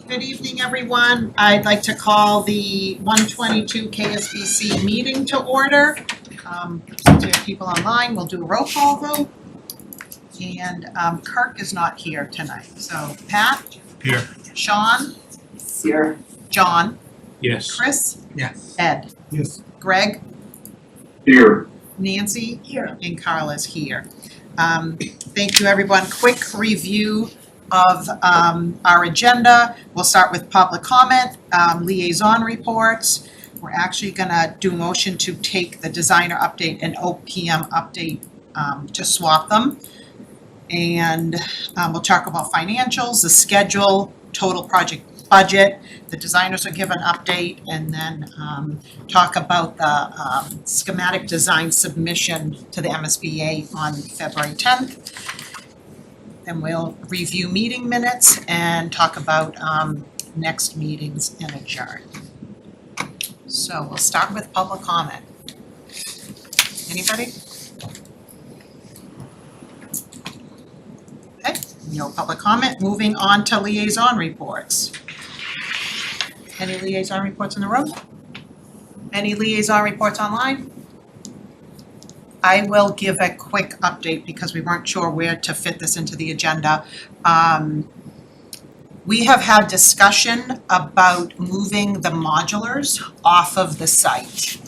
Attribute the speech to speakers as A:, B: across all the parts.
A: Good evening, everyone. I'd like to call the 122 KSBC meeting to order. Since we have people online, we'll do a roll call vote. And Kirk is not here tonight. So Pat?
B: Here.
A: Sean?
C: Here.
A: John?
B: Yes.
A: Chris?
B: Yes.
A: Ed?
B: Yes.
A: Greg?
C: Here.
A: Nancy?
C: Here.
A: And Carla's here. Thank you, everyone. Quick review of our agenda. We'll start with public comment, liaison reports. We're actually gonna do a motion to take the designer update and OPM update to swap them. And we'll talk about financials, the schedule, total project budget. The designers will give an update and then talk about the schematic design submission to the MSBA on February 10th. Then we'll review meeting minutes and talk about next meetings and adjourn. So we'll start with public comment. Anybody? Okay, no public comment. Moving on to liaison reports. Any liaison reports in the room? Any liaison reports online? I will give a quick update because we weren't sure where to fit this into the agenda. We have had discussion about moving the modulars off of the site.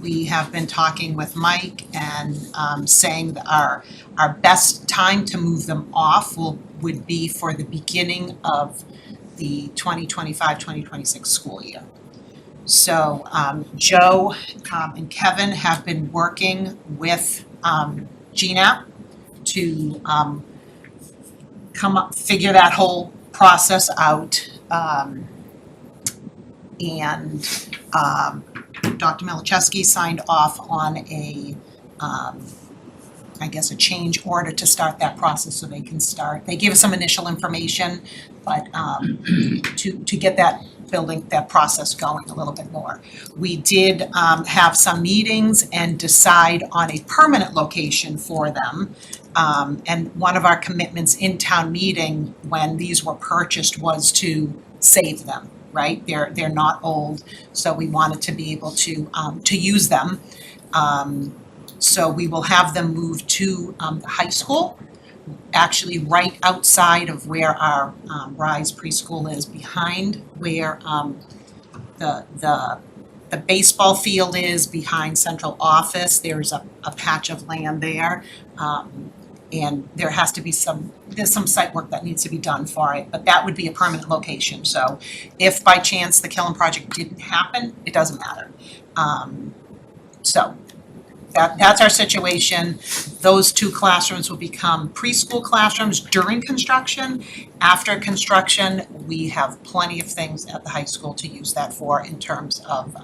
A: We have been talking with Mike and saying that our best time to move them off would be for the beginning of the 2025-2026 school year. So Joe and Kevin have been working with GNAP to figure that whole process out. And Dr. Milichewski signed off on a change order to start that process so they can start. They gave us some initial information, but to get that process going a little bit more. We did have some meetings and decide on a permanent location for them. And one of our commitments in town meeting when these were purchased was to save them, right? They're not old, so we wanted to be able to use them. So we will have them moved to the high school, actually right outside of where our Rise preschool is, behind where the baseball field is, behind central office. There's a patch of land there. And there has to be there's some site work that needs to be done for it, but that would be a permanent location. So if by chance the Killam project didn't happen, it doesn't matter. So that's our situation. Those two classrooms will become preschool classrooms during construction. After construction, we have plenty of things at the high school to use that for in terms of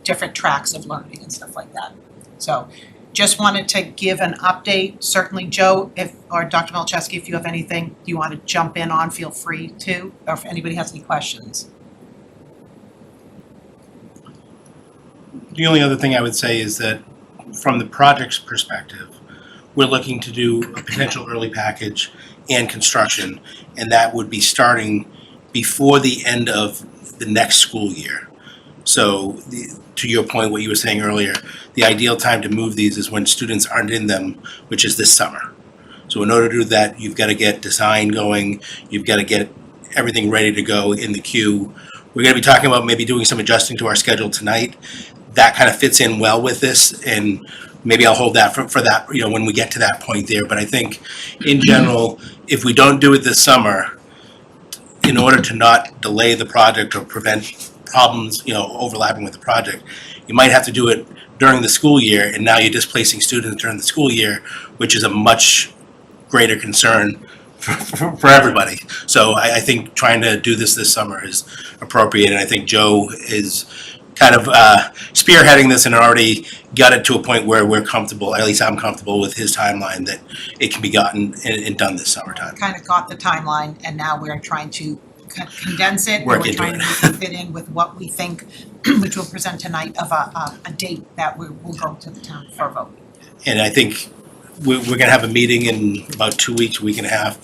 A: different tracks of learning and stuff like that. So just wanted to give an update. Certainly, Joe, or Dr. Milichewski, if you have anything you want to jump in on, feel free to, or if anybody has any questions.
B: The only other thing I would say is that from the project's perspective, we're looking to do a potential early package and construction, and that would be starting before the end of the next school year. So to your point, what you were saying earlier, the ideal time to move these is when students aren't in them, which is this summer. So in order to do that, you've got to get design going, you've got to get everything ready to go in the queue. We're going to be talking about maybe doing some adjusting to our schedule tonight. That kind of fits in well with this, and maybe I'll hold that for that, when we get to that point there. But I think in general, if we don't do it this summer, in order to not delay the project or prevent problems, overlapping with the project, you might have to do it during the school year, and now you're displacing students during the school year, which is a much greater concern for everybody. So I think trying to do this summer is appropriate, and I think Joe is kind of spearheading this and already got it to a point where we're comfortable, at least I'm comfortable with his timeline, that it can be gotten and done this summertime.
A: Kind of got the timeline, and now we're trying to condense it.
B: Work
A: and we're
B: into
A: trying to fit in with what we think, which we'll present tonight, of a date that we will go to the town for a vote.
B: And I think we're going to have a meeting in about 2 weeks, a week and a half,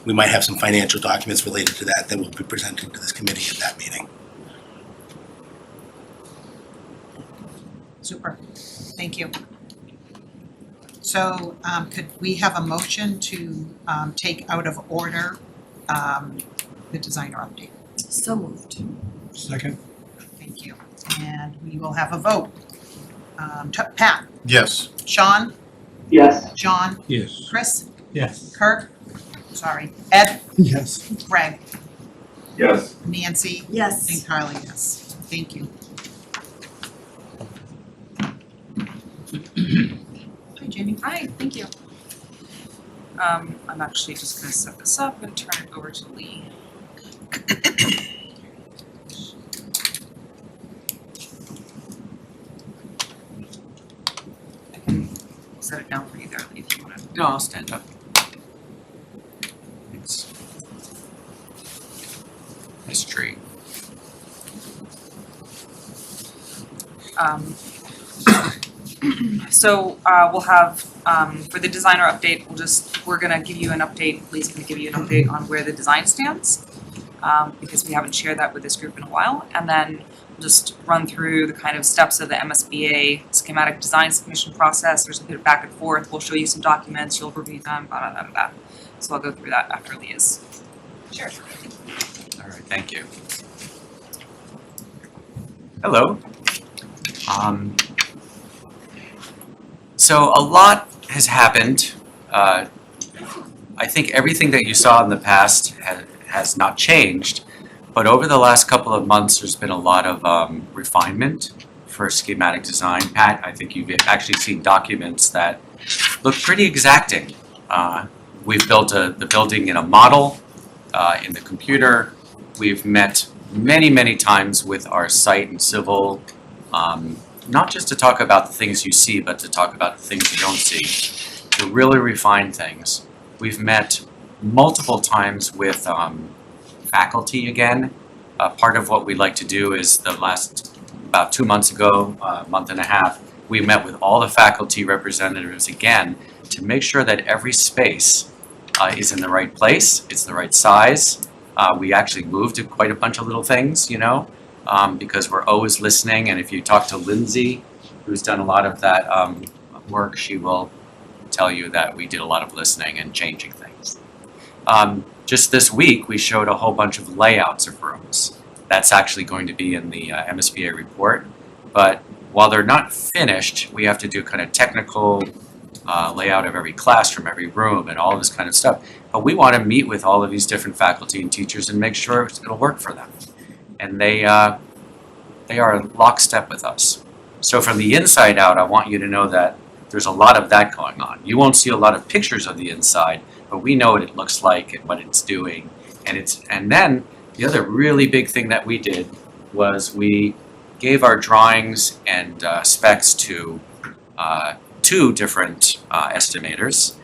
B: we might have some financial documents related to that that will be presented to this committee at that meeting.
A: Super, thank you. So could we have a motion to take out of order the designer update?
D: So moved.
E: Second?
A: Thank you. And we will have a vote. Pat,
E: Yes.
A: Sean,
C: Yes.
A: John,
E: Yes.
A: Chris,
E: Yes.
A: Kirk, sorry, Ed,
E: Yes.
A: Greg,
C: Yes.
A: Nancy, and
D: Yes.
A: Carly, yes. Thank you. Hi, Jenny.
F: Hi, thank you. I'm actually just gonna set this up and turn it over to Lee. I can set it down for you there, Lee, if you wanna.
G: No, I'll stand up. Thanks. Nice tree.
F: So we'll have, for the designer update, we're gonna give you an update, Lee's gonna give you an update on where the design stands. Because we haven't shared that with this group in a while, and then we'll just run through the kind of steps of the MSBA schematic design submission process. There's a bit of back and forth, we'll show you some documents, you'll review them, blah, blah, blah, blah, blah. So I'll go through that after Lee is. Sure.
G: All right, thank you. Hello. So a lot has happened. I think everything that you saw in the past has not changed, but over the last couple of months, there's been a lot of refinement for schematic design. Pat, I think you've actually seen documents that look pretty exacting. We've built the building in a model in the computer. We've met many, many times with our site and civil, not just to talk about the things you see, but to talk about the things you don't see, to really refine things. We've met multiple times with faculty again. Part of what we like to do is about 2 months ago, a month and a half, we met with all the faculty representatives again to make sure that every space is in the right place, it's the right size. We actually moved quite a bunch of little things, because we're always listening. And if you talk to Lindsay, who's done a lot of that work, she will tell you that we did a lot of listening and changing things. Just this week, we showed a whole bunch of layouts of rooms. That's actually going to be in the MSBA report. But while they're not finished, we have to do kind of technical layout of every classroom, every room, and all this kind of stuff. But we want to meet with all of these different faculty and teachers and make sure it'll work for them. And they are lockstep with us. So from the inside out, I want you to know that there's a lot of that going on. You won't see a lot of pictures of the inside, but we know what it looks like and what it's doing. And then the other really big thing that we did was we gave our drawings and specs to 2 different estimators,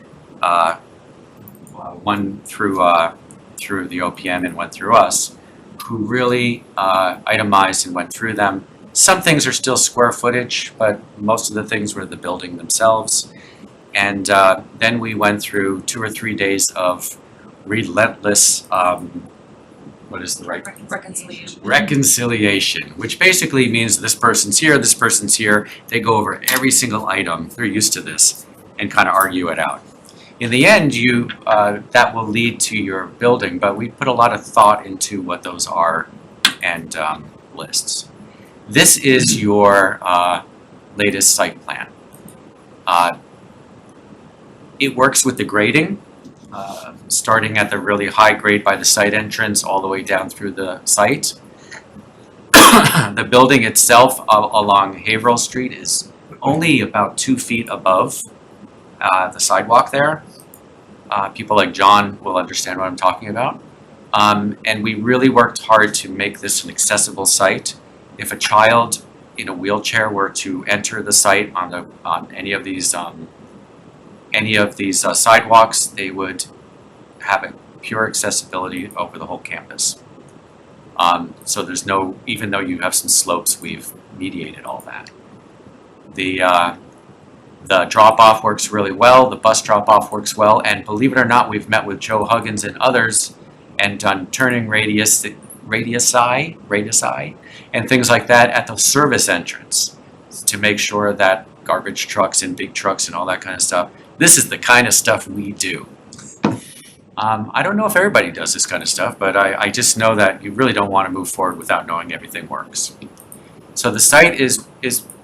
G: one through the OPM and one through us, who really itemized and went through them. Some things are still square footage, but most of the things were the building themselves. And then we went through 2 or 3 days of relentless, what is the right? Reconciliation, which basically means this person's here, this person's here. They go over every single item, they're used to this, and kind of argue it out. In the end, that will lead to your building, but we put a lot of thought into what those are and lists. This is your latest site plan. It works with the grading, starting at the really high grade by the site entrance all the way down through the site. The building itself along Haverhill Street is only about 2 feet above the sidewalk there. People like John will understand what I'm talking about. And we really worked hard to make this an accessible site. If a child in a wheelchair were to enter the site on any of these sidewalks, they would have a pure accessibility over the whole campus. So there's no, even though you have some slopes, we've mediated all that. The drop-off works really well, the bus drop-off works well, and believe it or not, we've met with Joe Huggins and others and done turning radii, and things like that at the service entrance to make sure that garbage trucks and big trucks and all that kind of stuff, this is the kind of stuff we do. I don't know if everybody does this kind of stuff, but I just know that you really don't want to move forward without knowing everything works. So the site is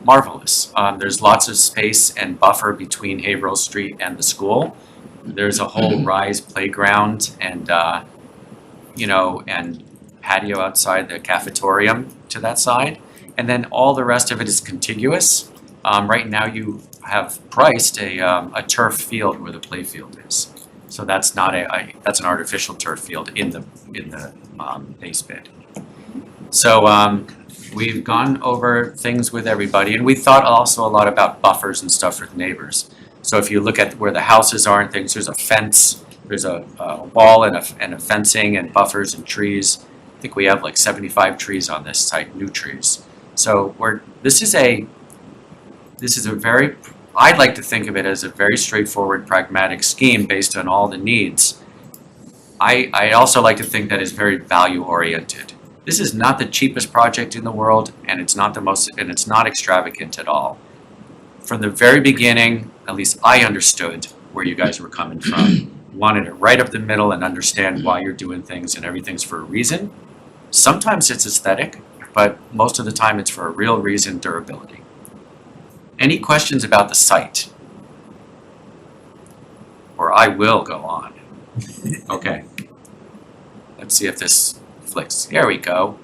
G: marvelous. There's lots of space and buffer between Haverhill Street and the school. There's a whole rise playground and and patio outside the cafetorium to that side. And then all the rest of it is contiguous. Right now you have priced a turf field where the play field is. So that's not that's an artificial turf field in the base bid. So we've gone over things with everybody, and we thought also a lot about buffers and stuff for the neighbors. So if you look at where the houses are and things, there's a fence, there's a wall and a fencing and buffers and trees. I think we have like 75 trees on this site, new trees. So this is a very, I'd like to think of it as a very straightforward, pragmatic scheme based on all the needs. I also like to think that it's very value oriented. This is not the cheapest project in the world, and it's not it's not extravagant at all. From the very beginning, at least I understood where you guys were coming from. Wanted it right up the middle and understand why you're doing things, and everything's for a reason. Sometimes it's aesthetic, but most of the time it's for a real reason, durability. Any questions about the site? Or I will go on. Okay. Let's see if this flicks. There we go.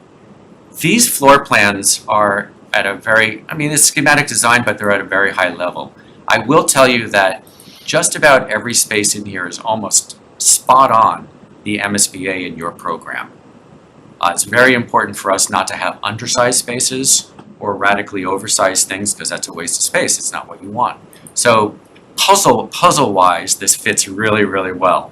G: These floor plans are at a very, it's schematic design, but they're at a very high level. I will tell you that just about every space in here is almost spot on the MSBA in your program. It's very important for us not to have undersized spaces or radically oversized things, because that's a waste of space. It's not what you want. So puzzle-wise, this fits really, really well.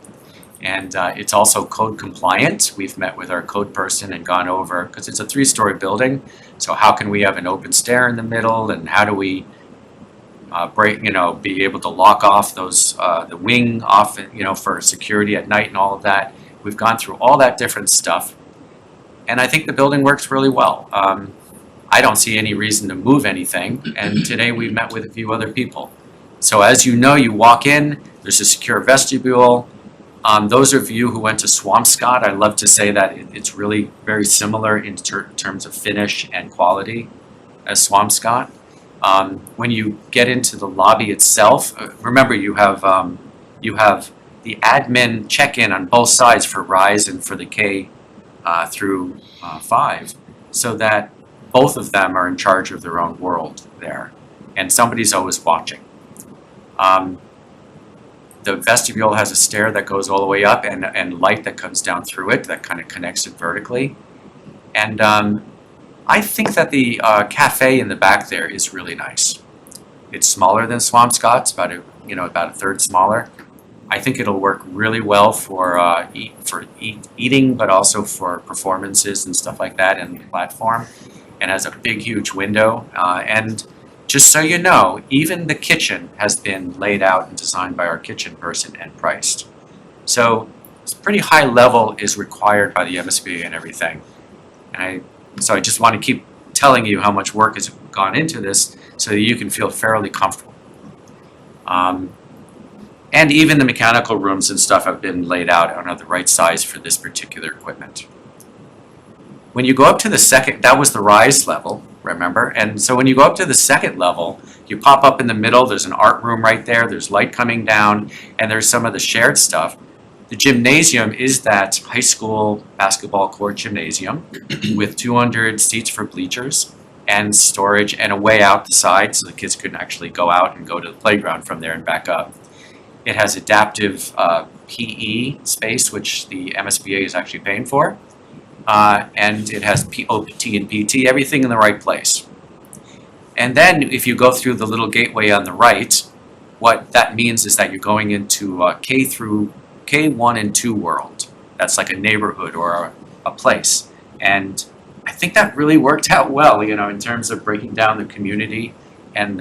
G: And it's also code compliant. We've met with our code person and gone over, because it's a 3-story building. So how can we have an open stair in the middle, and how do we be able to lock off those the wing off, for security at night and all of that. We've gone through all that different stuff, and I think the building works really well. I don't see any reason to move anything, and today we met with a few other people. So as you know, you walk in, there's a secure vestibule. Those of you who went to Swampscott, I love to say that it's really very similar in terms of finish and quality as Swampscott. When you get into the lobby itself, remember you have the admin check-in on both sides for Rise and for the K through 5, so that both of them are in charge of their own world there, and somebody's always watching. The vestibule has a stair that goes all the way up and light that comes down through it that kind of connects it vertically. And I think that the cafe in the back there is really nice. It's smaller than Swampscott's, about a third smaller. I think it'll work really well for eating, but also for performances and stuff like that, and the platform. And has a big, huge window. And just so you know, even the kitchen has been laid out and designed by our kitchen person and priced. So it's pretty high level is required by the MSBA and everything. And so I just want to keep telling you how much work has gone into this so that you can feel fairly comfortable. And even the mechanical rooms and stuff have been laid out and are the right size for this particular equipment. When you go up to the second, that was the Rise level, remember? And so when you go up to the second level, you pop up in the middle, there's an art room right there, there's light coming down, and there's some of the shared stuff. The gymnasium is that high school basketball court gymnasium with 200 seats for bleachers and storage and a way out the side so the kids couldn't actually go out and go to the playground from there and back up. It has adaptive PE space, which the MSBA is actually paying for. And it has OT and PT, everything in the right place. And then if you go through the little gateway on the right, what that means is that you're going into K1 and 2 world. That's like a neighborhood or a place. And I think that really worked out well, in terms of breaking down the community and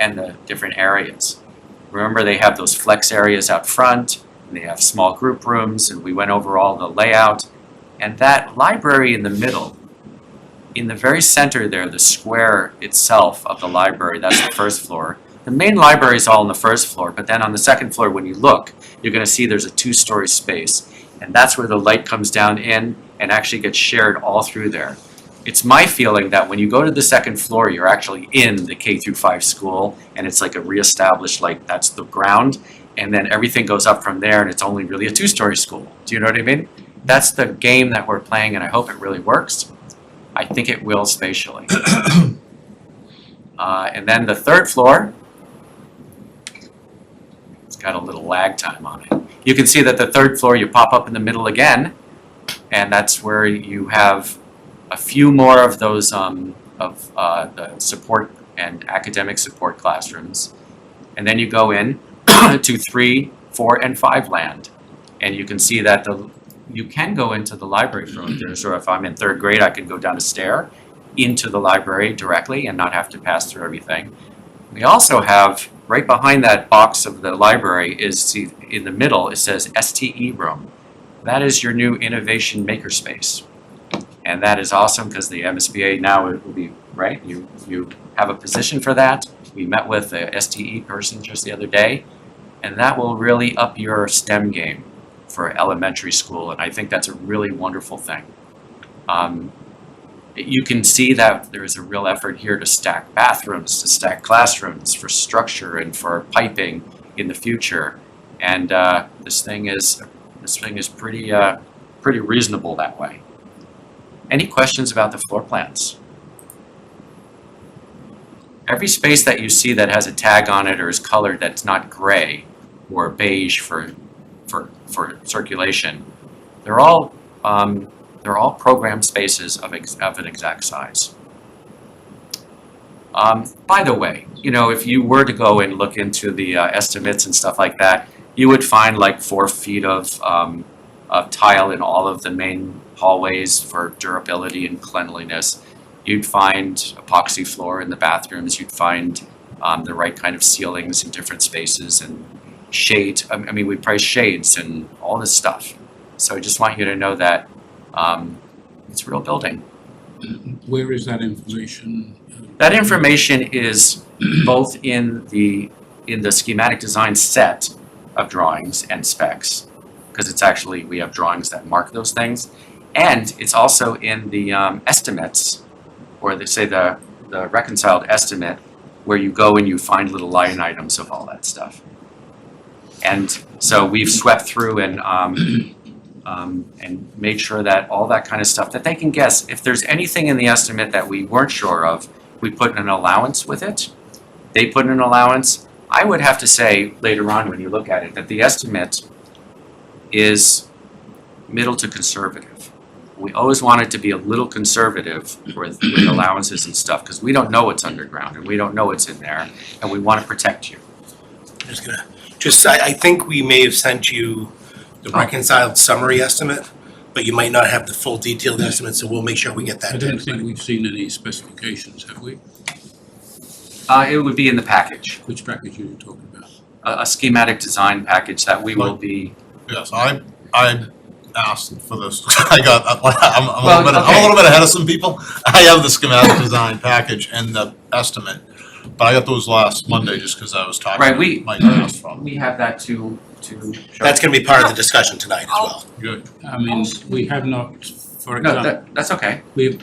G: and the different areas. Remember, they have those flex areas out front, and they have small group rooms, and we went over all the layout. And that library in the middle, in the very center there, the square itself of the library, that's the first floor. The main library is all on the first floor, but then on the second floor, when you look, you're gonna see there's a 2-story space. And that's where the light comes down in and actually gets shared all through there. It's my feeling that when you go to the second floor, you're actually in the K through 5 school, and it's like a reestablished, like that's the ground, and then everything goes up from there, and it's only really a 2-story school. Do you know what I mean? That's the game that we're playing, and I hope it really works. I think it will spatially. And then the third floor, it's got a little lag time on it. You can see that the third floor, you pop up in the middle again, and that's where you have a few more of those the support and academic support classrooms. And then you go in to 3, 4, and 5 land. And you can see that you can go into the library from there. So if I'm in 3rd grade, I can go down a stair into the library directly and not have to pass through everything. We also have, right behind that box of the library is, in the middle, it says STE room. That is your new innovation makerspace. And that is awesome because the MSBA now it will be, right, you have a position for that. We met with a STE person just the other day, and that will really up your STEM game for elementary school, and I think that's a really wonderful thing. You can see that there is a real effort here to stack bathrooms, to stack classrooms for structure and for piping in the future, and this thing is pretty reasonable that way. Any questions about the floor plans? Every space that you see that has a tag on it or is colored that's not gray or beige for circulation, they're all programmed spaces of an exact size. By the way, if you were to go and look into the estimates and stuff like that, you would find like 4 feet of tile in all of the main hallways for durability and cleanliness. You'd find epoxy floor in the bathrooms. You'd find the right kind of ceilings in different spaces and shade. I mean, we price shades and all this stuff. So I just want you to know that it's a real building.
D: Where is that information?
G: That information is both in the schematic design set of drawings and specs, because it's actually, we have drawings that mark those things, and it's also in the estimates, or they say the reconciled estimate, where you go and you find little line items of all that stuff. And so we've swept through and made sure that all that kind of stuff that they can guess. If there's anything in the estimate that we weren't sure of, we put an allowance with it. They put in an allowance. I would have to say later on when you look at it that the estimate is middle to conservative. We always want it to be a little conservative with allowances and stuff, because we don't know what's underground and we don't know what's in there, and we want to protect you.
B: I think we may have sent you the reconciled summary estimate, but you might not have the full detailed estimate, so we'll make sure we get that.
D: I don't think we've seen any specifications, have we?
G: It would be in the package,
D: Which package are you talking about?
G: a schematic design package that we will be.
E: Yes, I asked for this. I'm a
G: Well,
E: little bit ahead of some people. I have the schematic design package and the estimate, but I got those last Monday just because I was talking
G: Right,
E: to Mike asked from.
G: We have that to show.
B: That's gonna be part of the discussion tonight as well.
E: Good.
D: I mean, we have not, for
G: No,
D: example,
G: that's okay.
D: we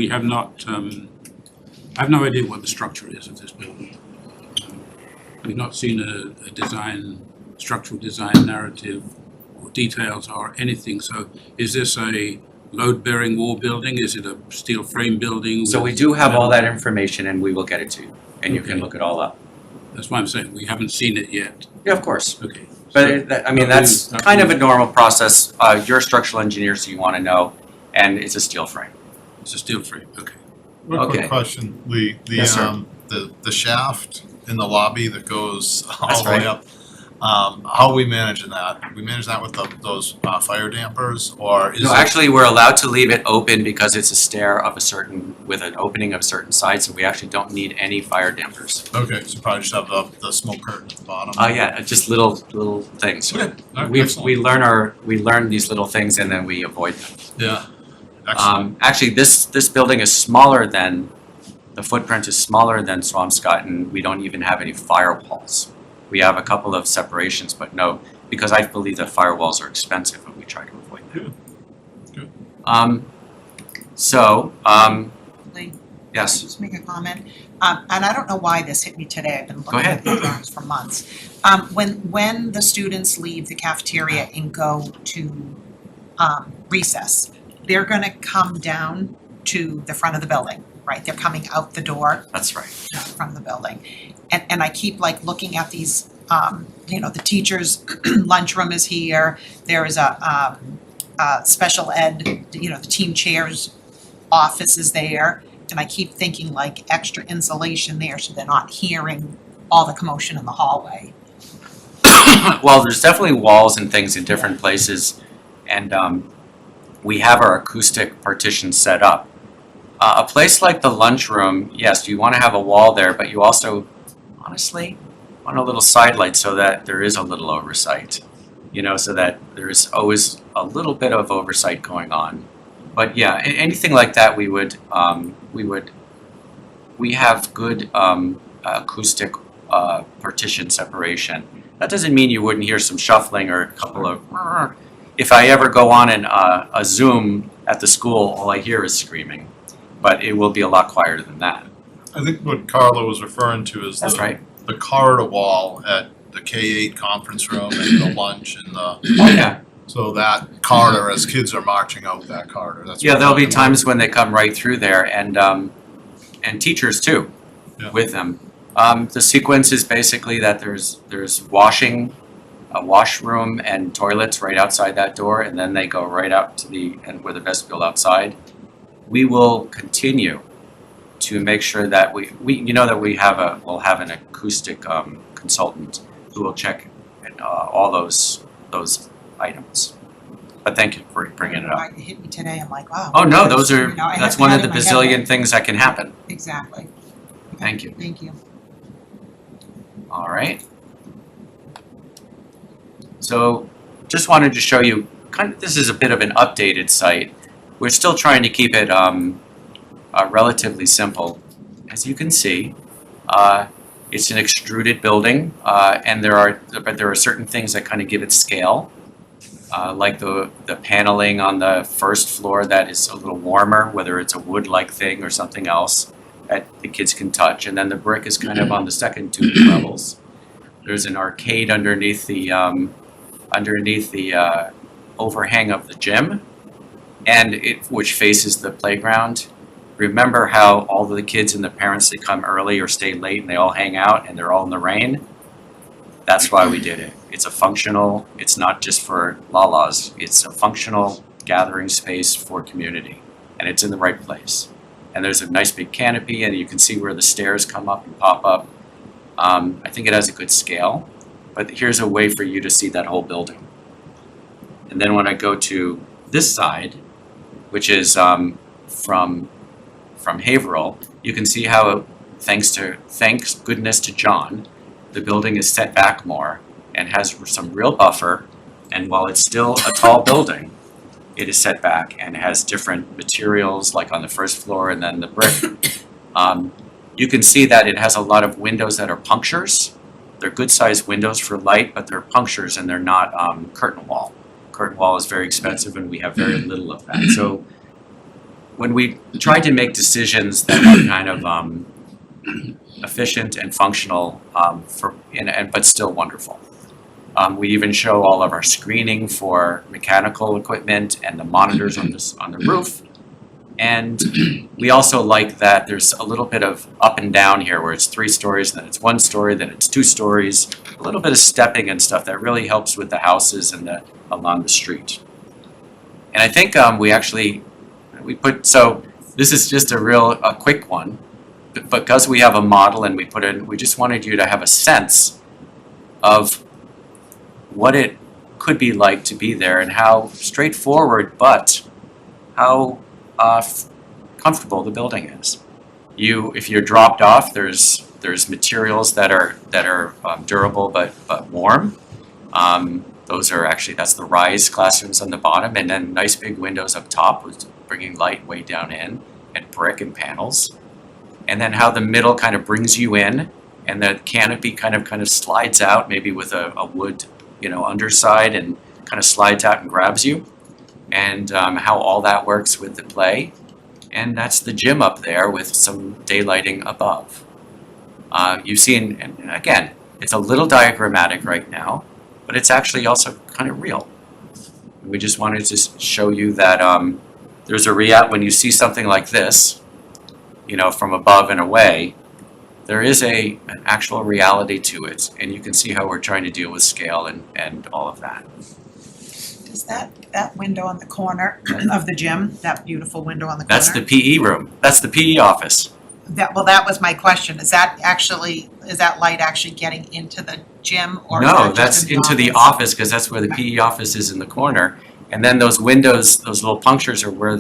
D: have not, I have no idea what the structure is of this building. We've not seen a structural design narrative or details or anything. So is this a load-bearing wall building? Is it a steel frame building?
G: So we do have all that information and we will get it to you, and you can
D: Okay.
G: look it all up.
D: That's why I'm saying we haven't seen it yet.
G: Yeah, of course.
D: Okay.
G: But that's
D: that
G: kind of a
D: means-
G: normal process. You're a structural engineer, so you want to know, and it's a steel frame.
D: It's a steel frame, okay.
E: One
G: Okay.
E: quick question, Lee.
G: Yes, sir.
E: The shaft in the lobby that goes all
G: That's
E: the way
G: right.
E: up. How are we managing that? We manage that with those fire dampers, or is it?
G: No, actually, we're allowed to leave it open because it's a stair of a certain, with an opening of certain size, so we actually don't need any fire dampers.
E: Okay, so probably just have the smoke curtain at the bottom.
G: Yeah, just little things.
E: Okay, all right,
G: We
E: excellent.
G: learn these little things and then we avoid them.
E: Yeah, excellent.
G: Actually, this building is smaller than, the footprint is smaller than Swampscott, and we don't even have any firewalls. We have a couple of separations, but no, because I believe that firewalls are expensive and we try to avoid them.
E: Good.
A: Lee,
G: Yes,
A: just make a comment. And I don't know why this hit me today. I've been
G: Go
A: looking
G: ahead.
A: at the drawings for months. When the students leave the cafeteria and go to recess, they're gonna come down to the front of the building, right? They're coming out the door
G: that's right.
A: from the building. And I keep like looking at these, the teachers' lunchroom is here, there is a special ed, the team chair's office is there. And I keep thinking like extra insulation there so they're not hearing all the commotion in the hallway.
G: Well, there's definitely walls and things in different places, and we have our acoustic partitions set up. A place like the lunchroom, yes, you want to have a wall there, but you also, honestly, want a little side light so that there is a little oversight. So that there's always a little bit of oversight going on. But yeah, anything like that, we have good acoustic partition separation. That doesn't mean you wouldn't hear some shuffling or a couple of. If I ever go on a Zoom at the school, all I hear is screaming, but it will be a lot quieter than that.
E: I think what Carla was referring to is
G: That's right.
E: the corridor wall at the K-8 conference room and the lunch and the,
G: Oh yeah.
E: so that corridor, as kids are marching out that corridor, that's.
G: Yeah,
E: what
G: there'll be
E: I'm-
G: times when they come right through there, and teachers too,
E: Yeah.
G: with them. The sequence is basically that there's washing, a washroom and toilets right outside that door, and then they go right out to with a vestibule outside. We will continue to make sure that we'll have an acoustic consultant who will check all those items. But thank you for bringing it up.
A: It hit me today, I'm like, wow.
G: Oh no, those are,
A: I have
G: that's
A: to
G: one
A: have
G: of
A: it
G: the
A: in my head,
G: bazillion things that can happen.
A: Exactly. Okay,
G: Thank you.
A: Thank you.
G: All right. So just wanted to show you, this is a bit of an updated site. We're still trying to keep it relatively simple. As you can see, it's an extruded building, and there are certain things that kind of give it scale. Like the paneling on the first floor that is a little warmer, whether it's a wood-like thing or something else that the kids can touch. And then the brick is kind of on the second two levels. There's an arcade underneath the overhang of the gym, which faces the playground. Remember how all of the kids and the parents, they come early or stay late and they all hang out and they're all in the rain? That's why we did it. It's not just for la-las, it's a functional gathering space for community, and it's in the right place. And there's a nice big canopy, and you can see where the stairs come up and pop up. I think it has a good scale, but here's a way for you to see that whole building. And then when I go to this side, which is from Haverhill, you can see how, thanks goodness to John, the building is set back more and has some real buffer. And while it's still a tall building, it is set back and has different materials, like on the first floor and then the brick. You can see that it has a lot of windows that are punctures. They're good sized windows for light, but they're punctures and they're not curtain wall. Curtain wall is very expensive and we have very little of that. So when we tried to make decisions that were kind of efficient and functional, but still wonderful. We even show all of our screening for mechanical equipment and the monitors on the roof. And we also like that there's a little bit of up and down here, where it's 3 stories, then it's 1 story, then it's 2 stories. A little bit of stepping and stuff that really helps with the houses and along the street. And I think so this is just a quick one, but because we have a model and we just wanted you to have a sense of what it could be like to be there and how straightforward, but how comfortable the building is. If you're dropped off, there's materials that are durable but warm. That's the rise classrooms on the bottom, and then nice big windows up top with bringing light way down in, and brick and panels. And then how the middle kind of brings you in, and the canopy kind of slides out, maybe with a wood, underside, and kind of slides out and grabs you. And how all that works with the play. And that's the gym up there with some daylighting above. You've seen, and again, it's a little diagrammatic right now, but it's actually also kind of real. We just wanted to show you that there's when you see something like this, from above and away, there is an actual reality to it, and you can see how we're trying to deal with scale and all of that.
A: Does that window on the corner of the gym, that beautiful window on the corner?
G: That's the PE room. That's the PE office.
A: That was my question. Is that light actually getting into the gym, or is
G: No,
A: that just
G: that's
A: in the
G: into the office, because that's where the PE office is in the corner. And then those windows, those little punctures are where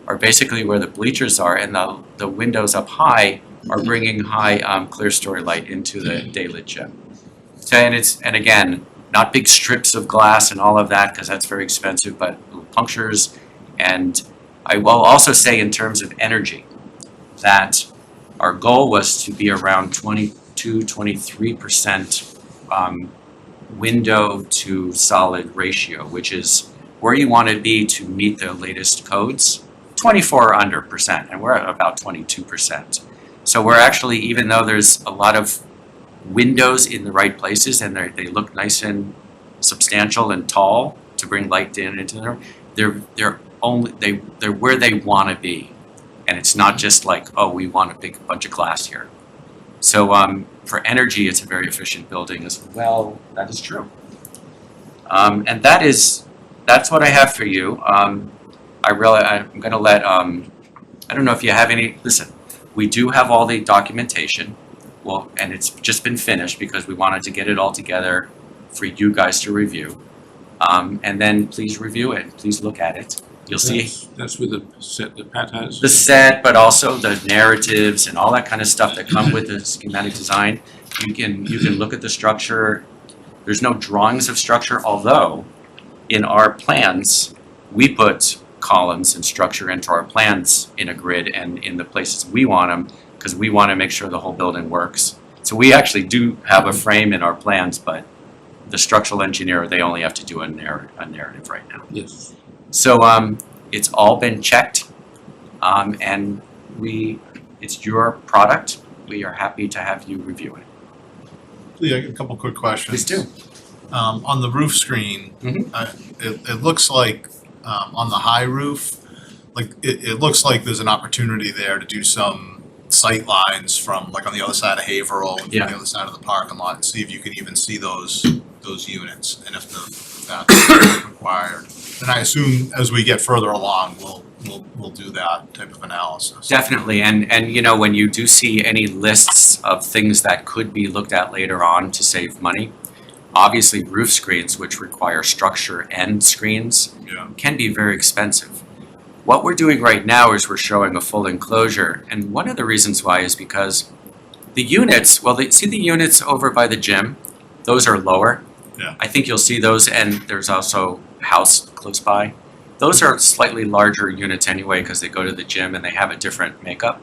G: are basically where the bleachers are, and the windows up high are bringing high clear story light into the daylit gym. So, and again, not big strips of glass and all of that, because that's very expensive, but little punctures. And I will also say, in terms of energy, that our goal was to be around 22-23% window to solid ratio, which is where you want to be to meet the latest codes. 24 or under percent, and we're at about 22%. So we're actually, even though there's a lot of windows in the right places and they look nice and substantial and tall to bring light into them, they're where they want to be, and it's not just like, oh, we want a big bunch of glass here. So for energy, it's a very efficient building as well. That is true, and that's what I have for you. I'm going to let I don't know if you have any. Listen, we do have all the documentation. Well, and it's just been finished because we wanted to get it all together for you guys to review. And then please review it. Please look at it. You'll see
D: That's with the set that Pat has.
G: the set, but also the narratives and all that kind of stuff that come with the schematic design. You can look at the structure. There's no drawings of structure, although in our plans, we put columns and structure into our plans in a grid and in the places we want them, because we want to make sure the whole building works. So we actually do have a frame in our plans, but the structural engineer, they only have to do a narrative right now.
D: Yes.
G: So it's all been checked, and it's your product. We are happy to have you review it.
E: Lee, I got a couple quick questions.
G: Please do.
E: On the roof screen,
G: Mhm.
E: it looks like on the high roof, like it looks like there's an opportunity there to do some sight lines from like on the other side of Haverhill and
G: Yeah.
E: from the other side of the parking lot, and see if you can even see those units, and if that's required. And I assume as we get further along, we'll do that type of analysis.
G: Definitely, and when you do see any lists of things that could be looked at later on to save money, obviously roof screens, which require structure and screens,
E: Yeah.
G: can be very expensive. What we're doing right now is we're showing a full enclosure, and one of the reasons why is because the units, see the units over by the gym, those are lower.
E: Yeah.
G: I think you'll see those, and there's also a house close by. Those are slightly larger units anyway, because they go to the gym and they have a different makeup.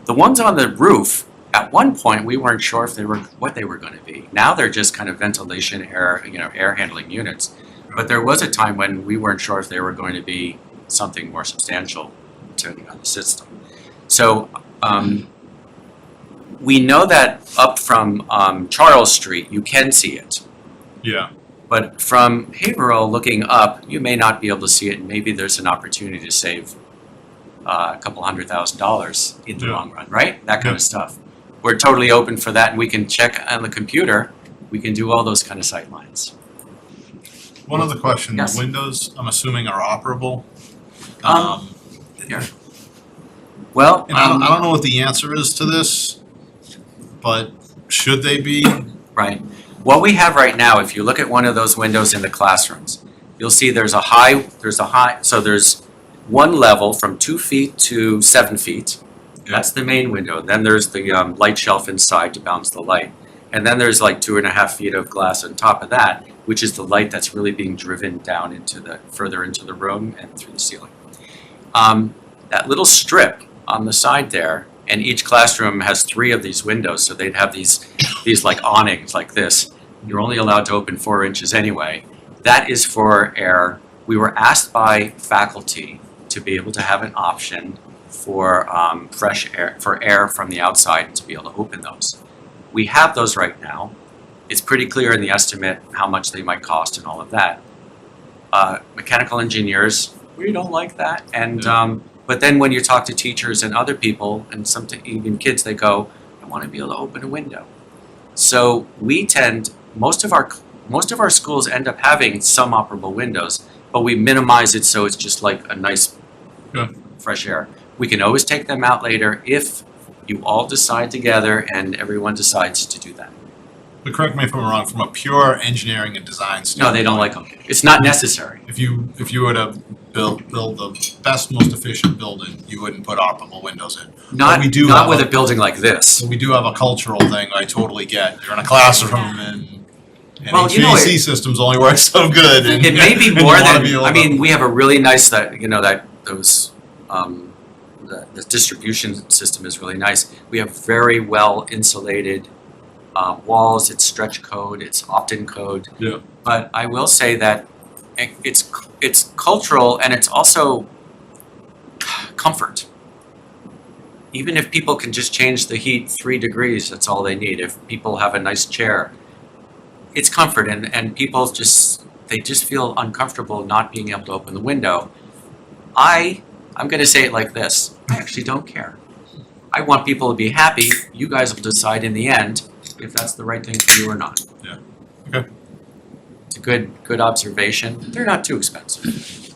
G: The ones on the roof, at one point, we weren't sure if what they were going to be. Now they're just kind of ventilation, air handling units. But there was a time when we weren't sure if they were going to be something more substantial turning on the system. So we know that up from Charles Street, you can see it.
E: Yeah.
G: But from Haverhill looking up, you may not be able to see it, and maybe there's an opportunity to save a couple $100,000 in the
E: Yeah.
G: long run, right? That kind
E: Yeah.
G: of stuff. We're totally open for that, and we can check on the computer. We can do all those kind of sight lines.
E: One other question,
G: Yes.
E: the windows, I'm assuming are operable?
G: Yeah. Well,
E: And I don't know what the answer is to this, but should they be?
G: right. What we have right now, if you look at one of those windows in the classrooms, you'll see there's a high, so there's one level from 2 feet to 7 feet. That's the main window. Then there's the light shelf inside to bounce the light. And then there's like 2.5 feet of glass on top of that, which is the light that's really being driven down further into the room and through the ceiling. That little strip on the side there, and each classroom has 3 of these windows, so they'd have these like awnings like this. You're only allowed to open 4 inches anyway. That is for air. We were asked by faculty to be able to have an option for fresh air, for air from the outside, to be able to open those. We have those right now. It's pretty clear in the estimate how much they might cost and all of that. Mechanical engineers, we don't like that. And but then when you talk to teachers and other people, and even kids, they go, I want to be able to open a window. So we most of our schools end up having some operable windows, but we minimize it so it's just like a nice fresh air. We can always take them out later if you all decide together and everyone decides to do that.
E: But correct me if I'm wrong, from a pure engineering and design
G: No,
E: standpoint.
G: they don't like them. It's not necessary.
E: If you were to build the best, most efficient building, you wouldn't put operable windows in.
G: Not
E: have
G: with
E: a-
G: a building like this.
E: So we do have a cultural thing I totally get. You're in a classroom and
G: Well, you know,
E: HVAC systems only work so good. And,
G: It may be
E: and you
G: more
E: wanna
G: than,
E: be able
G: I
E: to-
G: mean, we have a really nice, the distribution system is really nice. We have very well insulated walls, it's stretch code, it's opt-in code.
D: Yeah.
G: But I will say that it's cultural and it's also comfort. Even if people can just change the heat 3 degrees, that's all they need. If people have a nice chair, it's comfort, and people they just feel uncomfortable not being able to open the window. I'm gonna say it like this, I actually don't care. I want people to be happy. You guys will decide in the end if that's the right thing for you or not.
E: Yeah. Okay.
G: It's a good observation. They're not too expensive.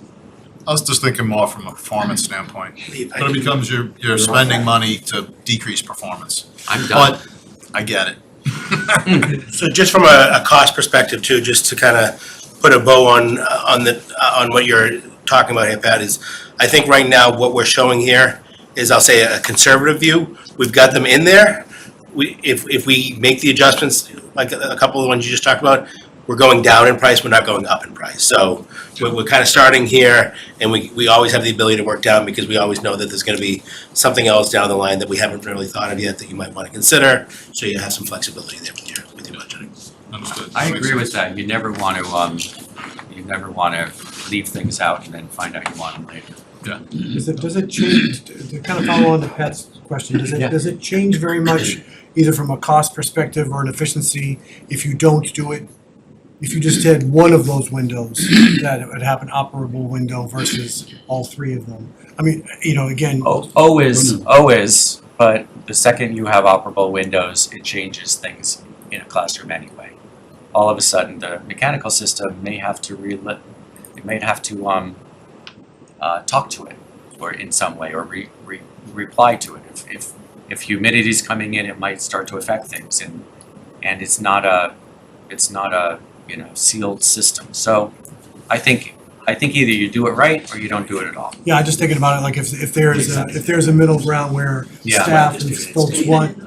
E: I was just thinking more from a performance standpoint. But it becomes you're spending money to decrease performance.
G: I'm done.
E: But I get it.
B: So just from a cost perspective too, just to kind of put a bow on what you're talking about here, Pat, is I think right now what we're showing here is, I'll say, a conservative view. We've got them in there. If we make the adjustments, like a couple of the ones you just talked about, we're going down in price, we're not going up in price. So we're kind of starting here, and we always have the ability to work down because we always know that there's going to be something else down the line that we haven't really thought of yet that you might want to consider. So you have some flexibility there with your budgeting.
E: Understood.
G: I
E: Makes
G: agree with
E: sense.
G: that. You never want to leave things out and then find out you want them later.
H: Does it change, to kind of follow on to Pat's question, does it change very much either from a cost perspective or an efficiency if you don't do it? If you just had one of those windows, that it would have an operable window versus all 3 of them? I mean, again,
G: Always, but the second you have operable windows, it changes things in a classroom anyway. All of a sudden, the mechanical system may have to talk to it, or in some way, or reply to it. If humidity's coming in, it might start to affect things, and it's not a sealed system. So I think either you do it right or you don't do it at all.
H: yeah, I'm just thinking about it, like if there's a middle ground where
G: Yeah.
H: staff and folks want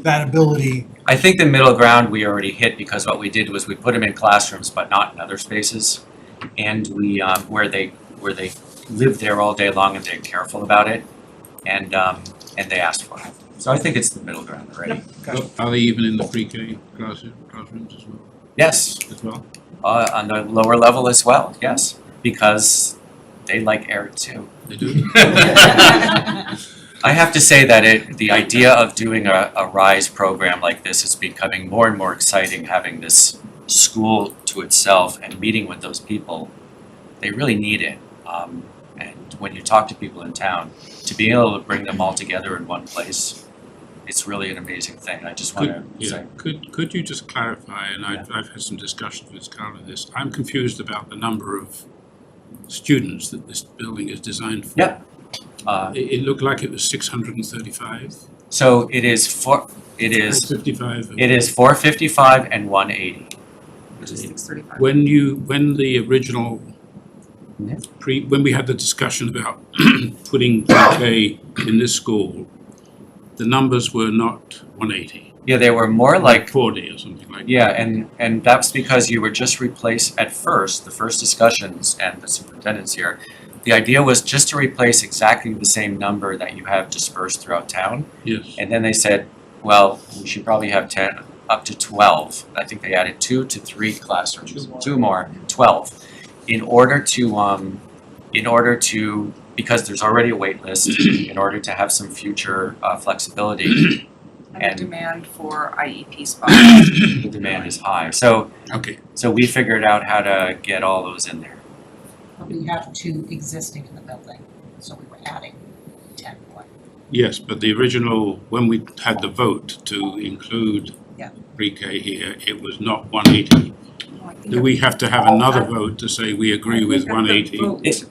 H: that ability.
G: I think the middle ground we already hit, because what we did was we put them in classrooms but not in other spaces, and we where they live there all day long and they're careful about it, and they asked for it. So I think it's the middle ground already.
D: Are they even in the pre-K classrooms as well?
G: Yes,
D: As well?
G: on the lower level as well. Yes, because they like air too.
D: They do?
G: I have to say that the idea of doing a RISE program like this is becoming more and more exciting, having this school to itself and meeting with those people. They really need it. And when you talk to people in town, to be able to bring them all together in one place, it's really an amazing thing. I just want to say.
D: Could you just clarify, and I've had some discussions with Carl on this, I'm confused about the number of students that this building is designed for.
G: Yep.
D: It looked like it was 635.
G: So it is It is
D: 55.
G: it is 455 and 180.
F: Which is 635.
D: When the original
G: Yeah.
D: when we had the discussion about putting pre-K in this school, the numbers were not 180.
G: Yeah, they were more like
D: 40 or something like that.
G: yeah, and that's because you were just replaced at first, the first discussions and the superintendent's here. The idea was just to replace exactly the same number that you have dispersed throughout town.
D: Yes.
G: And then they said, well, we should probably have 10 up to 12. I think they added 2 to 3 classrooms, 2 more, 12. In order to because there's already a wait list, in order to have some future flexibility,
F: And
G: and-
F: the demand for IEP spots.
G: the demand is high. So
D: Okay.
G: we figured out how to get all those in there.
A: We have 2 existing in the building, so we were adding 10 more.
D: Yes, but the original, when we had the vote to include
A: Yeah.
D: pre-K here, it was not 180. Do we have to have another vote to say we agree with 180?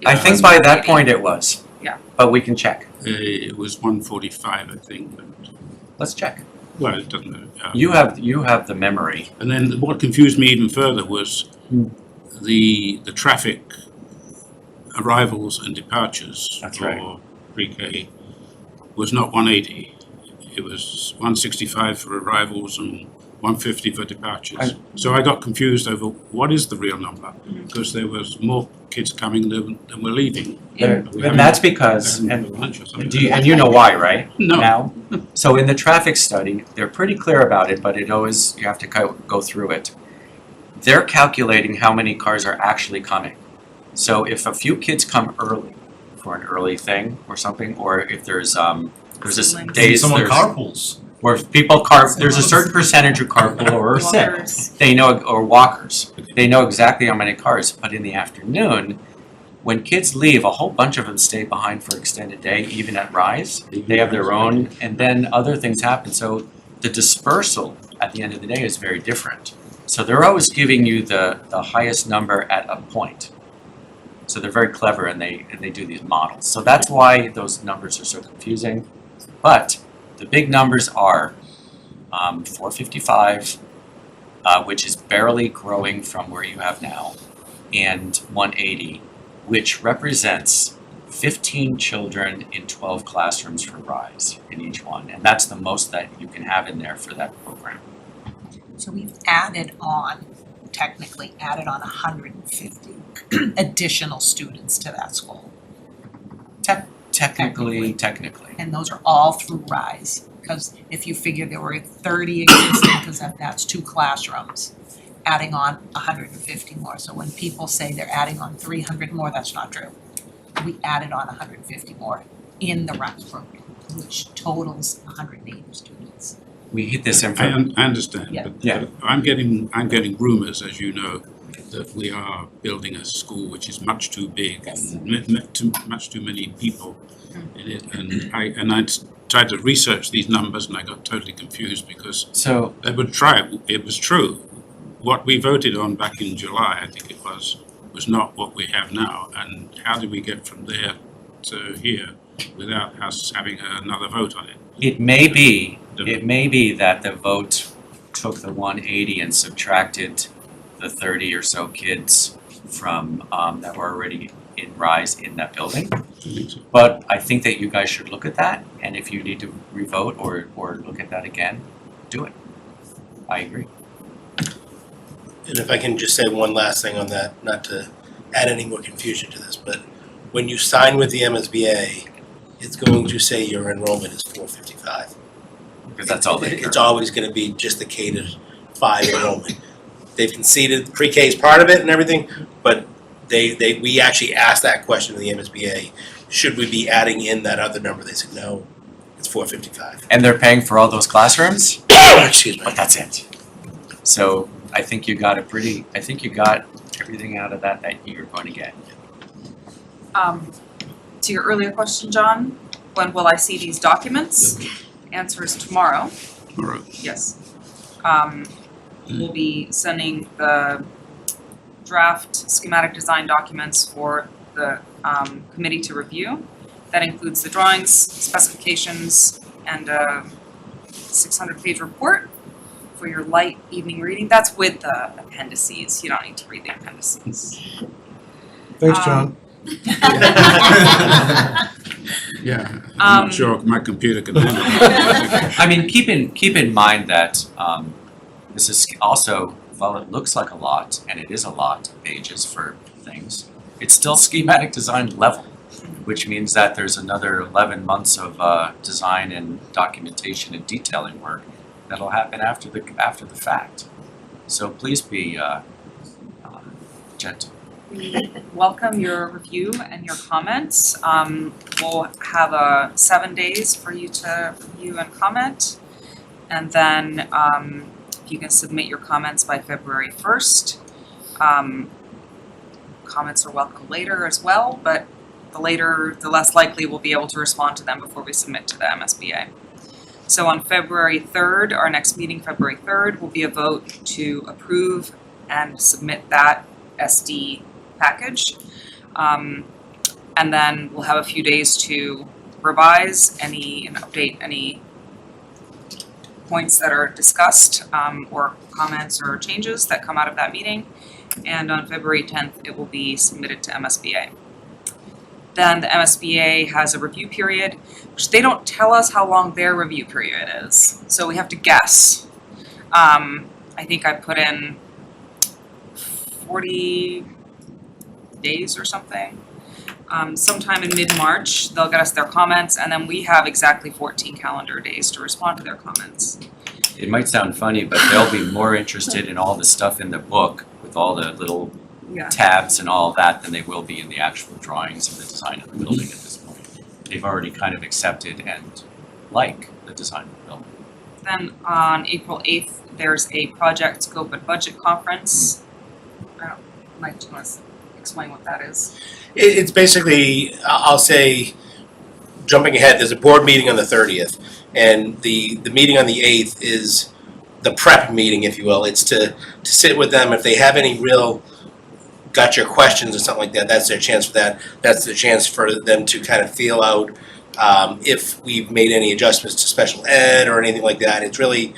G: I think by that point it was.
F: Yeah.
G: But we can check.
D: It was 145, I think, but,
G: Let's check.
D: well, it doesn't matter.
G: You have the memory.
D: And then what confused me even further was the traffic arrivals and departures
G: That's right.
D: for pre-K was not 180. It was 165 for arrivals and 150 for departures. So I got confused over what is the real number, because there was more kids coming than were leaving.
G: And that's because,
D: Having lunch or something.
G: and you know why, right?
D: No.
G: Now? So in the traffic study, they're pretty clear about it, but you have to go through it. They're calculating how many cars are actually coming. So if a few kids come early for an early thing or something, or if there's this
F: Maybe
G: days
E: Someone
G: there's
E: carpools.
G: where people there's a certain percentage who carpool or sit.
F: Walkers.
G: They know, or walkers. They know exactly how many cars, but in the afternoon, when kids leave, a whole bunch of them stay behind for extended day, even at Rise. They have their own, and then other things happen. So the dispersal at the end of the day is very different. So they're always giving you the highest number at a point. So they're very clever and they do these models. So that's why those numbers are so confusing. But the big numbers are 455, which is barely growing from where you have now, and 180, which represents 15 children in 12 classrooms for Rise in each one. And that's the most that you can have in there for that program.
A: So we've technically added on 150 additional students to that school.
G: Technically.
A: And those are all through Rise, because if you figure there were 30 existing, because that's 2 classrooms, adding on 150 more. So when people say they're adding on 300 more, that's not true. We added on 150 more in the Rise program, which totals 180 students.
G: We hit this
D: I
G: information.
D: understand,
A: Yeah.
D: but
G: Yeah.
D: I'm getting rumors, as you know, that we are building a school which is much too big
A: Yes.
D: and much too many people in it. And I tried to research these numbers and I got totally confused because
G: So
D: they would try it. It was true. What we voted on back in July, I think it was not what we have now. And how did we get from there to here without us having another vote on it?
G: it may be that the vote took the 180 and subtracted the 30 or so kids from that were already in Rise in that building.
D: I think so.
G: But I think that you guys should look at that, and if you need to revote or look at that again, do it. I agree.
B: And if I can just say one last thing on that, not to add any more confusion to this, but when you sign with the MSBA, it's going to say your enrollment is 455.
G: Because that's all they care.
B: It's always gonna be just the K to 5 enrollment. They've conceded pre-K is part of it and everything, but we actually asked that question to the MSBA, should we be adding in that other number? They said, no, it's 455.
G: And they're paying for all those classrooms,
B: Excuse me.
G: but that's it. So I think you got everything out of that you're going to get.
F: To your earlier question, John, when will I see these documents? Answer is tomorrow.
D: All right.
F: Yes. We'll be sending the draft schematic design documents for the committee to review. That includes the drawings, specifications, and 600-page report for your light evening reading. That's with the appendices. You don't need to read the appendices.
H: Thanks, John.
D: Yeah, I'm not sure if my computer can handle it.
G: I mean, keep in mind that this is also, while it looks like a lot, and it is a lot of pages for things, it's still schematic design level, which means that there's another 11 months of design and documentation and detailing work that'll happen after the fact. So please be gentle.
F: We welcome your review and your comments. We'll have 7 days for you to review and comment. And then you can submit your comments by February 1st. Comments are welcome later as well, but the later, the less likely we'll be able to respond to them before we submit to the MSBA. So on February 3rd, our next meeting, February 3rd, will be a vote to approve and submit that SD package. And then we'll have a few days to revise and update any points that are discussed, or comments or changes that come out of that meeting. And on February 10th, it will be submitted to MSBA. Then the MSBA has a review period, which they don't tell us how long their review period is. So we have to guess. I think I put in 40 days or something. Sometime in mid-March, they'll get us their comments, and then we have exactly 14 calendar days to respond to their comments.
G: It might sound funny, but they'll be more interested in all the stuff in the book with all the little
F: Yeah.
G: tabs and all of that than they will be in the actual drawings of the design of the building at this point. They've already kind of accepted and like the design of the building.
F: Then on April 8th, there's a project scope and budget conference. Mike, do you want to explain what that is?
B: It's basically, I'll say, jumping ahead, there's a board meeting on the 30th, and the meeting on the 8th is the prep meeting, if you will. It's to sit with them. If they have any real gotcha questions or something like that, that's their chance for that. That's the chance for them to kind of feel out if we've made any adjustments to special ed or anything like that. It's really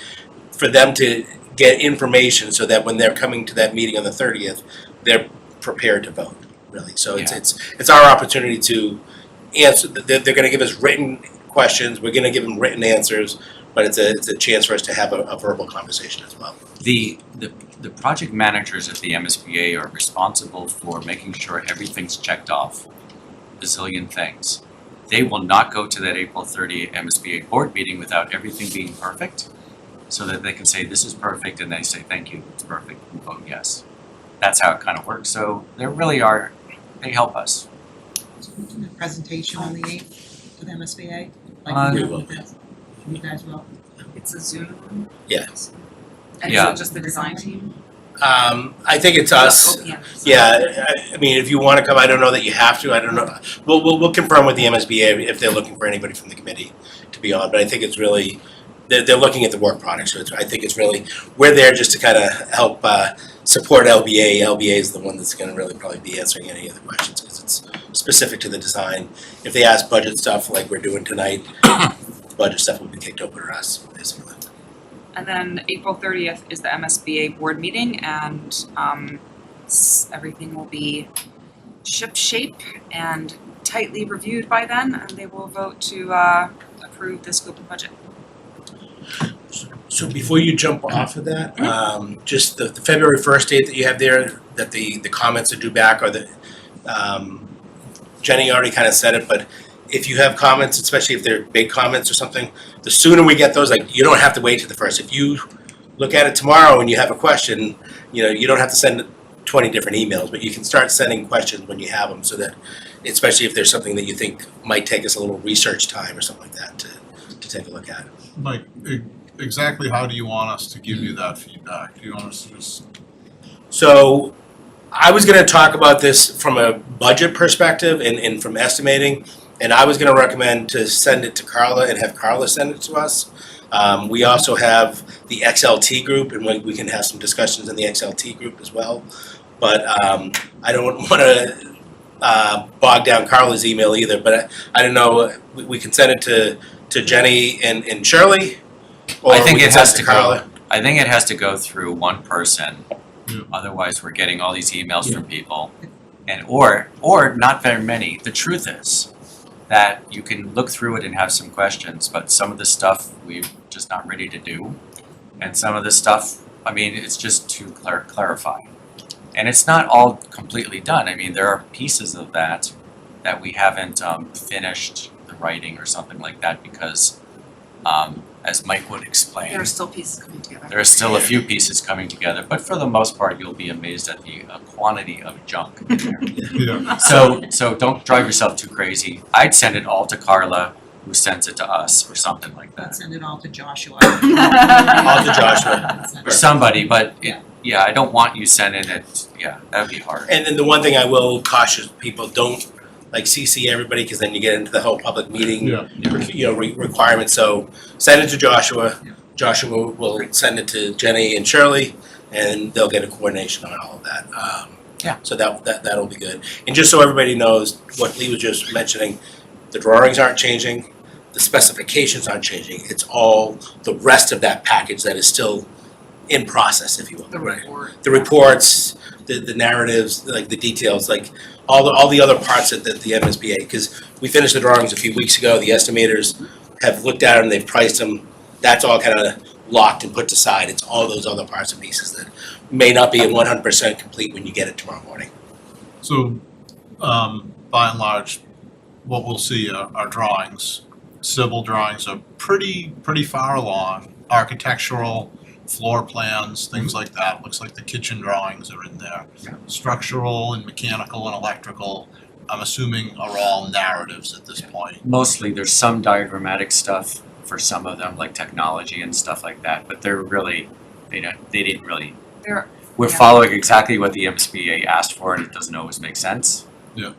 B: for them to get information so that when they're coming to that meeting on the 30th, they're prepared to vote, really. So it's our opportunity to answer. They're going to give us written questions. We're going to give them written answers, but it's a chance for us to have a verbal conversation as well.
G: The project managers at the MSBA are responsible for making sure everything's checked off, a zillion things. They will not go to that April 30 MSBA board meeting without everything being perfect, so that they can say this is perfect and they say thank you, it's perfect, and vote yes. That's how it kind of works. So they really are, they help us.
A: Presentation on the 8th with MSBA?
G: We
B: will.
A: You guys will?
F: It's a Zoom.
B: Yes.
F: And
G: Yeah.
F: is it just the design team?
B: I think it's us.
F: OPM.
B: Yeah, I mean, if you want to come, I don't know that you have to. I don't know. We'll confirm with the MSBA if they're looking for anybody from the committee to be on. But I think it's really they're looking at the work product. So I think it's really we're there just to kind of help support LBA. LBA is the one that's going to really probably be answering any of the questions because it's specific to the design. If they ask budget stuff like we're doing tonight, budget stuff will be kicked over to us basically.
F: And then April 30th is the MSBA board meeting, and everything will be ship-shape and tightly reviewed by then, and they will vote to approve the scope of budget.
B: So before you jump off of that, just the February 1st date that you have there, that the comments are due back, or the Jenny already kind of said it, but if you have comments, especially if they're big comments or something, the sooner we get those, like, you don't have to wait to the first. If you look at it tomorrow and you have a question, you don't have to send 20 different emails, but you can start sending questions when you have them, so that, especially if there's something that you think might take us a little research time or something like that to take a look at.
E: Like, exactly how do you want us to give you that feedback? Do you want us to just?
B: So I was going to talk about this from a budget perspective and from estimating, and I was going to recommend to send it to Carla and have Carla send it to us. We also have the XLT group, and we can have some discussions in the XLT group as well. But I don't want to bog down Carla's email either, but I don't know, we can send it to Jenny and Shirley, Or
G: I think
B: we can
G: it has
B: send
G: to go,
B: Carla.
G: I think it has to go through one person.
E: Yeah.
G: Otherwise, we're getting all these emails from people. And or not very many. The truth is that you can look through it and have some questions, but some of the stuff we're just not ready to do. And some of the stuff, I mean, it's just to clarify. And it's not all completely done. I mean, there are pieces of that we haven't finished the writing or something like that because, as Mike would explain,
F: There are still pieces coming together.
G: there are still a few pieces coming together, but for the most part, you'll be amazed at the quantity of junk in there.
E: Yeah.
G: So don't drive yourself too crazy. I'd send it all to Carla, who sends it to us or something like that.
A: Let's send it all to Joshua.
B: All to Joshua.
G: Or somebody, but yeah, I don't want you sending it, that'd be hard.
B: And then the one thing I will caution people, don't like CC everybody, because then you get into the whole public meeting, requirement. So send it to Joshua. Joshua will send it to Jenny and Shirley, and they'll get a coordination on all of that. So that'll be good. And just so everybody knows, what Lee was just mentioning, the drawings aren't changing, the specifications aren't changing. It's all the rest of that package that is still in process, if you will.
F: The report.
B: The reports, the narratives, like the details, like all the other parts of the MSBA, because we finished the drawings a few weeks ago, the estimators have looked at them, they've priced them, that's all kind of locked and put aside. It's all those other parts and pieces that may not be 100% complete when you get it tomorrow morning.
E: So, by and large, what we'll see are drawings. Civil drawings are pretty far along. Architectural, floor plans, things like that. Looks like the kitchen drawings are in there. Structural and mechanical and electrical, I'm assuming are all narratives at this point.
G: Mostly, there's some diagrammatic stuff for some of them, like technology and stuff like that, but they're really, they didn't really. We're
F: Yeah.
G: following exactly what the MSBA asked for, and it doesn't always make sense.
E: Yeah.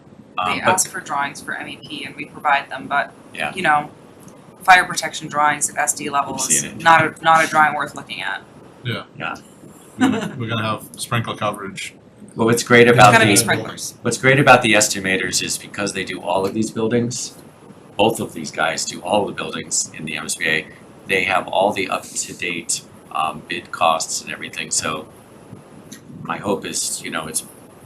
F: They
G: But
F: ask for drawings for MEP and we provide them, but
G: Yeah.
F: fire protection drawings at SD level
G: I've
F: is
G: seen it.
F: not a drawing worth looking at.
E: We're gonna have sprinkler coverage.
G: well, what's great
F: It's
G: about
F: gonna be
G: the
F: sprinklers.
G: What's great about the estimators is because they do all of these buildings, both of these guys do all the buildings in the MSBA, they have all the up-to-date bid costs and everything, so my hope is,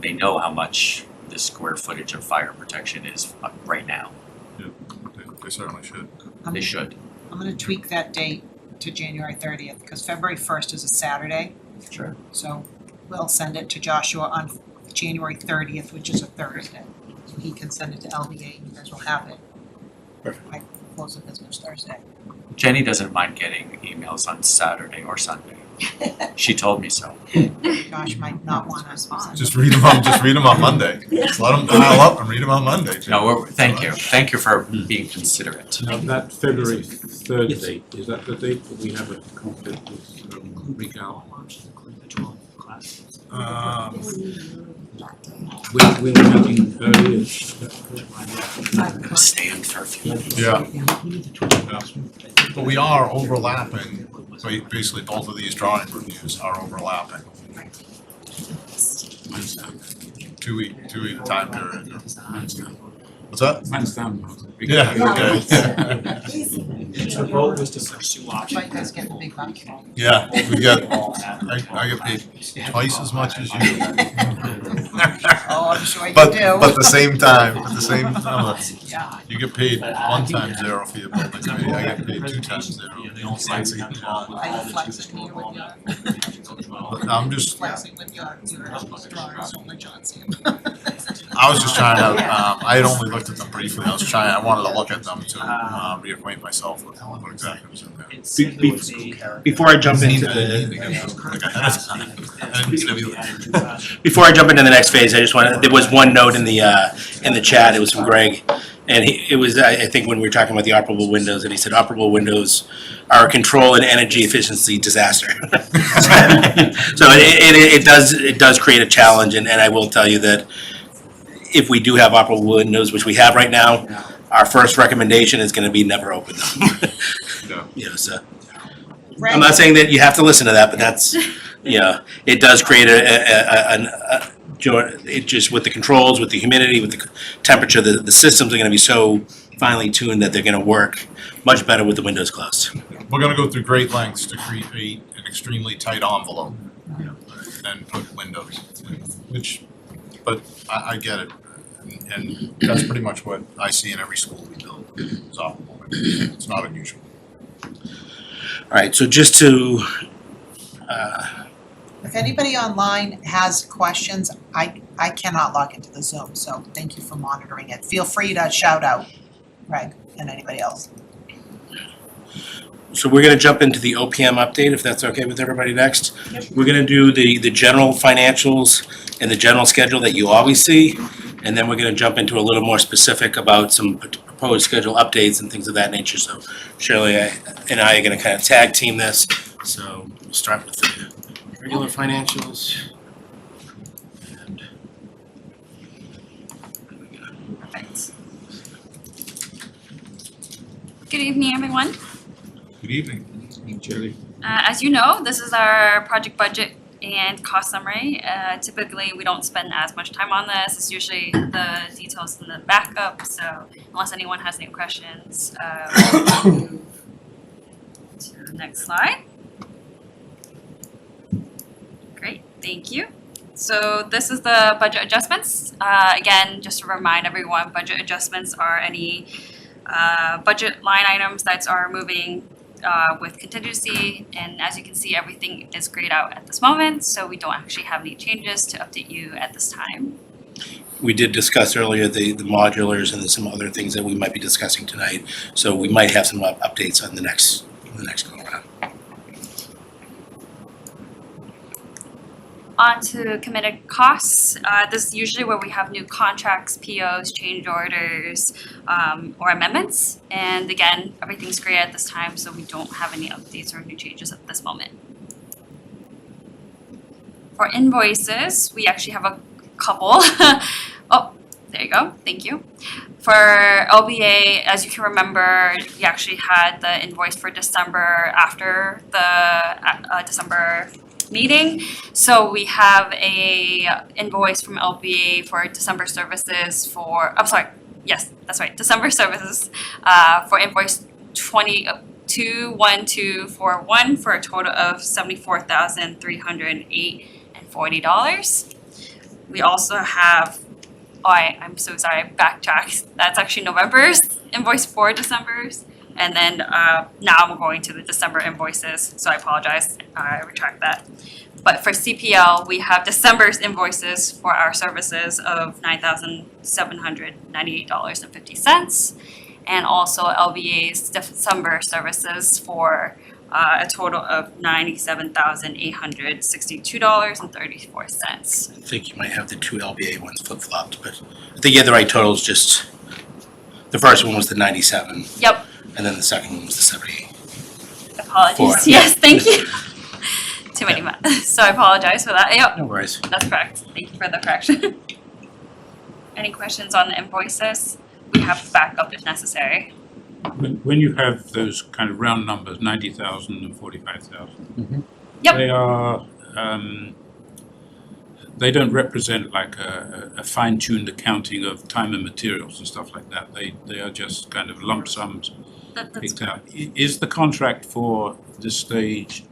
G: they know how much the square footage of fire protection is right now.
E: They certainly should.
G: They should.
A: I'm gonna tweak that date to January 30th, because February 1st is a Saturday.
G: Sure.
A: So we'll send it to Joshua on January 30th, which is a Thursday. So he can send it to LBA and you guys will have it.
B: Perfect.
A: By close of business Thursday.
G: Jenny doesn't mind getting emails on Saturday or Sunday. She told me so.
A: Josh might not want us to send
E: Just read them on Monday. Just let them dial up and read them on Monday. Jim.
G: No, thank you. Thank you for being considerate.
D: Now, that February 3rd date, is that the date that we have a conflict with Regal? We were looking earlier.
G: I'm gonna stand for a few minutes.
E: Yeah. But we are overlapping, basically both of these drawing reviews are overlapping.
D: Mine's down.
E: 2 week time period. What's that?
D: Mine's down.
E: Yeah, okay.
I: The vote was to pursue
A: That's why you guys get the big bucks.
E: Yeah, I get paid twice as much as you.
A: Oh, I'm sure you
E: But
A: do.
E: at the same time,
A: Yeah.
E: you get paid 1 time 0 for your building fee, I get paid 2 times 0.
A: Are you flexing here with your,
E: I'm just,
A: flexing with your drawings, don't let John see 'em.
E: I was just trying to, I had only looked at them briefly, I wanted to look at them to reacquaint myself with what exactly was in there.
B: Before I jump into
E: Like ahead of time. I didn't mean to be like-
B: Before I jump into the next phase, I just want to, there was one note in the chat, it was from Greg. And it was, I think when we were talking about the operable windows, and he said operable windows are a control and energy efficiency disaster. So it does create a challenge, and I will tell you that if we do have operable windows, which we have right now, our first recommendation is gonna be never open them. So, I'm not saying that you have to listen to that, but that's, it does create it just with the controls, with the humidity, with the temperature, the systems are gonna be so finely tuned that they're gonna work much better with the windows closed.
E: We're gonna go through great lengths to create an extremely tight envelope and put windows, but I get it. And that's pretty much what I see in every school we build, is operable windows. It's not unusual.
B: All right, so just to,
A: If anybody online has questions, I cannot log into the Zoom, so thank you for monitoring it. Feel free to shout out, Greg, and anybody else.
B: so we're gonna jump into the OPM update, if that's okay with everybody next. We're gonna do the general financials and the general schedule that you always see, and then we're gonna jump into a little more specific about some proposed schedule updates and things of that nature. So Shirley and I are gonna kind of tag team this, so we'll start with the regular financials. And
J: Perfect. Good evening, everyone.
E: Good evening.
D: Shirley?
J: As you know, this is our project budget and cost summary. Typically, we don't spend as much time on this. It's usually the details in the backup, so unless anyone has any questions, we'll move to the next slide. Great, thank you. So this is the budget adjustments. Again, just to remind everyone, budget adjustments are any budget line items that are moving with contingency, and as you can see, everything is grayed out at this moment, so we don't actually have any changes to update you at this time.
B: we did discuss earlier the modulars and some other things that we might be discussing tonight. So we might have some updates on the next go around.
J: On to committed costs. This is usually where we have new contracts, POs, change orders, or amendments. And again, everything's gray at this time, so we don't have any updates or new changes at this moment. For invoices, we actually have a couple. Oh, there you go. Thank you. For LBA, as you can remember, we actually had the invoice for December after the December meeting. So we have a invoice from LBA for December services for, I'm sorry, yes, that's right, December services for invoice 221241 for a total of $74,308.40. We also have, I'm so sorry, I backtracked. That's actually November's invoice for December's. And then now I'm going to the December invoices, so I apologize, I retract that. But for CPL, we have December's invoices for our services of $9,798.50. And also LBA's December services for a total of $97,862.34.
B: I think you might have the two LBA ones flip-flopped, but I think you had the right totals, just the first one was the 97.
J: Yep,
B: And then the second one was the 78.
J: apologies.
B: Four.
J: Yes, thank you. Too many math, so I apologize for that. Yep.
B: No worries.
J: That's correct. Thank you for the correction. Any questions on the invoices? We have backup if necessary.
D: When you have those kind of round numbers, 90,000 and 45,000.
J: Yep.
D: They are, they don't represent like a fine-tuned accounting of time and materials and stuff like that. They are just kind of lump sums
J: That's
D: picked out. Is the contract for this stage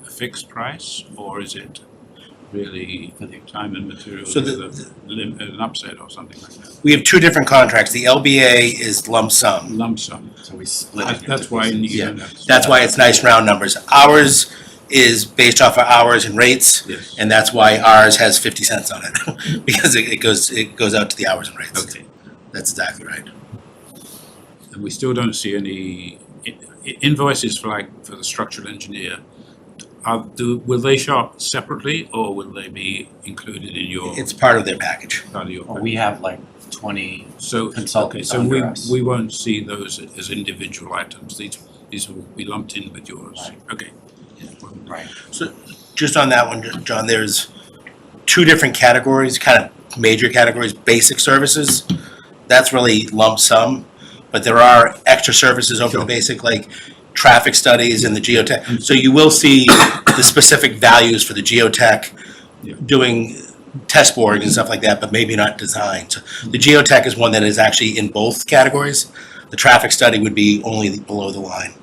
D: a fixed price, or is it really time and materials
B: So
D: with an upset or something like that?
B: We have two different contracts. The LBA is lump sum.
D: Lump sum.
G: So we split it.
D: That's why you
B: Yeah,
D: don't have to-
B: That's why it's nice round numbers. Ours is based off of hours and rates,
D: Yes.
B: and that's why ours has 50 cents on it, because it goes out to the hours and rates.
D: Okay.
B: That's exactly right.
D: And we still don't see any invoices for the structural engineer. Will they show up separately, or will they be included in your
B: It's part of their package.
D: part of your?
G: Well, we have like 20
D: So
G: consultants
D: okay, so
G: under us.
D: we won't see those as individual items. These will be lumped in with yours.
G: Right.
D: Okay.
G: Right.
B: So just on that one, John, there's two different categories, kind of major categories. Basic services, that's really lump sum, but there are extra services over the basic, like traffic studies and the geotech. So you will see the specific values for the geotech
D: Yeah.
B: doing test boards and stuff like that, but maybe not design. So the geotech is one that is actually in both categories. The traffic study would be only below the line.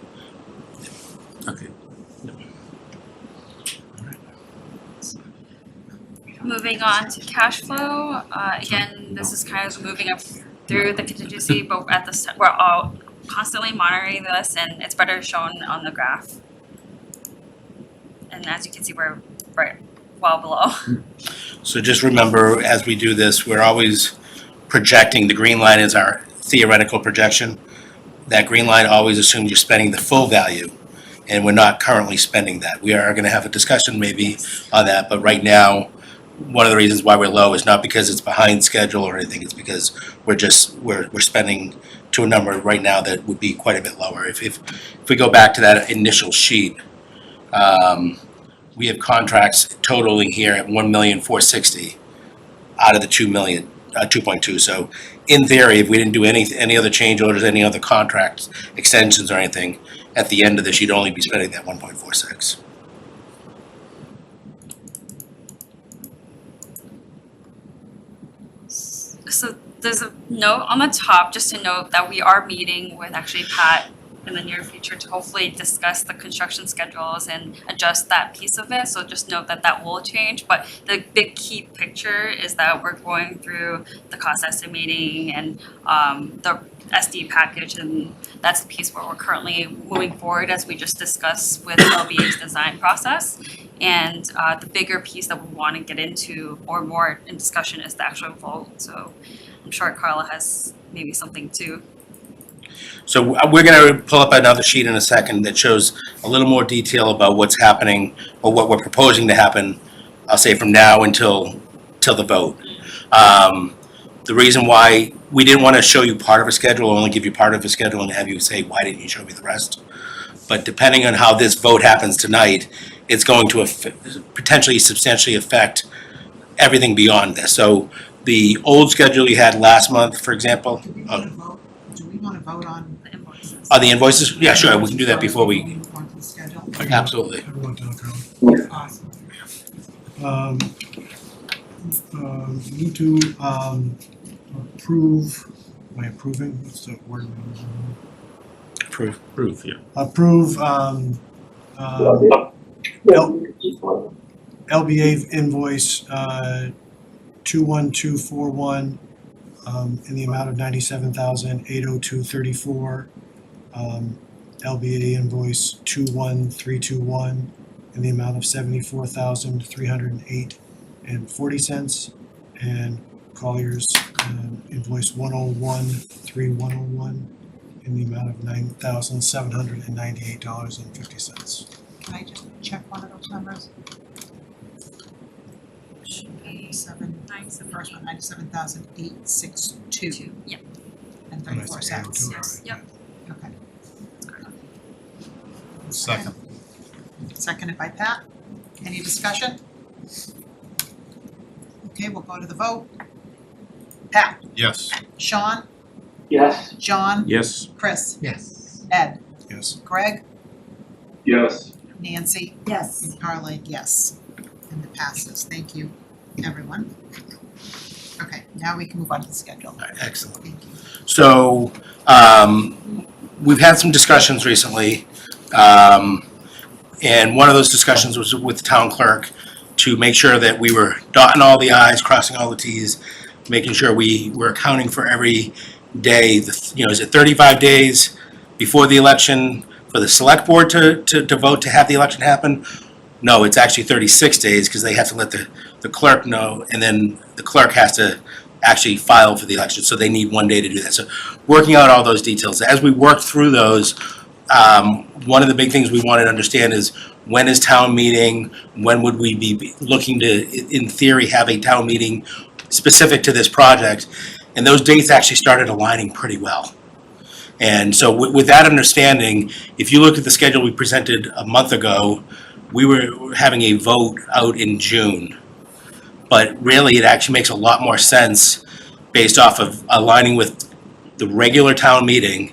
D: Okay.
J: Moving on to cash flow, again, this is kind of moving up through the contingency, but at the, we're all constantly monitoring this, and it's better shown on the graph. And as you can see, we're right well below.
B: So just remember, as we do this, we're always projecting. The green line is our theoretical projection. That green line always assumes you're spending the full value, and we're not currently spending that. We are gonna have a discussion maybe on that, but right now, one of the reasons why we're low is not because it's behind schedule or anything, it's because we're spending to a number right now that would be quite a bit lower. If we go back to that initial sheet, we have contracts totaling here at 1,460,000 out of the 2.2. So in theory, if we didn't do any other change orders, any other contracts, extensions or anything, at the end of this, you'd only be spending that 1.46.
J: So there's a note on the top, just to note that we are meeting with actually Pat in the near future to hopefully discuss the construction schedules and adjust that piece of it. So just note that that will change, but the big key picture is that we're going through the cost estimating and the SD package, and that's the piece where we're currently moving forward as we just discussed with LBA's design process. And the bigger piece that we want to get into or more in discussion is the actual vote. So I'm sure Carla has maybe something too.
B: So we're going to pull up another sheet in a second that shows a little more detail about what's happening or what we're proposing to happen, I'll say from now until the vote. The reason why we didn't want to show you part of a schedule, only give you part of a schedule and have you say, why didn't you show me the rest? But depending on how this vote happens tonight, it's going to potentially substantially affect everything beyond this. So the old schedule you had last month, for example,
A: Do we want to vote? Do we want to vote on
J: The invoices.
B: on the invoices? Yeah, sure, we can do that before we,
A: move on to the schedule?
B: absolutely.
H: I wrote down, Carl.
A: Awesome.
H: We need to approve, am I approving, what's the word?
B: Approve.
D: Proof, yeah.
H: Approve LBA invoice 21241 in the amount of $97,802.34. LBA invoice 21321 in the amount of $74,308.40, and Collier's invoice 1013101 in the amount of $9,798.50.
A: Can I just check one of those numbers? The first one, 97,862
J: Yep.
A: and 34 cents.
J: Yes, yep.
A: Okay.
E: Second.
A: Seconded by Pat. Any discussion? Okay, we'll go to the vote. Pat,
E: Yes.
A: Sean,
C: Yes.
A: John,
D: Yes.
A: Chris,
H: Yes.
A: Ed,
H: Yes.
A: Greg,
C: Yes.
A: Nancy,
F: Yes.
A: and Carla, yes. And it passes. Thank you, everyone. Okay, now we can move on to the schedule.
B: All right, excellent.
A: Thank you.
B: So, we've had some discussions recently, and one of those discussions was with the town clerk to make sure that we were dotting all the i's, crossing all the t's, making sure we were accounting for every day. Is it 35 days before the election for the select board to vote to have the election happen? No, it's actually 36 days because they have to let the clerk know, and then the clerk has to actually file for the election, so they need 1 day to do that. So working out all those details. As we work through those, one of the big things we wanted to understand is when is town meeting, when would we be looking to, in theory, have a town meeting specific to this project? And those dates actually started aligning pretty well. And so with that understanding, if you look at the schedule we presented a month ago, we were having a vote out in June. But really, it actually makes a lot more sense based off of aligning with the regular town meeting.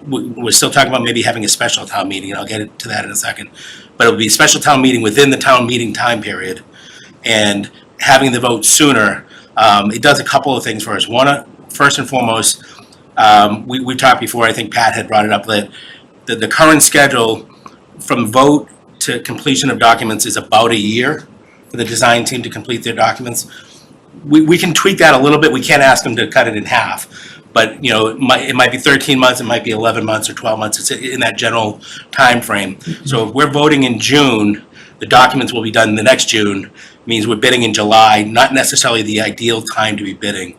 B: We're still talking about maybe having a special town meeting, and I'll get to that in a second. But it would be a special town meeting within the town meeting time period, and having the vote sooner, it does a couple of things for us. One, first and foremost, we talked before, I think Pat had brought it up, that the current schedule from vote to completion of documents is about a year for the design team to complete their documents. We can tweak that a little bit. We can't ask them to cut it in half. But, it might be 13 months, it might be 11 months or 12 months. It's in that general time frame. So if we're voting in June, the documents will be done the next June, means we're bidding in July, not necessarily the ideal time to be bidding.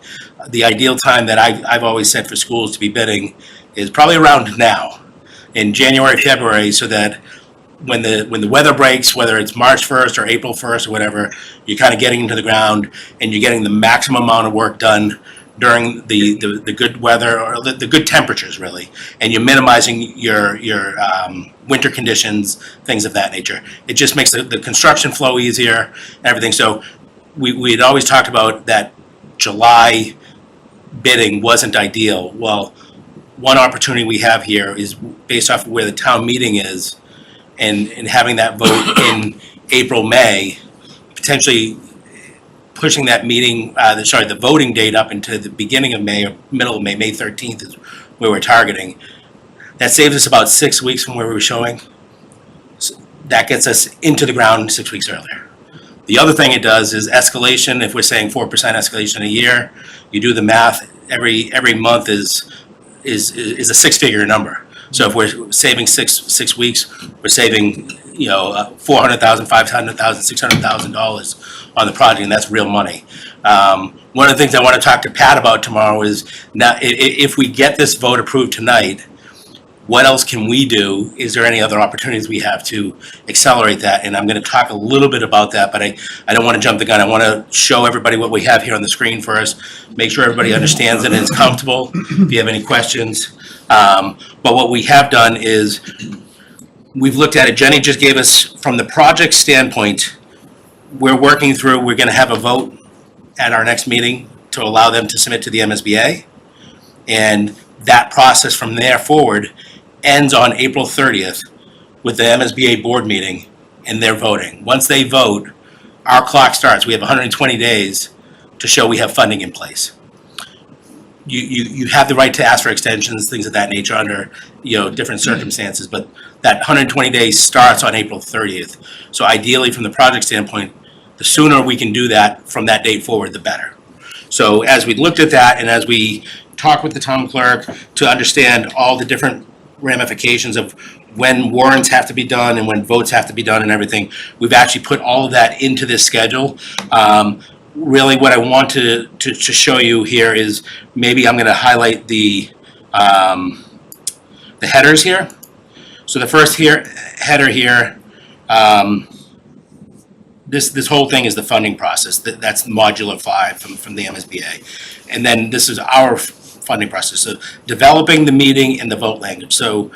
B: The ideal time that I've always said for schools to be bidding is probably around now, in January, February, so that when the weather breaks, whether it's March 1st or April 1st or whatever, you're kind of getting into the ground and you're getting the maximum amount of work done during the good weather or the good temperatures, really, and you're minimizing your winter conditions, things of that nature. It just makes the construction flow easier and everything. So we had always talked about that July bidding wasn't ideal. Well, one opportunity we have here is based off of where the town meeting is, and having that vote in April, May, potentially pushing that meeting, the voting date up into the beginning of May or middle of May, May 13th is where we're targeting. That saves us about 6 weeks from where we were showing. So that gets us into the ground 6 weeks earlier. The other thing it does is escalation. If we're saying 4% escalation a year, you do the math, every month is a six-figure number. So if we're saving six weeks, we're saving $400,000, $500,000, $600,000 on the project, and that's real money. One of the things I want to talk to Pat about tomorrow is, now if we get this vote approved tonight, what else can we do? Is there any other opportunities we have to accelerate that? And I'm going to talk a little bit about that, but I don't want to jump the gun. I want to show everybody what we have here on the screen first, make sure everybody understands it and is comfortable. If you have any questions. But what we have done is we've looked at it. Jenny just gave us, from the project standpoint, we're working through, we're going to have a vote at our next meeting to allow them to submit to the MSBA. And that process from there forward ends on April 30th with the MSBA board meeting and their voting. Once they vote, our clock starts. We have 120 days to show we have funding in place. You have the right to ask for extensions, things of that nature under different circumstances, but that 120 days starts on April 30th. So ideally, from the project standpoint, the sooner we can do that from that date forward, the better. So as we looked at that and as we talked with the town clerk to understand all the different ramifications of when warrants have to be done and when votes have to be done and everything, we've actually put all of that into this schedule. Really what I want to show you here is, maybe I'm going to highlight the headers here. So the first header here, this whole thing is the funding process. That's modular 5 from the MSBA. And then this is our funding process. So developing the meeting and the vote language. So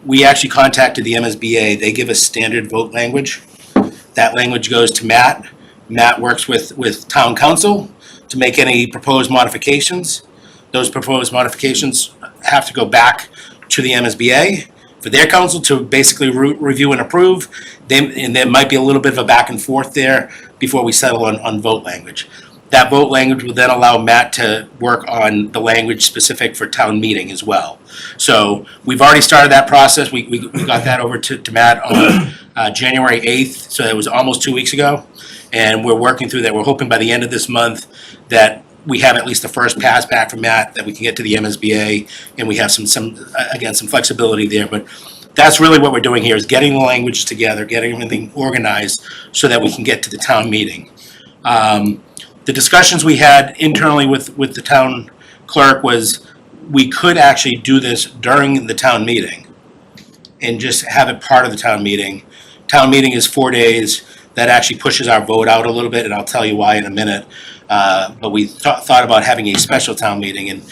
B: we actually contacted the MSBA. They give us standard vote language. That language goes to Matt. Matt works with town council to make any proposed modifications. Those proposed modifications have to go back to the MSBA for their council to basically review and approve. And there might be a little bit of a back and forth there before we settle on vote language. That vote language will then allow Matt to work on the language specific for town meeting as well. So we've already started that process. We got that over to Matt on January 8th, so it was almost 2 weeks ago. And we're working through that. We're hoping by the end of this month that we have at least the first pass back from Matt, that we can get to the MSBA, and we have some flexibility there. But that's really what we're doing here, is getting the language together, getting everything organized so that we can get to the town meeting. The discussions we had internally with the town clerk was, we could actually do this during the town meeting and just have it part of the town meeting. Town meeting is 4 days. That actually pushes our vote out a little bit, and I'll tell you why in a minute. But we thought about having a special town meeting, and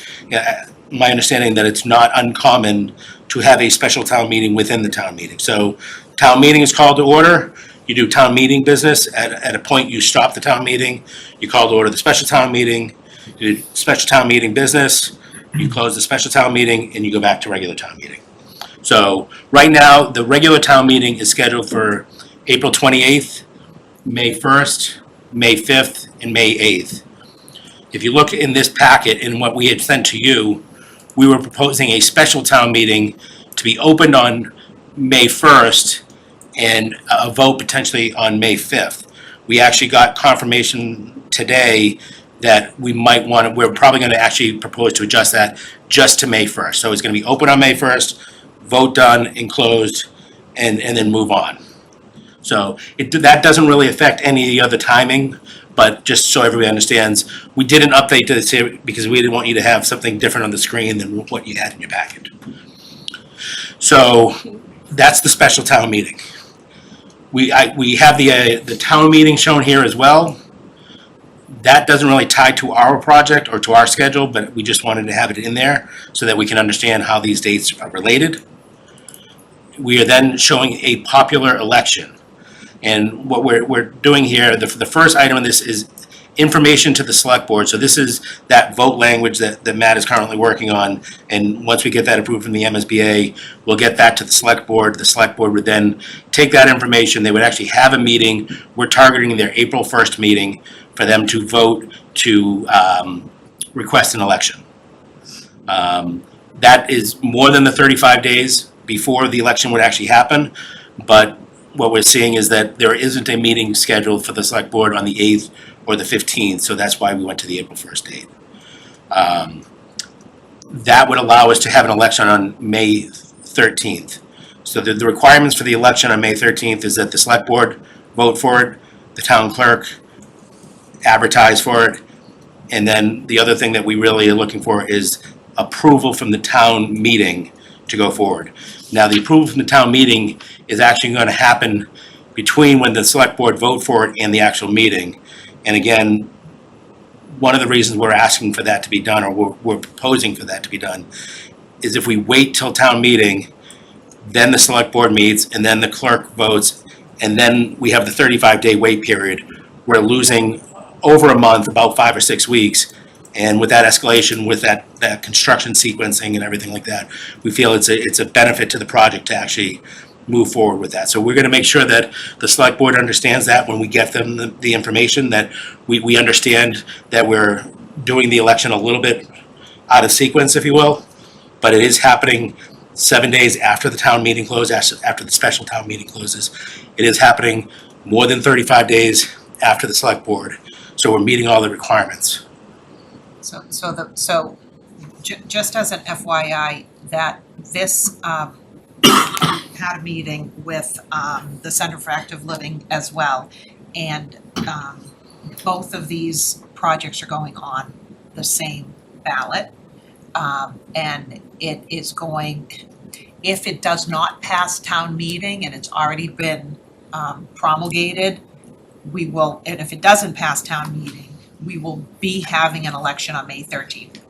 B: my understanding that it's not uncommon to have a special town meeting within the town meeting. So town meeting is called to order. You do town meeting business. At a point, you stop the town meeting. You call to order the special town meeting. You do special town meeting business. You close the special town meeting, and you go back to regular town meeting. So right now, the regular town meeting is scheduled for April 28th, May 1st, May 5th, and May 8th. If you look in this packet and what we had sent to you, we were proposing a special town meeting to be opened on May 1st and a vote potentially on May 5th. We actually got confirmation today that we might want to, we're probably going to actually propose to adjust that just to May 1st. So it's going to be open on May 1st, vote done and closed, and then move on. So that doesn't really affect any of the other timing, but just so everybody understands, we did an update to this here because we didn't want you to have something different on the screen than what you had in your packet. So that's the special town meeting. We have the town meeting shown here as well. That doesn't really tie to our project or to our schedule, but we just wanted to have it in there so that we can understand how these dates are related. We are then showing a popular election. And what we're doing here, the first item on this is information to the select board. So this is that vote language that Matt is currently working on. And once we get that approved from the MSBA, we'll get that to the select board. The select board would then take that information. They would actually have a meeting. We're targeting their April 1st meeting for them to vote to request an election. That is more than the 35 days before the election would actually happen. But what we're seeing is that there isn't a meeting scheduled for the select board on the 8th or the 15th, so that's why we went to the April 1st date. That would allow us to have an election on May 13th. So the requirements for the election on May 13th is that the select board vote for it, the town clerk advertise for it, and then the other thing that we really are looking for is approval from the town meeting to go forward. Now, the approval from the town meeting is actually going to happen between when the select board vote for it and the actual meeting. And again, one of the reasons we're asking for that to be done, or we're proposing for that to be done, is if we wait till town meeting, then the select board meets, and then the clerk votes, and then we have the 35-day wait period, we're losing over a month, about 5 or 6 weeks. And with that escalation, with that construction sequencing and everything like that, we feel it's a benefit to the project to actually move forward with that. So we're going to make sure that the select board understands that when we get them the information, that we understand that we're doing the election a little bit out of sequence, if you will, but it is happening 7 days after the town meeting closes, after the special town meeting closes. It is happening more than 35 days after the select board. So we're meeting all the requirements.
A: Just as an FYI, that this had a meeting with the Center for Active Living as well, and both of these projects are going on the same ballot, and it is going, if it does not pass town meeting and it's already been promulgated, we will, and if it doesn't pass town meeting, we will be having an election on May 13th.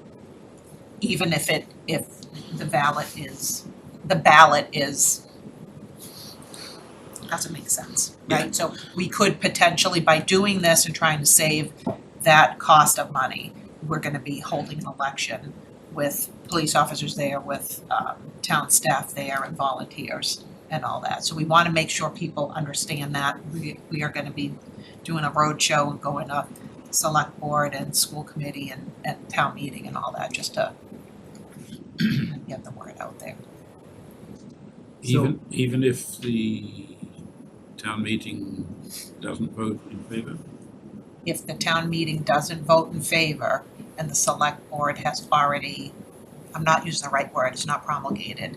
A: Even if the ballot is doesn't make sense, right? So we could potentially, by doing this and trying to save that cost of money, we're gonna be holding an election with police officers there, with town staff there and volunteers and all that. So we wanna make sure people understand that. We are gonna be doing a roadshow and going to select board and school committee and town meeting and all that, just to get the word out there.
D: Even if the town meeting doesn't vote in favor?
A: If the town meeting doesn't vote in favor and the select board has already, I'm not using the right word, it's not promulgated,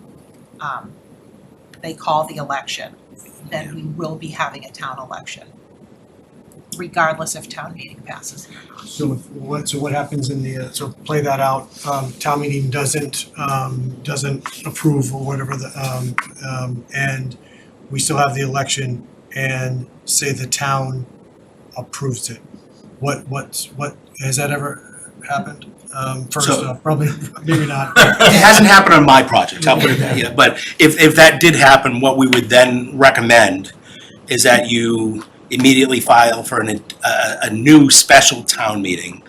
A: they call the election, then we will be having a town election, regardless if town meeting passes or not.
H: So what happens in the, so play that out, town meeting doesn't approve or whatever and we still have the election and say the town approves it. What has that ever happened? First
B: So-
H: off, probably, maybe not.
B: It hasn't happened on my project, I'll put it that, yeah, but if that did happen, what we would then recommend is that you immediately file for a new special town meeting,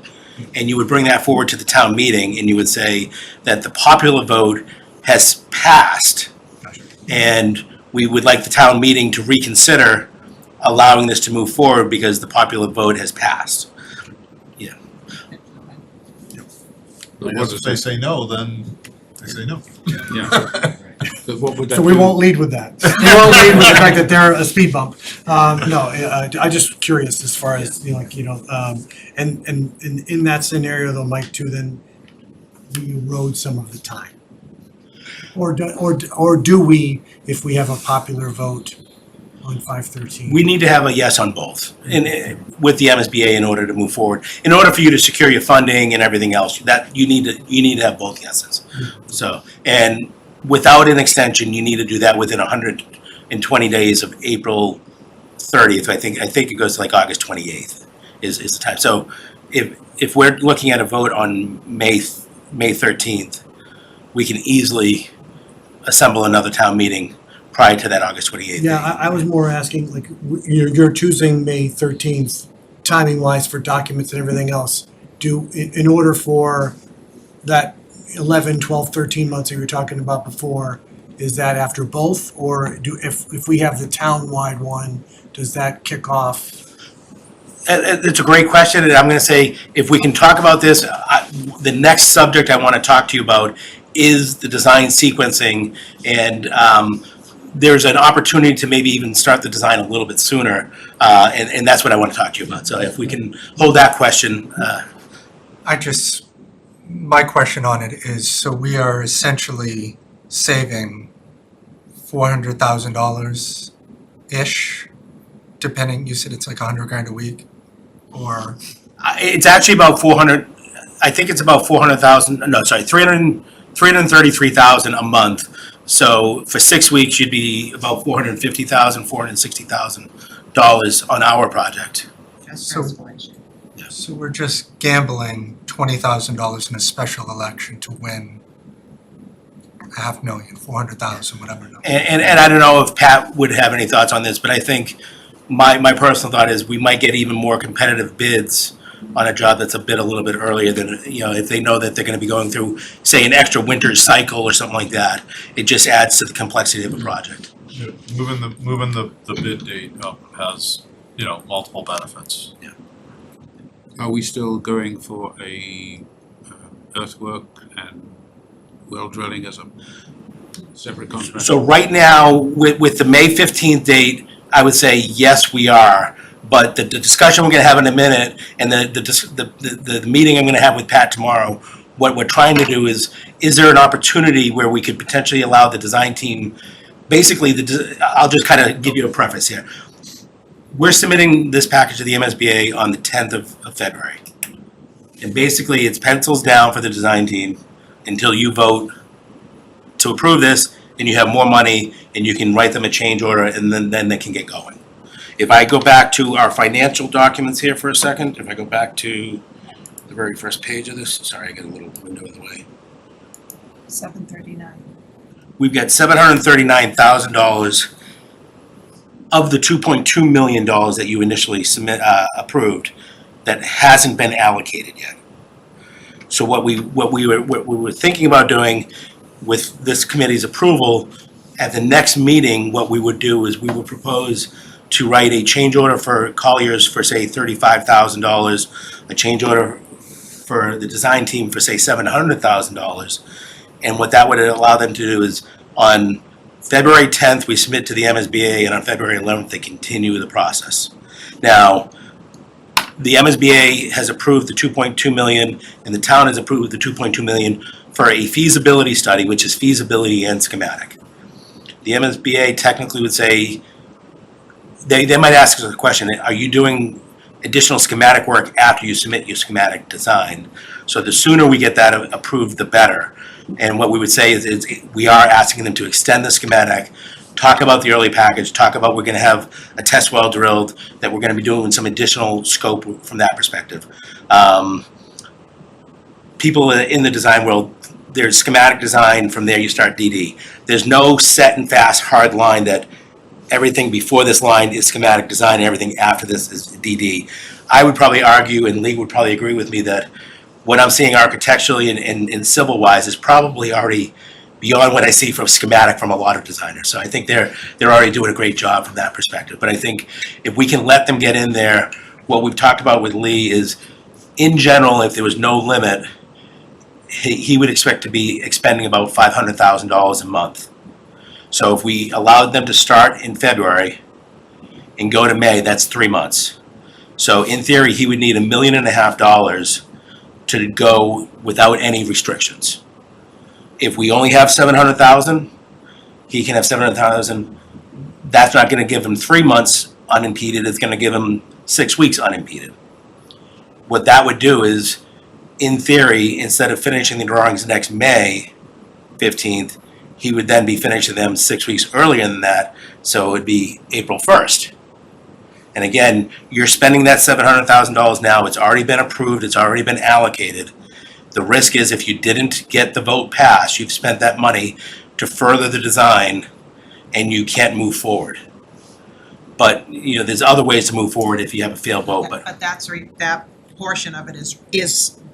B: and you would bring that forward to the town meeting, and you would say that the popular vote has passed, and we would like the town meeting to reconsider allowing this to move forward because the popular vote has passed.
D: But
E: I
D: what
E: guess
D: is
E: if they
D: it?
E: say no, then they say no.
D: Yeah. But what would that
H: So we
D: do?
H: won't lead with that. We won't lead with the fact that they're a speed bump. No, I just curious as far as, and in that scenario though, Mike, too, then we erode some of the time. Or do we, if we have a popular vote on 513?
B: We need to have a yes on both, with the MSBA in order to move forward. In order for you to secure your funding and everything else, that you need to have both yeses. So, and without an extension, you need to do that within 120 days of April 30th. I think it goes to like August 28th is the time. So if we're looking at a vote on May 13th, we can easily assemble another town meeting prior to that August 28th.
H: Yeah, I was more asking, like, you're choosing May 13th, timing wise for documents and everything else. In order for that 11, 12, 13 months that you were talking about before, is that after both? Or if we have the town-wide one, does that kick off?
B: It's a great question, and I'm going to say, if we can talk about this, the next subject I want to talk to you about is the design sequencing, and there's an opportunity to maybe even start the design a little bit sooner, and that's what I want to talk to you about. So if we can hold that question.
K: My question on it is, so we are essentially saving $400,000-ish, depending, you said it's like $100,000 a week, or?
B: It's actually about 400, I think it's about 400,000, no, sorry, 333,000 a month. So for 6 weeks, you'd be about $450,000, $460,000 on our project.
K: So we're just gambling $20,000 in a special election to win $500,000, $400,000, whatever.
B: And I don't know if Pat would have any thoughts on this, but I think my personal thought is we might get even more competitive bids on a job that's a little bit earlier than, if they know that they're going to be going through, say, an extra winter cycle or something like that. It just adds to the complexity of a project.
E: Yeah, moving the bid date up has, multiple benefits.
D: Are we still going for a earthwork and well drilling as a separate contract?
B: So right now, with the May 15th date, I would say, yes, we are. But the discussion we're going to have in a minute, and the meeting I'm going to have with Pat tomorrow, what we're trying to do is there an opportunity where we could potentially allow the design team, basically, I'll just kind of give you a preface here. We're submitting this package to the MSBA on the 10th of February. And basically, it's pencils down for the design team until you vote to approve this, and you have more money, and you can write them a change order, and then they can get going. If I go back to our financial documents here for a second, if I go back to the very first page of this, sorry, I got a little window in the way.
A: 739.
B: We've got $739,000 of the $2.2 million that you initially approved that hasn't been allocated yet. So what we were thinking about doing with this committee's approval, at the next meeting, what we would do is we would propose to write a change order for Colliers for, say, $35,000, a change order for the design team for, say, $700,000. And what that would allow them to do is, on February 10th, we submit to the MSBA, and on February 11th, they continue the process. Now, the MSBA has approved the $2.2 million, and the town has approved the $2.2 million for a feasibility study, which is feasibility and schematic. The MSBA technically would say, they might ask us a question, are you doing additional schematic work after you submit your schematic design? So the sooner we get that approved, the better. And what we would say is we are asking them to extend the schematic, talk about the early package, talk about we're going to have a test well drilled, that we're going to be doing some additional scope from that perspective. People in the design world, there's schematic design, from there you start DD. There's no set and fast hard line that everything before this line is schematic design and everything after this is DD. I would probably argue, and Lee would probably agree with me, that what I'm seeing architecturally and civil-wise is probably already beyond what I see from schematic from a lot of designers. So I think they're already doing a great job from that perspective. But I think if we can let them get in there, what we've talked about with Lee is, in general, if there was no limit, he would expect to be expending about $500,000 a month. So if we allowed them to start in February and go to May, that's 3 months. So in theory, he would need $1.5 million to go without any restrictions. If we only have 700,000, he can have 700,000. That's not gonna give him 3 months unimpeded, it's gonna give him 6 weeks unimpeded. What that would do is, in theory, instead of finishing the drawings next May 15th, he would then be finishing them 6 weeks earlier than that, so it would be April 1st. And again, you're spending that $700,000 now, it's already been approved, it's already been allocated. The risk is if you didn't get the vote passed, you've spent that money to further the design and you can't move forward. But, you know, there's other ways to move forward if you have a failed vote, but
A: But that portion of it is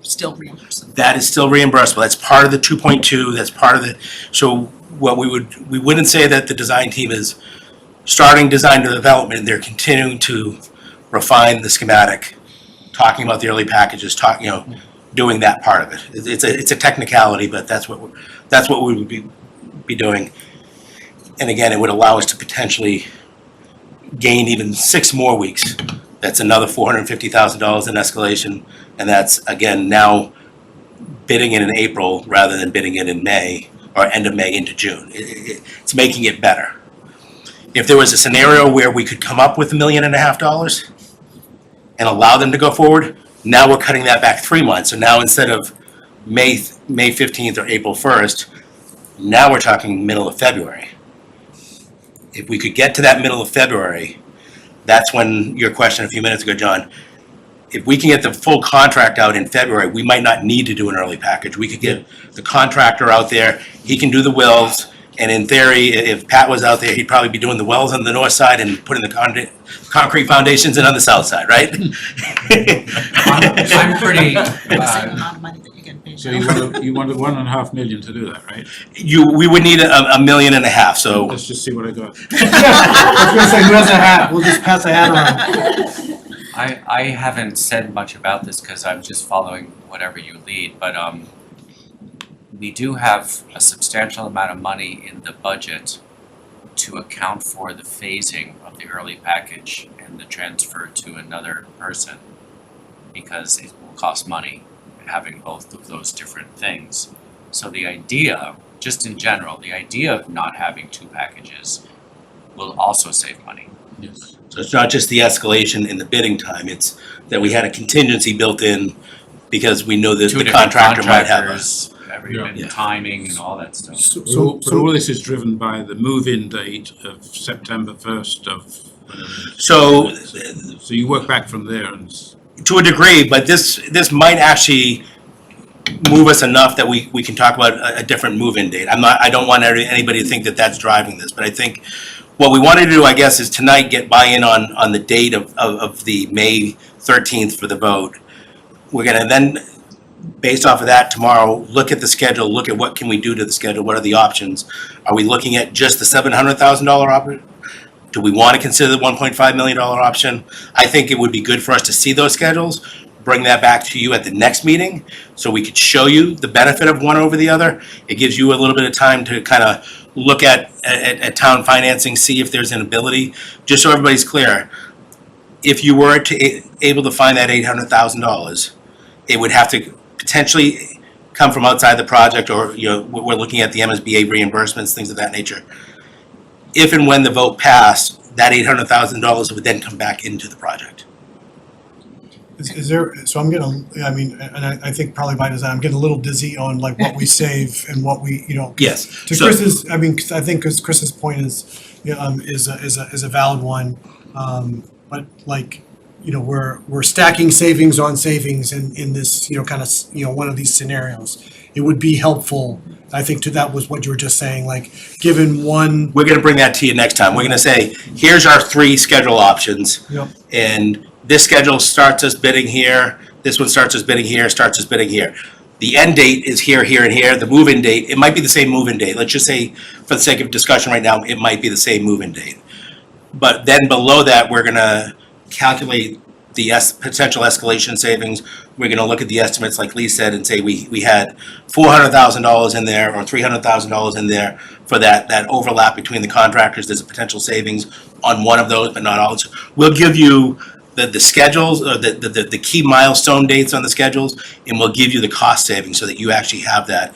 A: still reimbursable.
B: that is still reimbursable. That's part of the 2.2, that's part of the, so what we wouldn't say that the design team is starting design development, they're continuing to refine the schematic, talking about the early packages, doing that part of it. It's a technicality, but that's what we would be doing. And again, it would allow us to potentially gain even 6 more weeks. That's another $450,000 in escalation, and that's again now bidding it in April rather than bidding it in May or end of May into June. It's making it better. If there was a scenario where we could come up with $1.5 million and allow them to go forward, now we're cutting that back 3 months. So now instead of May 15th or April 1st, now we're talking middle of February. If we could get to that middle of February, that's when your question a few minutes ago, John, if we can get the full contract out in February, we might not need to do an early package. We could get the contractor out there, he can do the wells, and in theory, if Pat was out there, he'd probably be doing the wells on the north side and putting the concrete foundations in on the south side, right?
G: I'm pretty,
A: The same amount of money that you get paid.
D: So you wanted 1.5 million to do that, right?
B: We would need $1.5 million, so.
D: Let's just see what I got.
H: I was gonna say, who has a hat? We'll just pass a hat around.
G: I haven't said much about this because I'm just following whatever you lead, but we do have a substantial amount of money in the budget to account for the phasing of the early package and the transfer to another person, because it will cost money having both of those different things. So the idea, just in general, the idea of not having 2 packages will also save money.
D: Yes.
B: So it's not just the escalation in the bidding time, it's that we had a contingency built in because we know that
G: Two
B: the
G: different
B: contractor might have
G: contractors, and
B: Yeah.
G: timing and all that stuff.
D: So all this is driven by the move-in date of September 1st of.
B: So
D: So you work back from there and.
B: to a degree, but this might actually move us enough that we can talk about a different move-in date. I don't want anybody to think that that's driving this, but I think what we wanted to do, I guess, is tonight get buy-in on the date of the May 13th for the vote. We're gonna then, based off of that, tomorrow, look at the schedule, look at what can we do to the schedule, what are the options? Are we looking at just the $700,000 option? Do we want to consider the $1.5 million option? I think it would be good for us to see those schedules, bring that back to you at the next meeting, so we could show you the benefit of one over the other. It gives you a little bit of time to kind of look at town financing, see if there's an ability, just so everybody's clear. If you were able to find that $800,000, it would have to potentially come from outside the project, or, you know, we're looking at the MSBA reimbursements, things of that nature. If and when the vote passed, that $800,000 would then come back into the project.
H: Is there, so I'm getting, I mean, and I think probably by design, I'm getting a little dizzy on like what we save and what we, you know.
B: Yes.
H: To
B: So-
H: Chris's, I mean, 'cause I think Chris's point is a valid one. But like, you know, we're stacking savings on savings in this, you know, kind of, you know, one of these scenarios. It would be helpful, I think, that was what you were just saying, like, given one.
B: We're gonna bring that to you next time. We're gonna say, here's our 3 schedule options.
H: Yep.
B: And this schedule starts us bidding here, this one starts us bidding here, starts us bidding here. The end date is here, here, and here. The move-in date, it might be the same move-in date. Let's just say, for the sake of discussion right now, it might be the same move-in date. But then below that, we're gonna calculate the potential escalation savings, we're gonna look at the estimates, like Lee said, and say we had $400,000 in there or $300,000 in there for that overlap between the contractors. There's a potential savings on one of those, but not all. So we'll give you the schedules, or the key milestone dates on the schedules, and we'll give you the cost savings so that you actually have that,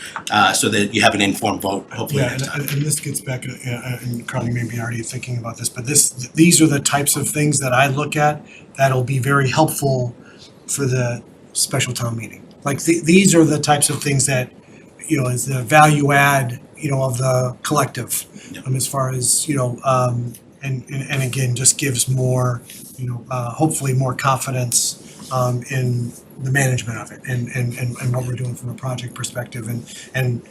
B: so that you have an informed vote, hopefully
H: Yeah,
B: next time.
H: and this gets back, and Carly may be already thinking about this, but these are the types of things that I look at that'll be very helpful for the special town meeting. Like, these are the types of things that, is the value add, of the collective.
B: Yep.
H: As far as, and again, just gives more, hopefully more confidence in the management of it and what we're doing from a project perspective and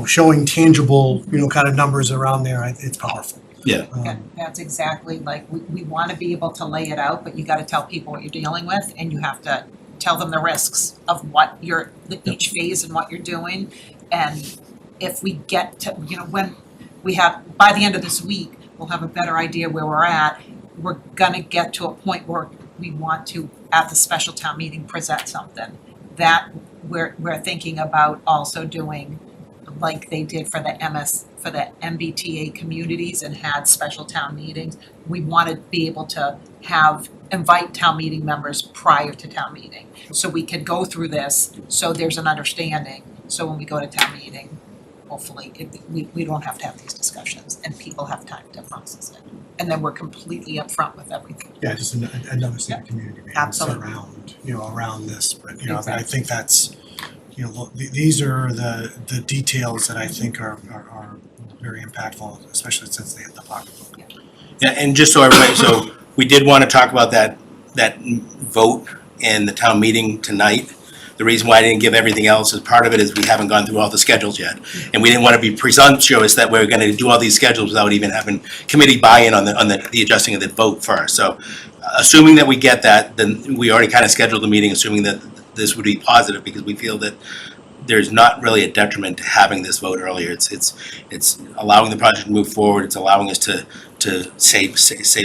H: showing tangible, kind of numbers around there, it's powerful.
B: Yeah.
A: Yeah, that's exactly, like, we wanna be able to lay it out, but you gotta tell people what you're dealing with, and you have to tell them the risks of what each phase and what you're doing. And if we get to, when we have, by the end of this week, we'll have a better idea where we're at. We're gonna get to a point where we want to, at the special town meeting, present something that we're thinking about also doing, like they did for the MBTA communities and had special town meetings. We want to be able to invite town meeting members prior to town meeting, so we could go through this, so there's an understanding, so when we go to town meeting, hopefully, we don't have to have these discussions, and people have time to process it. And then we're completely upfront with everything.
H: Yeah, just another civic community meeting
A: Absolutely.
H: around this, but, I
A: Exactly.
H: think that's, these are the details that I think are very impactful, especially since they hit the pocketbook.
B: Yeah, and just so everybody, so we did want to talk about that vote in the town meeting tonight. The reason why I didn't give everything else is part of it is we haven't gone through all the schedules yet. And we didn't want to be presumptuous that we're going to do all these schedules without even having committee buy-in on the adjusting of the vote first. So assuming that we get that, then we already kind of scheduled the meeting, assuming that this would be positive, because we feel that there's not really a detriment to having this vote earlier. It's allowing the project to move forward. It's allowing us to save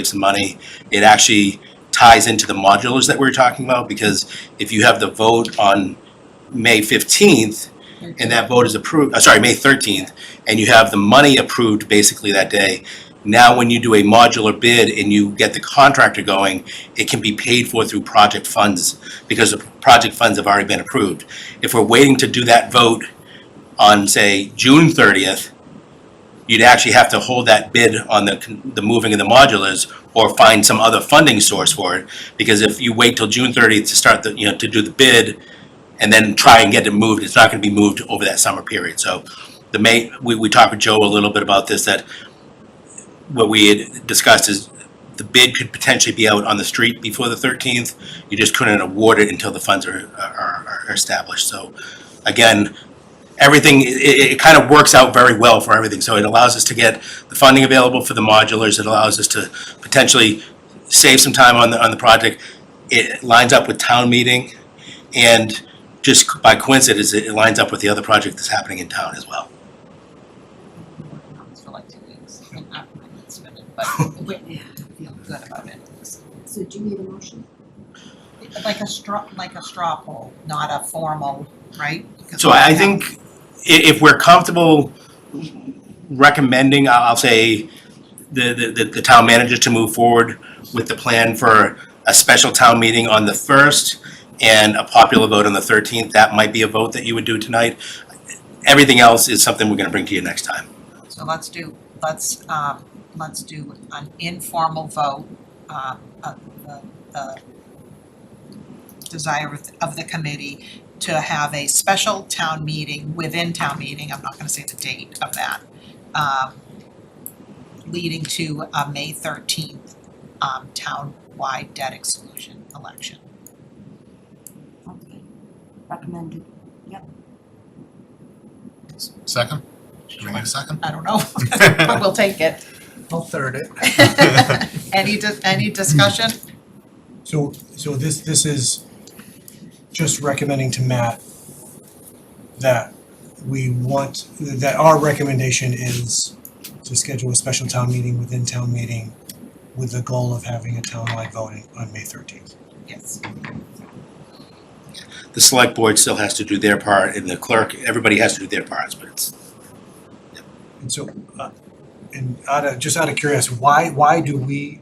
B: some money. It actually ties into the modulars that we're talking about, because if you have the vote on May 15th and that vote is approved, May 13th, and you have the money approved basically that day, now when you do a modular bid and you get the contractor going, it can be paid for through project funds, because the project funds have already been approved. If we're waiting to do that vote on, say, June 30th, you'd actually have to hold that bid on the moving of the modulars, or find some other funding source for it. Because if you wait till June 30th to start to do the bid and then try and get it moved, it's not gonna be moved over that summer period. So we talked with Joe a little bit about this, that what we had discussed is the bid could potentially be out on the street before the 13th. You just couldn't award it until the funds are established. So again, everything, it kind of works out very well for everything. So it allows us to get the funding available for the modulars. It allows us to potentially save some time on the project. It lines up with town meeting, and just by coincidence, it lines up with the other project that's happening in town as well.
A: For like 2 weeks, and I'm not spending, but we feel good about it.
L: So do you need a motion?
A: Like a straw poll, not a formal, right? Because
B: So I think if we're comfortable recommending, I'll say the town manager to move forward with the plan for a special town meeting on the 1st and a popular vote on the 13th, that might be a vote that you would do tonight. Everything else is something we're gonna bring to you next time.
A: So let's do an informal vote, the desire of the committee to have a special town meeting within town meeting, I'm not gonna say the date of that, leading to a May 13th, town-wide debt exclusion election.
L: Okay. Recommended.
E: Second? Do we need a second?
A: I don't know, but we'll take it.
K: I'll third it.
A: Any discussion?
H: So this is just recommending to Matt that that our recommendation is to schedule a special town meeting within town meeting with the goal of having a townwide voting on May 13th.
A: Yes.
B: The select board still has to do their part, and the clerk, everybody has to do their parts, but it's,
H: And so, just out of curiosity, why do we,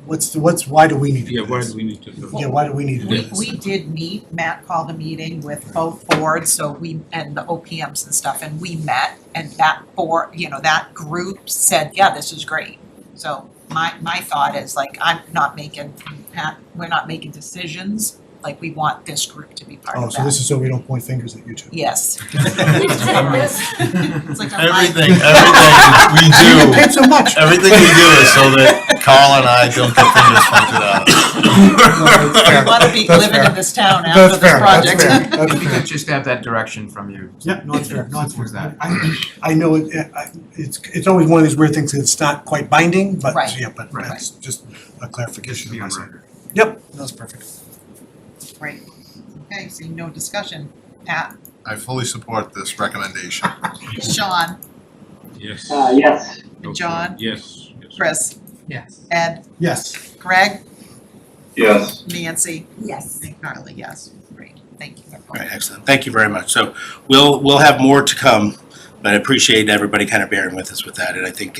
H: why do we need to
D: Yeah,
H: do
D: why
H: this?
D: do we need to vote?
H: Yeah, why do we need to do
A: We,
H: this?
A: we did meet, Matt called a meeting with both boards, so we, and the OPMs and stuff, and we met, and that board, that group said, yeah, this is great. So my thought is like, we're not making decisions, like we want this group to be part
H: Oh,
A: of
H: so
A: that.
H: this is so we don't point fingers at you two.
A: Yes. It's like a
E: Everything we
H: You
E: do,
H: get paid so much.
E: everything we do is so that Carl and I don't get fingers pointed at us.
A: I wanna be
H: That's
A: living
H: fair.
A: in this town
H: That's
A: after this
H: fair, that's
A: project.
H: fair, that's
I: We
H: fair.
I: could just have that direction from you.
H: Yeah, no, it's fair, no, it's
I: Who's
H: fair.
I: that?
H: I know it's always one of these weird things, that it's not quite binding, but,
A: Right.
H: yeah, but
I: Right.
H: that's just a clarification
I: Be
H: on
I: on
H: my side.
I: record.
H: Yep, that's perfect.
A: Right, okay, seeing no discussion, Pat,
E: I fully support this recommendation.
A: Sean,
D: Yes.
C: Yes.
D: Okay.
A: John?
D: Yes. Yes.
A: Chris,
I: Yes.
A: Ed,
H: Yes.
A: Greg,
C: Yes.
A: Nancy,
L: Yes.
A: and Carly, yes, great, thank you.
B: all right, excellent. Thank you very much. So we'll have more to come, but I appreciate everybody kind of bearing with us with that. And I think,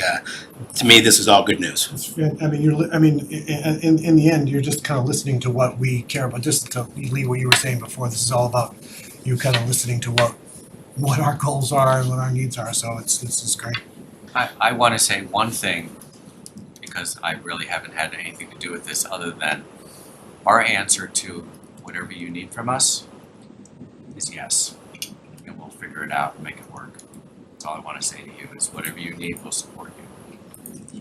B: to me, this is all good news.
H: I mean, in the end, you're just kind of listening to what we care about, just to Lee, what you were saying before, this is all about you kind of listening to what our goals are and what our needs are, so this is great.
G: I want to say one thing, because I really haven't had anything to do with this other than our answer to whatever you need from us is yes. And we'll figure it out and make it work. That's all I want to say to you is whatever you need, we'll support you.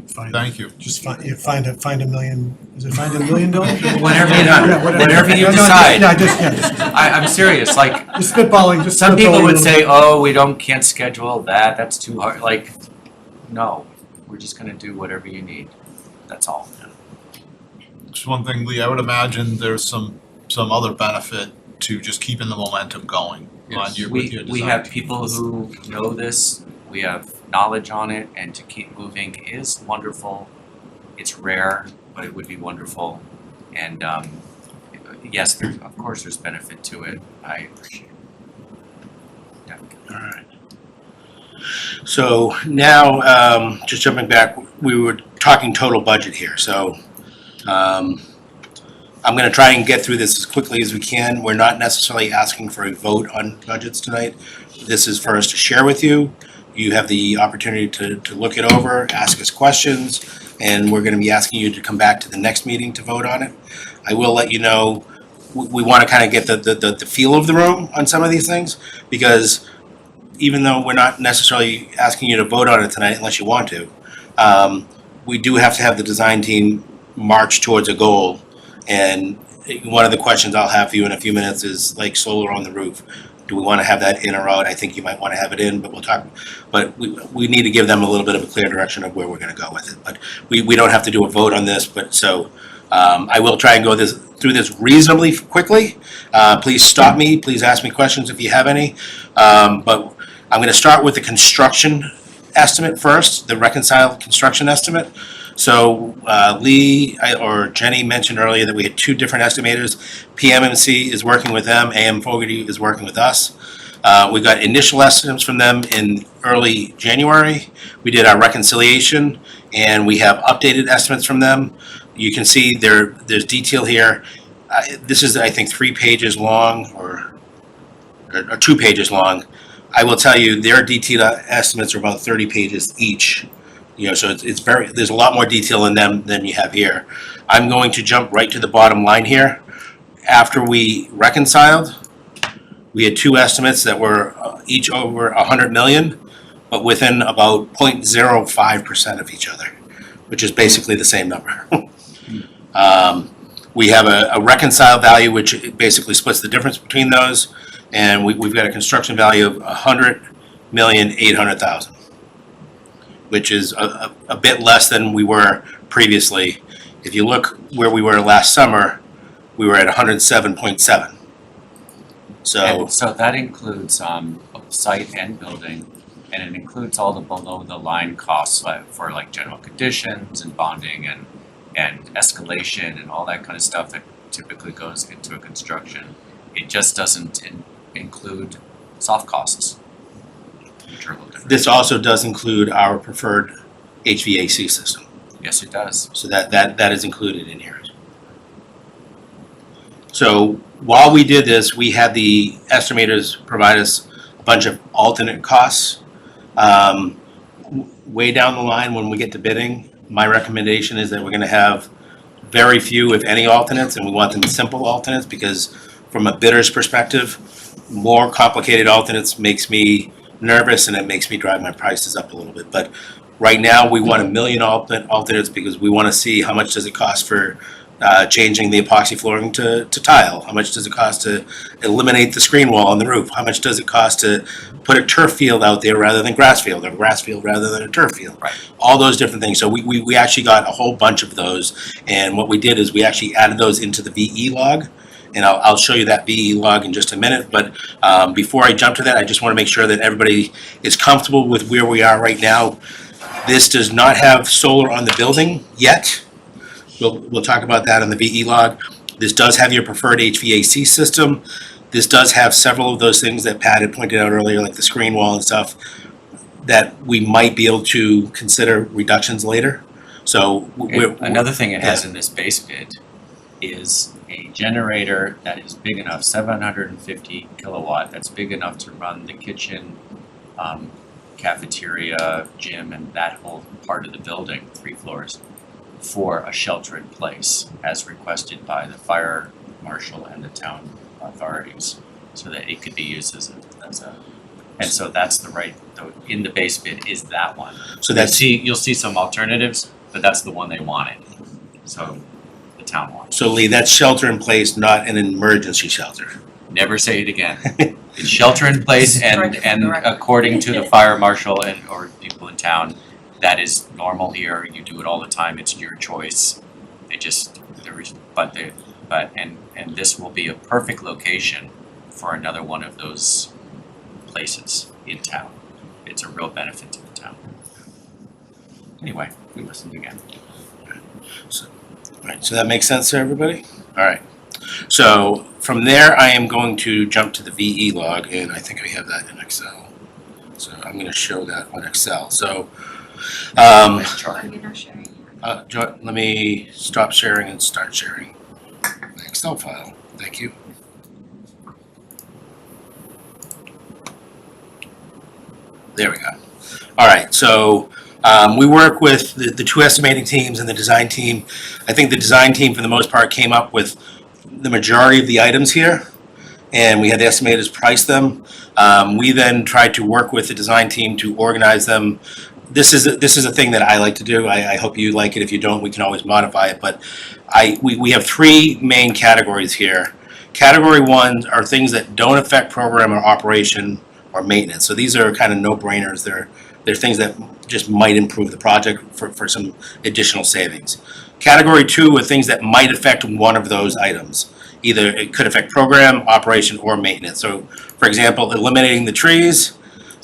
E: Thank you.
H: Just find a million, is it find $1 million?
G: Whatever you
H: Yeah,
G: know, whatever you
H: No,
G: decide.
H: just
G: I'm serious, like,
H: just spitballing, just
G: some people
H: spitballing
G: would
H: a
G: say,
H: little
G: oh, we can't schedule that, that's too hard, like, no, we're just gonna do whatever you need, that's all.
E: Just one thing, Lee, I would imagine there's some other benefit to just keeping the momentum going on
D: Yes.
E: your, with your design.
G: We have people who know this, we have knowledge on it, and to keep moving is wonderful. It's rare, but it would be wonderful, and yes, of course there's benefit to it, I appreciate it. Definitely.
B: All right. So now, just jumping back, we were talking total budget here, so I'm gonna try and get through this as quickly as we can. We're not necessarily asking for a vote on budgets tonight. This is for us to share with you. You have the opportunity to look it over, ask us questions, and we're gonna be asking you to come back to the next meeting to vote on it. I will let you know, we wanna kind of get the feel of the room on some of these things, because even though we're not necessarily asking you to vote on it tonight unless you want to, we do have to have the design team march towards a goal. And one of the questions I'll have for you in a few minutes is like solar on the roof. Do we want to have that in or out? I think you might want to have it in, but we'll talk. But we need to give them a little bit of a clear direction of where we're going to go with it. But we don't have to do a vote on this, but so I will try and go through this reasonably quickly. Please stop me, please ask me questions if you have any. But I'm gonna start with the construction estimate first, the reconciled construction estimate. So Lee or Jenny mentioned earlier that we had two different estimators. PMMC is working with them, AM Fogarty is working with us. We got initial estimates from them in early January. We did our reconciliation and we have updated estimates from them. You can see there's detail here. This is, I think, 3 pages long or 2 pages long. I will tell you, their detailed estimates are about 30 pages each. You know, so it's very, there's a lot more detail in them than you have here. I'm going to jump right to the bottom line here. After we reconciled, we had 2 estimates that were each over 100 million, but within about 0.05% of each other, which is basically the same number. We have a reconciled value, which basically splits the difference between those. And we've got a construction value of 100,800,000, which is a bit less than we were previously. If you look where we were last summer, we were at 107.7.
G: And so that includes both site and building, and it includes all the below the line costs for like general conditions and bonding and escalation and all that kind of stuff that typically goes into a construction. It just doesn't include soft costs, which are a little different.
B: This also does include our preferred HVAC system,
G: Yes, it does.
B: so that is included in here. So while we did this, we had the estimators provide us a bunch of alternate costs. Way down the line, when we get to bidding, my recommendation is that we're gonna have very few, if any, alternates, and we want them simple alternates, because from a bidder's perspective, more complicated alternates makes me nervous, and it makes me drive my prices up a little bit. But right now, we want 1 million alternates, because we wanna see how much does it cost for changing the epoxy flooring to tile? How much does it cost to eliminate the screen wall on the roof? How much does it cost to put a turf field out there rather than grass field, or grass field rather than a turf field?
G: Right.
B: All those different things. So we actually got a whole bunch of those, and what we did is we actually added those into the VE log, and I'll show you that VE log in just a minute. But before I jump to that, I just want to make sure that everybody is comfortable with where we are right now. This does not have solar on the building yet. We'll talk about that in the VE log. This does have your preferred HVAC system. This does have several of those things that Pat had pointed out earlier, like the screen wall and stuff, that we might be able to consider reductions later. So
G: Another thing it has in this base bid is a generator that is big enough, 750 kilowatt, that's big enough to run the kitchen, cafeteria, gym, and that whole part of the building, 3 floors, for a shelter-in-place, as requested by the fire marshal and the town authorities, so that it could be used as a, and so that's the right, in the base bid is that one.
B: So that's
G: You'll see some alternatives, but that's the one they wanted, so the town wanted.
B: so Lee, that's shelter in place, not an emergency shelter.
G: Never say it again. It's shelter in place,
F: Strike it from
G: and
F: the record.
G: according to the fire marshal and or people in town, that is normal here. You do it all the time. It's your choice. And this will be a perfect location for another one of those places in town. It's a real benefit to the town. Anyway, we listened again.
B: All right, so that makes sense to everybody? All right. So from there, I am going to jump to the VE log, and I think I have that in Excel. So I'm going to show that on Excel. So
G: Nice chart.
J: You're not sharing.
B: let me stop sharing and start sharing the Excel file. Thank you. There we go. All right, so we work with the 2 estimating teams and the design team. I think the design team, for the most part, came up with the majority of the items here, and we had the estimators price them. We then tried to work with the design team to organize them. This is a thing that I like to do. I hope you like it. If you don't, we can always modify it. But we have 3 main categories here. Category 1 are things that don't affect program or operation or maintenance. So these are kind of no-brainers. They're things that just might improve the project for some additional savings. Category 2 are things that might affect one of those items. Either it could affect program, operation, or maintenance. So, for example, eliminating the trees,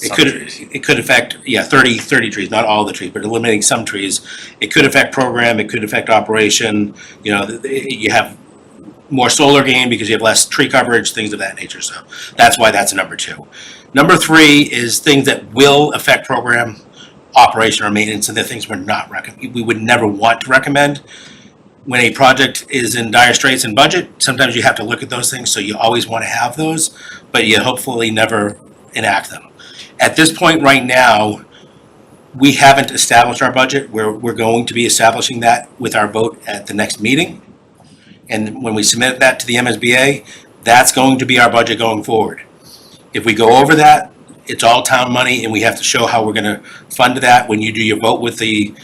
B: it could affect 30 trees, not all the trees, but eliminating some trees. It could affect program, it could affect operation. You know, you have more solar gain because you have less tree coverage, things of that nature. So that's why that's number 2. Number 3 is things that will affect program, operation, or maintenance, and the things we would never want to recommend. When a project is in dire straits in budget, sometimes you have to look at those things, so you always want to have those, but you hopefully never enact them. At this point right now, we haven't established our budget. We're going to be establishing that with our vote at the next meeting. And when we submit that to the MSBA, that's going to be our budget going forward. If we go over that, it's all town money, and we have to show how we're gonna fund that. When you do your vote with the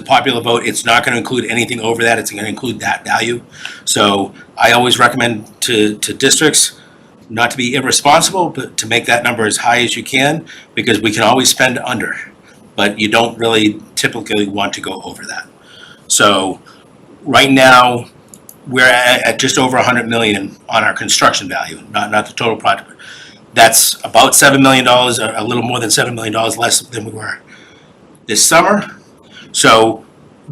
B: popular vote, it's not gonna include anything over that, it's gonna include that value. So I always recommend to districts not to be irresponsible, but to make that number as high as you can, because we can always spend under, but you don't really typically want to go over that. So right now, we're at just over 100 million on our construction value, not the total project. That's about $7 million, a little more than $7 million less than we were this summer. So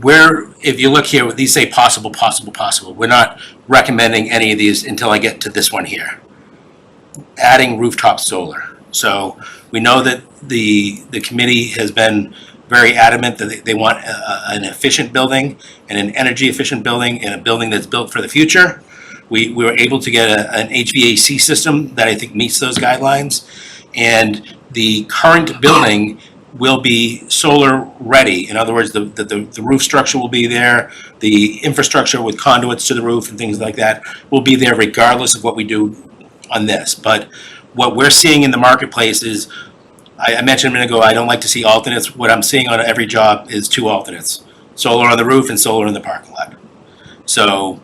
B: if you look here, these say possible. We're not recommending any of these until I get to this one here. Adding rooftop solar. So we know that the committee has been very adamant that they want an efficient building and an energy efficient building and a building that's built for the future. We were able to get an HVAC system that I think meets those guidelines. And the current building will be solar ready. In other words, the roof structure will be there, the infrastructure with conduits to the roof and things like that will be there regardless of what we do on this. But what we're seeing in the marketplace is, I mentioned a minute ago, I don't like to see alternates. What I'm seeing on every job is 2 alternates, solar on the roof and solar in the parking lot. So,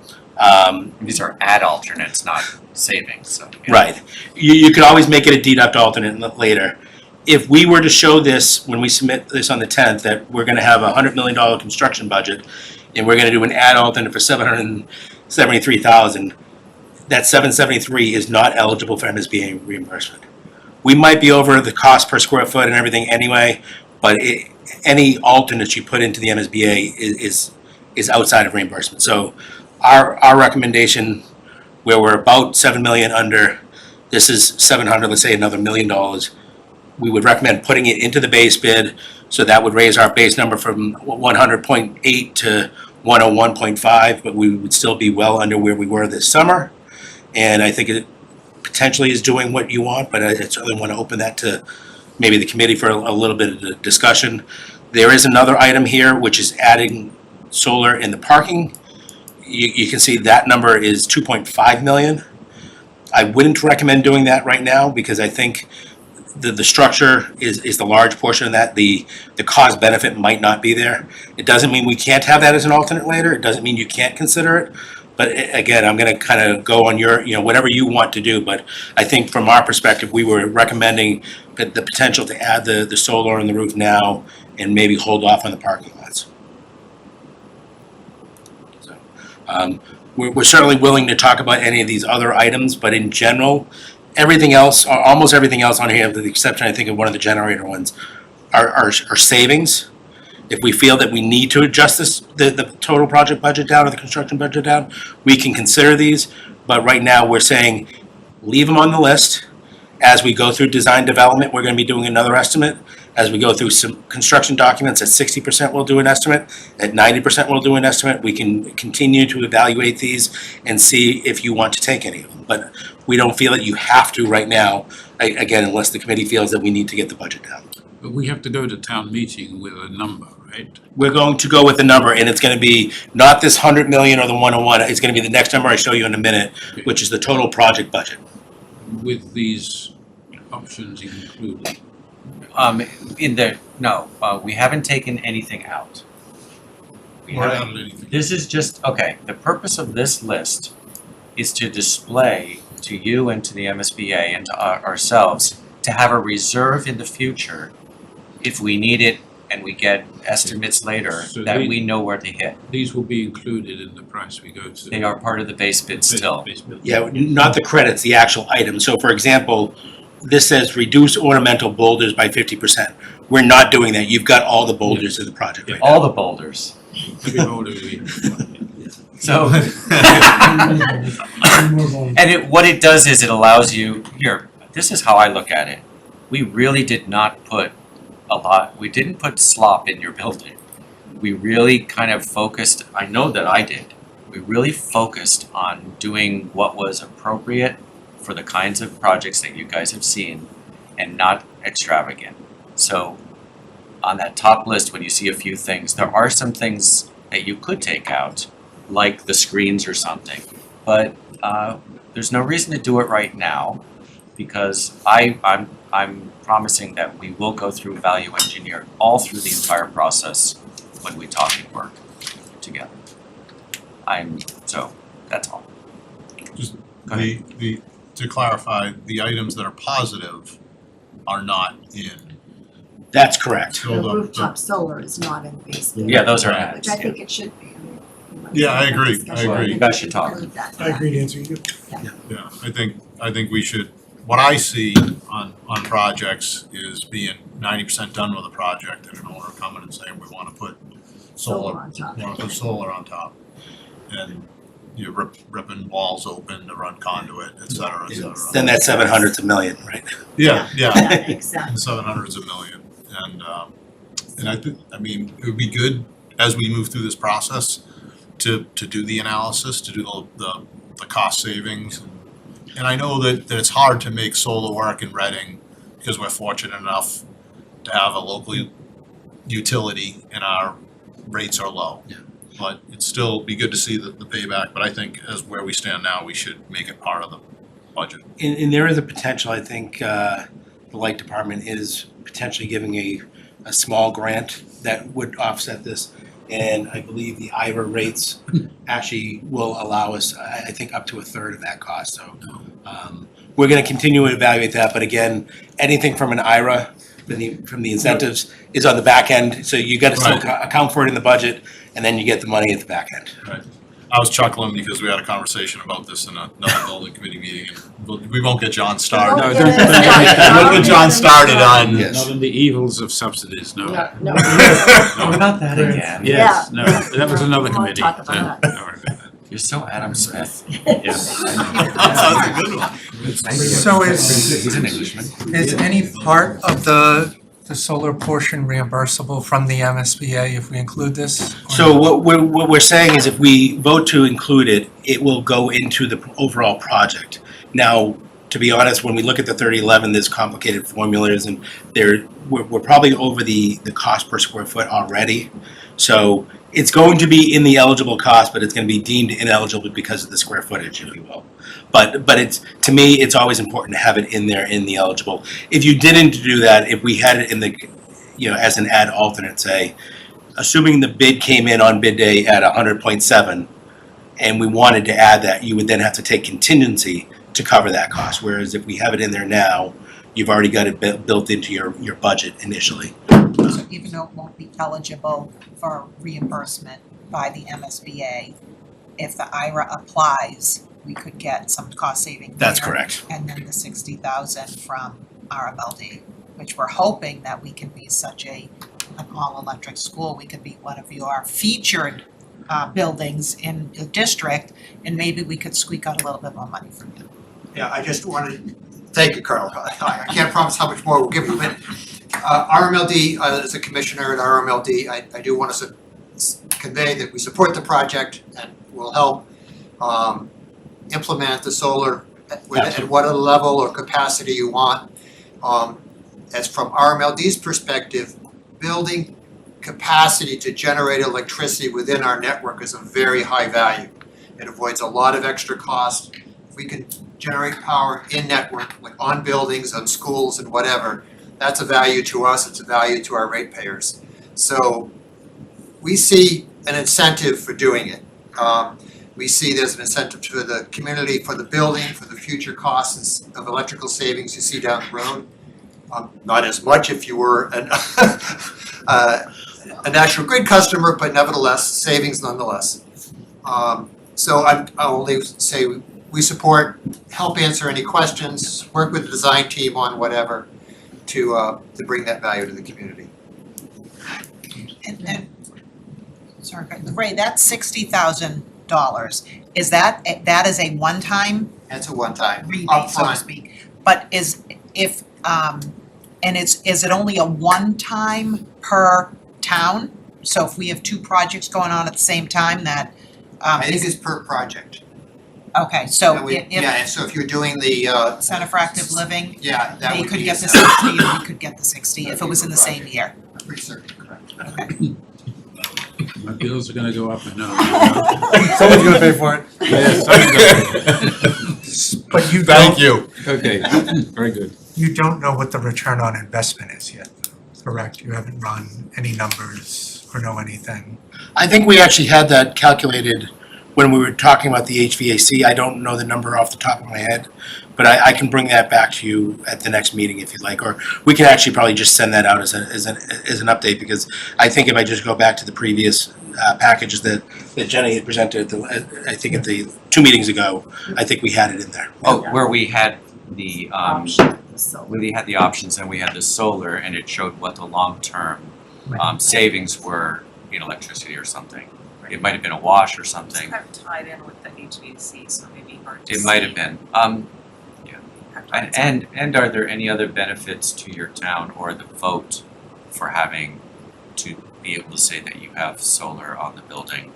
G: These are add alternates, not savings, so. yeah.
B: right. You could always make it a deduct alternate later. If we were to show this, when we submit this on the 10th, that we're gonna have a $100 million construction budget, and we're gonna do an add alternate for $773,000, that 773 is not eligible for MSBA reimbursement. We might be over the cost per square foot and everything anyway, but any alternates you put into the MSBA is outside of reimbursement. So our recommendation, where we're about 7 million under, this is 700, let's say another $1 million, we would recommend putting it into the base bid, so that would raise our base number from 100.8 to 101.5, but we would still be well under where we were this summer. And I think it potentially is doing what you want, but I certainly want to open that to maybe the committee for a little bit of discussion. There is another item here, which is adding solar in the parking. You can see that number is 2.5 million. I wouldn't recommend doing that right now, because I think the structure is the large portion of that. The cost benefit might not be there. It doesn't mean we can't have that as an alternate later. It doesn't mean you can't consider it. But again, I'm gonna kind of go on your, whatever you want to do, but I think from our perspective, we were recommending the potential to add the solar on the roof now and maybe hold off on the parking lots. So, we're certainly willing to talk about any of these other items, but in general, everything else, or almost everything else on here, with the exception, I think, of one of the generator ones, are savings. If we feel that we need to adjust the total project budget down or the construction budget down, we can consider these. But right now, we're saying, leave them on the list. As we go through design development, we're gonna be doing another estimate. As we go through some construction documents, at 60% we'll do an estimate, at 90% we'll do an estimate. We can continue to evaluate these and see if you want to take any of them. But we don't feel that you have to right now, again, unless the committee feels that we need to get the budget down.
D: But we have to go to town meeting with a number, right?
B: We're going to go with the number, and it's gonna be not this 100 million or the 101, it's gonna be the next number I show you in a minute, which is the total project budget.
D: With these options included.
G: We haven't taken anything out. We
E: Or
G: haven't-
E: added anything.
G: This is just, okay, the purpose of this list is to display to you and to the MSBA and to ourselves to have a reserve in the future if we need it and we get estimates later,
D: So
G: that
D: they-
G: we know where to hit.
D: These will be included in the price we go to.
G: They are part of the base bid still.
D: Base bid.
B: Yeah, not the credits, the actual items. So for example, this says reduce ornamental boulders by 50%. We're not doing that. You've got all the boulders in the project right now.
G: All the boulders.
D: Every holder we-
G: So, and what it does is it allows you, here, this is how I look at it. We really did not put we didn't put slop in your building. We really kind of focused, I know that I did, we really focused on doing what was appropriate for the kinds of projects that you guys have seen and not extravagant. So on that top list, when you see a few things, there are some things that you could take out, like the screens or something. But there's no reason to do it right now, because I'm promising that we will go through value engineer all through the entire process when we talk and work together. So that's all.
E: Just
G: Go ahead.
E: to clarify, the items that are positive are not in.
B: That's correct.
E: So
L: The
E: the-
L: rooftop solar is not in the base bid.
G: Yeah, those are
L: Which
G: ads,
L: I
G: yeah.
L: think it should be. I mean, we might
E: Yeah, I
L: have that
E: agree. I
L: discussion.
E: agree.
L: think
G: You guys
L: we
G: should talk.
L: include that.
H: I agree, Nancy.
E: Yeah, I think we should, what I see on projects is being 90% done with a project and an owner coming and saying, we wanna put solar,
L: on top.
E: you know, put solar on top. And you ripping walls open to run conduit, et cetera, et cetera.
B: Then that 700's a million, right?
E: Yeah, yeah.
L: Yeah, exactly.
E: 700's a million. And I mean, it would be good as we move through this process to do the analysis, to do the cost savings. And I know that it's hard to make solar work in Reading because we're fortunate enough to have a local utility and our rates are low.
B: Yeah.
E: But it'd still be good to see the payback, but I think as where we stand now, we should make it part of the budget.
B: And there is a potential, I think, the light department is potentially giving a small grant that would offset this. And I believe the IRA rates actually will allow us, I think, up to a third of that cost. So we're gonna continue to evaluate that, but again, anything from an IRA, from the incentives, is on the back end. So you gotta still
E: Right.
B: account for it in the budget, and then you get the money at the back end.
E: I was chuckling because we had a conversation about this in another building committee meeting, and we won't get John started.
D: No,
L: Don't
D: don't-
L: get us started.
E: We'll get John started on.
B: Yes.
D: Not on the evils of subsidies, no.
L: No, no.
H: Oh, not that again.
D: Yes, no, that was another
L: We won't
D: committee.
L: talk about
D: so,
L: that.
D: don't worry about that.
G: You're so Adam Smith.
D: Yes.
E: That's a good one.
K: So
G: He's an Englishman.
K: is any part of the solar portion reimbursable from the MSBA if we include this? or
B: So
K: not?
B: what we're saying is if we vote to include it, it will go into the overall project. Now, to be honest, when we look at the 3011, there's complicated formulas and we're probably over the cost per square foot already. So it's going to be in the eligible cost, but it's going to be deemed ineligible because of the square footage, if you will. But it's, to me, it's always important to have it in there in the eligible. If you didn't do that, if we had it in the, as an add alternate, say, assuming the bid came in on bid day at 100.7, and we wanted to add that, you would then have to take contingency to cover that cost. Whereas if we have it in there now, you've already got it built into your budget initially.
A: So even though it won't be eligible for reimbursement by the MSBA, if the IRA applies, we could get some cost saving
B: That's
A: there.
B: correct.
A: And then the 60,000 from RMLD, which we're hoping that we can be such an all-electric school. We could be one of your featured buildings in the district, and maybe we could squeak out a little bit more money from you.
M: Yeah, I just wanted to thank you, Colonel. I can't promise how much more we'll give you, but RMLD, as a commissioner at RMLD, I do want to convey that we support the project and will help implement the solar at whatever level or capacity you want. As from RMLD's perspective, building capacity to generate electricity within our network is of very high value. It avoids a lot of extra cost. If we can generate power in network, like on buildings, on schools and whatever, that's a value to us, it's a value to our ratepayers. So we see an incentive for doing it. We see there's an incentive to the community for the building, for the future costs of electrical savings you see down the road. Not as much if you were a National Grid customer, but nevertheless, savings nonetheless. So I'll only say we support, help answer any questions, work with the design team on whatever to bring that value to the community.
A: And sorry, Ray, that's $60,000. Is that is a one-time
M: That's a one-time
A: rebate, so to
M: upfront.
A: speak? But is it only a one-time per town? So if we have two projects going on at the same time, that
M: I think it's per project.
A: okay, so
M: And yeah, so if you're doing the
A: Center for Active Living,
M: yeah, that
A: they
M: would
A: could
M: be
A: get
M: a
A: the
M: separate-
A: 60 and we could get the 60 if it was in the same year.
M: I'm pretty certain, correct.
A: Okay.
D: My bills are gonna go up, I know.
H: Someone's gonna pay for it.
D: Yes,
K: But you
E: Thank
K: don't,
E: you.
D: okay, very good.
K: you don't know what the return on investment is yet, correct? You haven't run any numbers or know anything.
B: I think we actually had that calculated when we were talking about the HVAC. I don't know the number off the top of my head, but I can bring that back to you at the next meeting if you'd like, or we can actually probably just send that out as an update, because I think if I just go back to the previous packages that Jenny had presented, I think at the 2 meetings ago, I think we had it in there.
G: Oh, where we had the
L: So
G: we had the options and we had the solar, and it showed what the long-term savings were in electricity or something. It might have been a wash or something.
F: Kind of tied in with the HVAC, so maybe hard to
G: It might
F: see.
G: have been.
F: Peptides.
G: And are there any other benefits to your town or the vote for having to be able to say that you have solar on the building?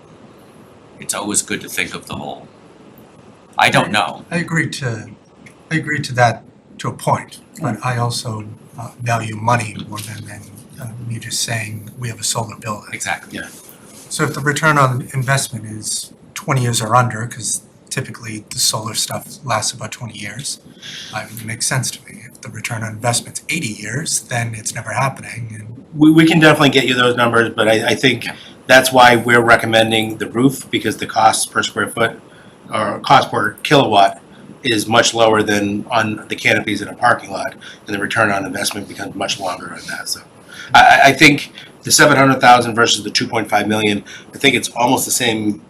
G: It's always good to think of the whole. I don't know.
K: I agree to that to a point, but I also value money more than me just saying we have a solar building.
G: Exactly.
K: So if the return on investment is 20 years or under, because typically the solar stuff lasts about 20 years, it makes sense to me. If the return on investment's 80 years, then it's never happening. And
B: We can definitely get you those numbers, but I think that's why we're recommending the roof, because the cost per square foot or cost per kilowatt is much lower than on the canopies in a parking lot, and the return on investment becomes much longer on that. So I think the 700,000 versus the 2.5 million, I think it's almost the same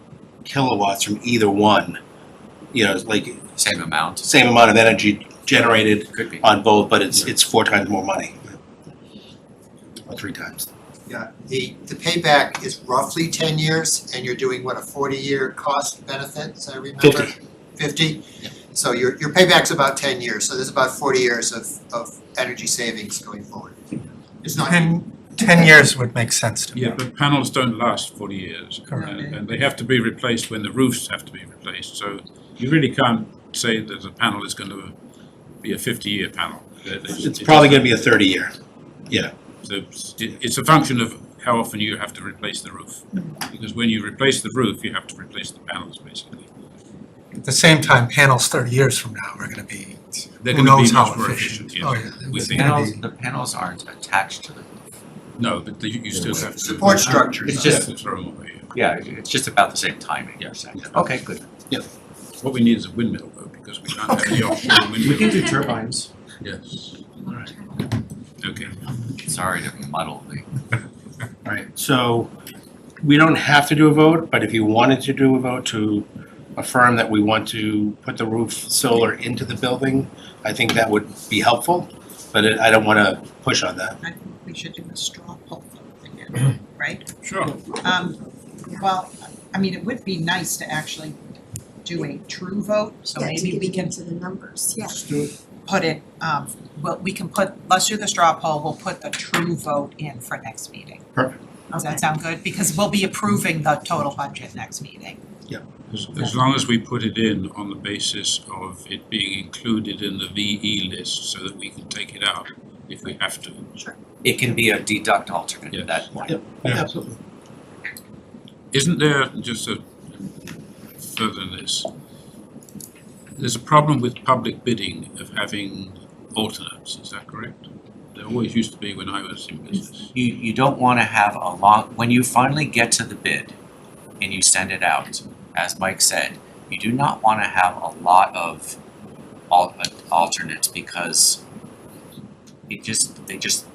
B: kilowatts from either one. You know, like
G: Same amount.
B: same amount of energy generated
G: Could be.
B: on both, but it's 4 times more money. Or 3 times.
M: Yeah, the payback is roughly 10 years, and you're doing, what, a 40-year cost benefit, as I remember?
B: 50.
M: 50? So your payback's about 10 years, so there's about 40 years of energy savings going forward. It's not,
K: 10 years would make sense to me.
D: Yeah, but panels don't last 40 years.
K: Correct.
D: And they have to be replaced when the roofs have to be replaced. So you really can't say that a panel is going to be a 50-year panel.
B: It's probably going to be a 30-year. Yeah.
D: So it's a function of how often you have to replace the roof. Because when you replace the roof, you have to replace the panels, basically.
K: At the same time, panels 30 years from now are going to be,
D: They're
K: who
D: going to
K: knows
D: be
K: how
D: much more
K: efficient.
D: efficient.
K: Oh,
D: Yes.
K: yeah.
D: We
K: It's
D: think.
K: gonna be-
G: The panels aren't attached to the roof.
D: No, but you still have to.
M: Support structures.
G: It's just-
D: to throw them away.
G: Yeah, it's just about the same timing, you're saying. Okay, good.
D: What we need is a windmill, though, because we can't have any offshore windmills.
I: We can do turbines.
D: Yes. All right. Okay.
G: Sorry to muddle the.
B: Right, so we don't have to do a vote, but if you wanted to do a vote to affirm that we want to put the roof solar into the building, I think that would be helpful, but I don't want to push on that.
A: I think we should do a straw poll vote again, right?
D: Sure.
A: Well, I mean, it would be nice to actually do a true vote, so maybe we can
L: To the numbers, yeah.
A: put it, well, we can let's do the straw poll, we'll put the true vote in for next meeting.
B: Perfect.
A: Does that sound good? Because we'll be approving the total budget next meeting.
D: As long as we put it in on the basis of it being included in the VE list so that we can take it out if we have to.
G: It can be a deduct alternate at that point.
B: Yep, absolutely.
D: Isn't there, just a further this, there's a problem with public bidding of having alternates, is that correct? There always used to be when I was in business.
G: You don't wanna have a long, when you finally get to the bid and you send it out, as Mike said, you do not wanna have a lot of alternates because they just,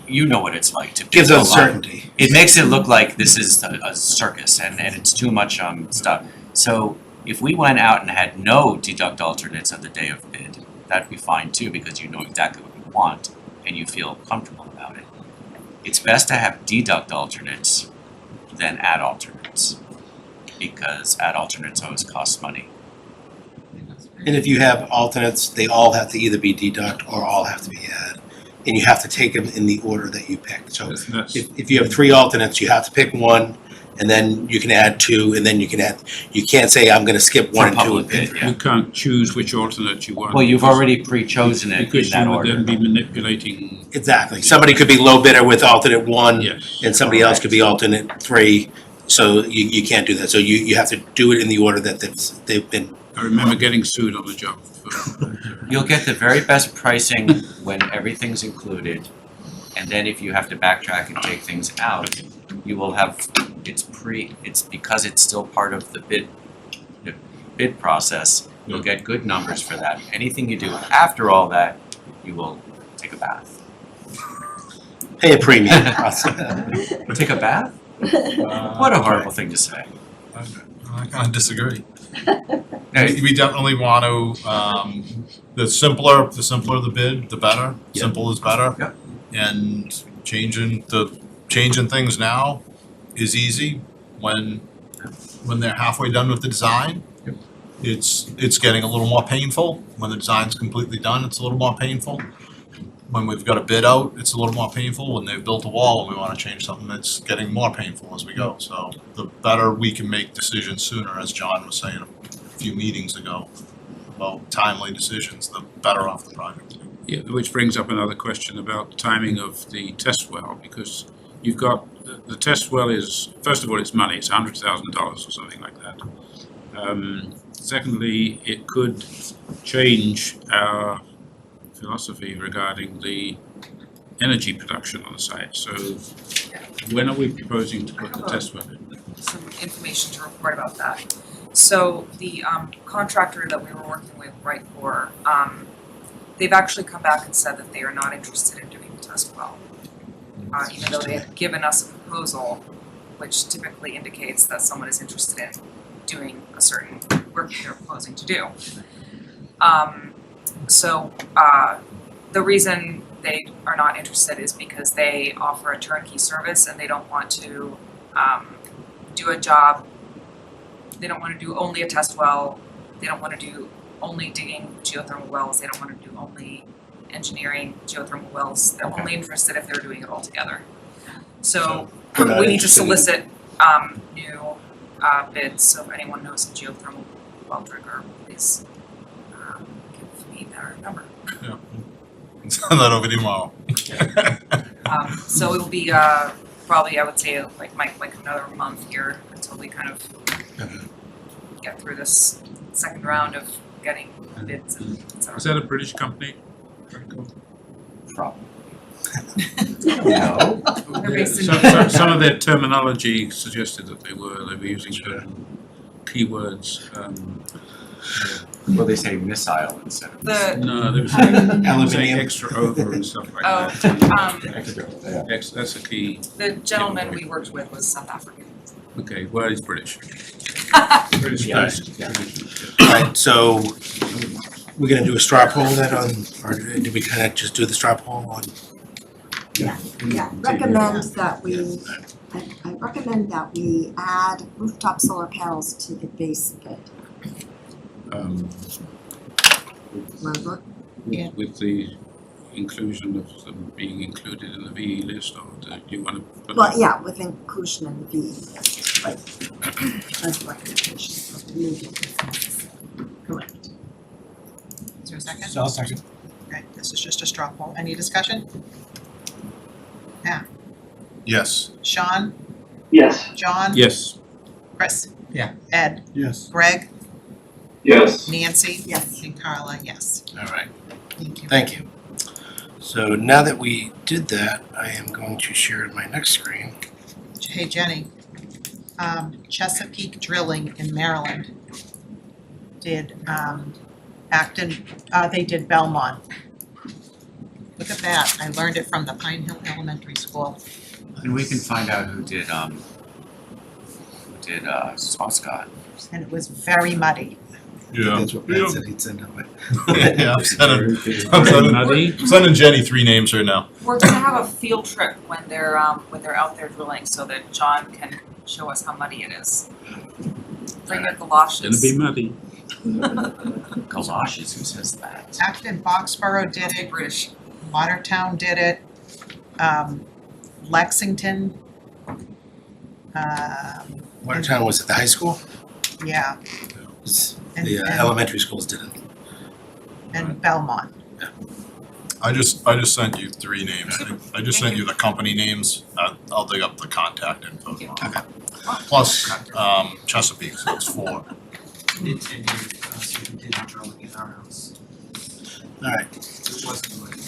G: you know what it's like to bid
B: Gives
G: so long.
B: uncertainty.
G: It makes it look like this is a circus and it's too much stuff. So if we went out and had no deduct alternates at the day of bid, that'd be fine too, because you know exactly what you want and you feel comfortable about it. It's best to have deduct alternates than add alternates, because add alternates always cost money.
B: And if you have alternates, they all have to either be deduct or all have to be add. And you have to take them in the order that you pick. So
D: That's-
B: if you have 3 alternates, you have to pick one, and then you can add 2, and then you can add, you can't say, I'm gonna skip 1 and 2
G: public
B: and pick
G: bid,
B: 3.
G: yeah.
D: You can't choose which alternate you want.
G: Well, you've
D: because-
G: already pre-chosen it in
D: Because
G: that
D: you would
G: order.
D: then be manipulating,
B: Exactly. Somebody could be low bidder with alternate 1,
D: yes.
B: and somebody else could be alternate 3, so you can't do that. So you have to do it in the order that they've been.
D: I remember getting sued on the job for,
G: You'll get the very best pricing when everything's included, and then if you have to backtrack and take things out, you will have, it's because it's still part of the bid process, you'll get good numbers for that. Anything you do after all that, you will take a bath.
B: Pay a premium.
G: Take a bath? What a horrible thing to say.
E: I kind of disagree. We definitely want to, the simpler the bid, the better.
B: Yep.
E: Simple is better.
G: Yep.
E: And changing things now is easy when they're halfway done with the design. It's getting a little more painful. When the design's completely done, it's a little more painful. When we've got a bid out, it's a little more painful. When they've built a wall and we wanna change something, it's getting more painful as we go. So the better we can make decisions sooner, as John was saying a few meetings ago, about timely decisions, the better off the project.
D: Yeah, which brings up another question about timing of the test well, because you've got, the test well is, first of all, it's money, it's $100,000 or something like that. Secondly, it could change our philosophy regarding the energy production on the site. So when are we proposing to put the test well in?
F: Some information to report about that. So the contractor that we were working with, Brightcore, they've actually come back and said that they are not interested in doing the test well. Even though they had given us a proposal, which typically indicates that someone is interested in doing a certain work they're proposing to do. The reason they are not interested is because they offer a turnkey service and they don't want to do a job. They don't want to do only a test well. They don't want to do only digging geothermal wells. They don't want to do only engineering geothermal wells. They're only interested if they're doing it all together. So
B: they're not
F: we need to
B: interested in-
F: solicit new bids. So if anyone knows a geothermal well driller, please give me their number.
E: Yeah. Send that over to you tomorrow.
F: So it will be probably, I would say, like another month here until we kind of get through this second round of getting bids and et cetera.
D: Is that a British company?
G: Probably.
C: No.
F: They're based in-
D: Some of their terminology suggested that they were using certain keywords.
G: Well, they say missile instead of.
D: No, they were saying
B: Aluminium.
D: extra over and stuff like
F: Oh,
D: that. That's a key.
F: the gentleman we worked with was South African.
D: Okay, well, it's British. British
B: Yeah.
D: based.
B: Alright, so we're gonna do a straw poll then on, or did we kind of just do the straw poll on?
L: Yeah, recommend that we, I recommend that we add rooftop solar panels to the base bid. Remember?
A: Yeah.
D: With the inclusion of them being included in the VE list, or do you want to put?
L: Well, yeah, with inclusion in the VE, yes, right. As a recommendation of the new business. Correct.
A: Is there a second?
H: So I'll second.
A: Okay, this is just a straw poll. Any discussion?
E: Yes.
A: Sean,
C: Yes.
A: John?
D: Yes.
A: Chris?
K: Yeah.
A: Ed?
H: Yes.
A: Greg?
C: Yes.
A: Nancy?
L: Yes.
A: And Carla, yes.
B: Alright,
A: Thank you.
B: thank you. So now that we did that, I am going to share my next screen.
A: Hey Jenny, Chesapeake Drilling in Maryland did Acton, they did Belmont. Look at that, I learned it from the Pine Hill Elementary School.
G: And we can find out who did Swascott.
A: And it was very muddy.
E: Yeah.
B: That's what Brad said he'd send out.
E: Yeah, I'm sending,
D: Very muddy.
E: sending Jenny 3 names right now.
F: We're gonna have a field trip when they're out there drilling so that John can show us how muddy it is. Bring your
D: It's gonna
F: galoshes.
D: be muddy.
G: Galoshes, who says that?
A: Acton, Foxborough did it,
F: British.
A: Watertown did it, Lexington.
B: Watertown was at the high school?
A: Yeah, and,
B: The elementary schools didn't.
A: and Belmont.
E: I just sent you 3 names. I just sent you the company names. I'll dig up the contact info tomorrow.
B: Okay.
E: Plus, Chesapeake, so it's 4.
K: Did 10 years, so we did drilling in our house.
B: Alright,
K: It wasn't like.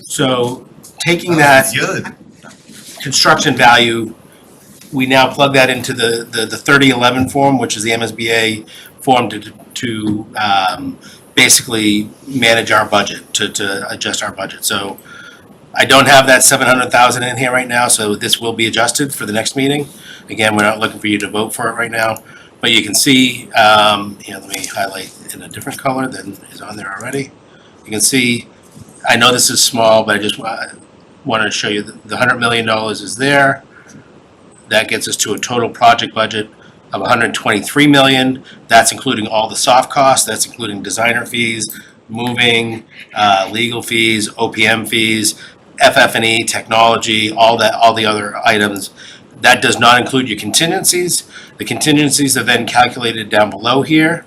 B: so taking that
E: Good.
B: construction value, we now plug that into the 3011 form, which is the MSBA form to basically manage our budget, to adjust our budget. So I don't have that 700,000 in here right now, so this will be adjusted for the next meeting. Again, we're not looking for you to vote for it right now, but you can see, let me highlight in a different color than is on there already. You can see, I know this is small, but I just wanted to show you that the $100 million is there. That gets us to a total project budget of 123 million. That's including all the soft costs, that's including designer fees, moving, legal fees, OPM fees, FF&E, technology, all the other items. That does not include your contingencies. The contingencies are then calculated down below here.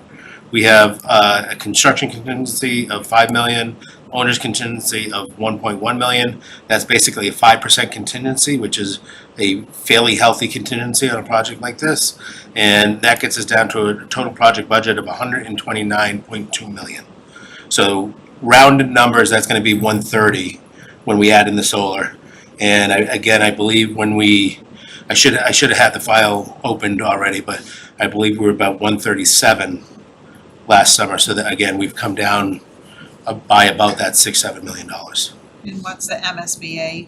B: We have a construction contingency of 5 million, owner's contingency of 1.1 million. That's basically a 5% contingency, which is a fairly healthy contingency on a project like this. And that gets us down to a total project budget of 129.2 million. So rounded numbers, that's gonna be 130 when we add in the solar. And I believe when I should have had the file opened already, but I believe we were about 137 last summer. So that, again, we've come down by about that $6-7 million.
A: And what's the MSBA?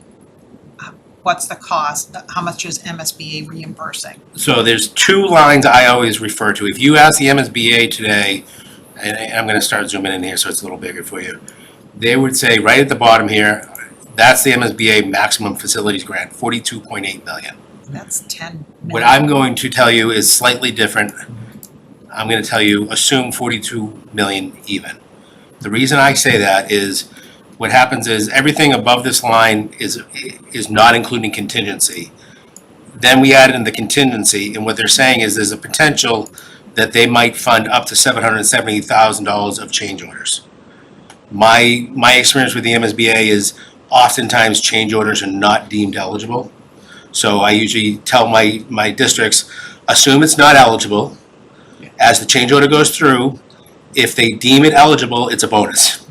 A: What's the cost? How much is MSBA reimbursing?
B: So there's two lines I always refer to. If you ask the MSBA today, and I'm gonna start zooming in here so it's a little bigger for you, they would say right at the bottom here, that's the MSBA maximum facilities grant, 42.8 million.
A: That's 10
B: What
A: million.
B: I'm going to tell you is slightly different. I'm gonna tell you, assume 42 million even. The reason I say that is, what happens is everything above this line is not including contingency. Then we add in the contingency, and what they're saying is there's a potential that they might fund up to $770,000 of change orders. My experience with the MSBA is oftentimes change orders are not deemed eligible. So I usually tell my districts, assume it's not eligible. As the change order goes through, if they deem it eligible, it's a bonus.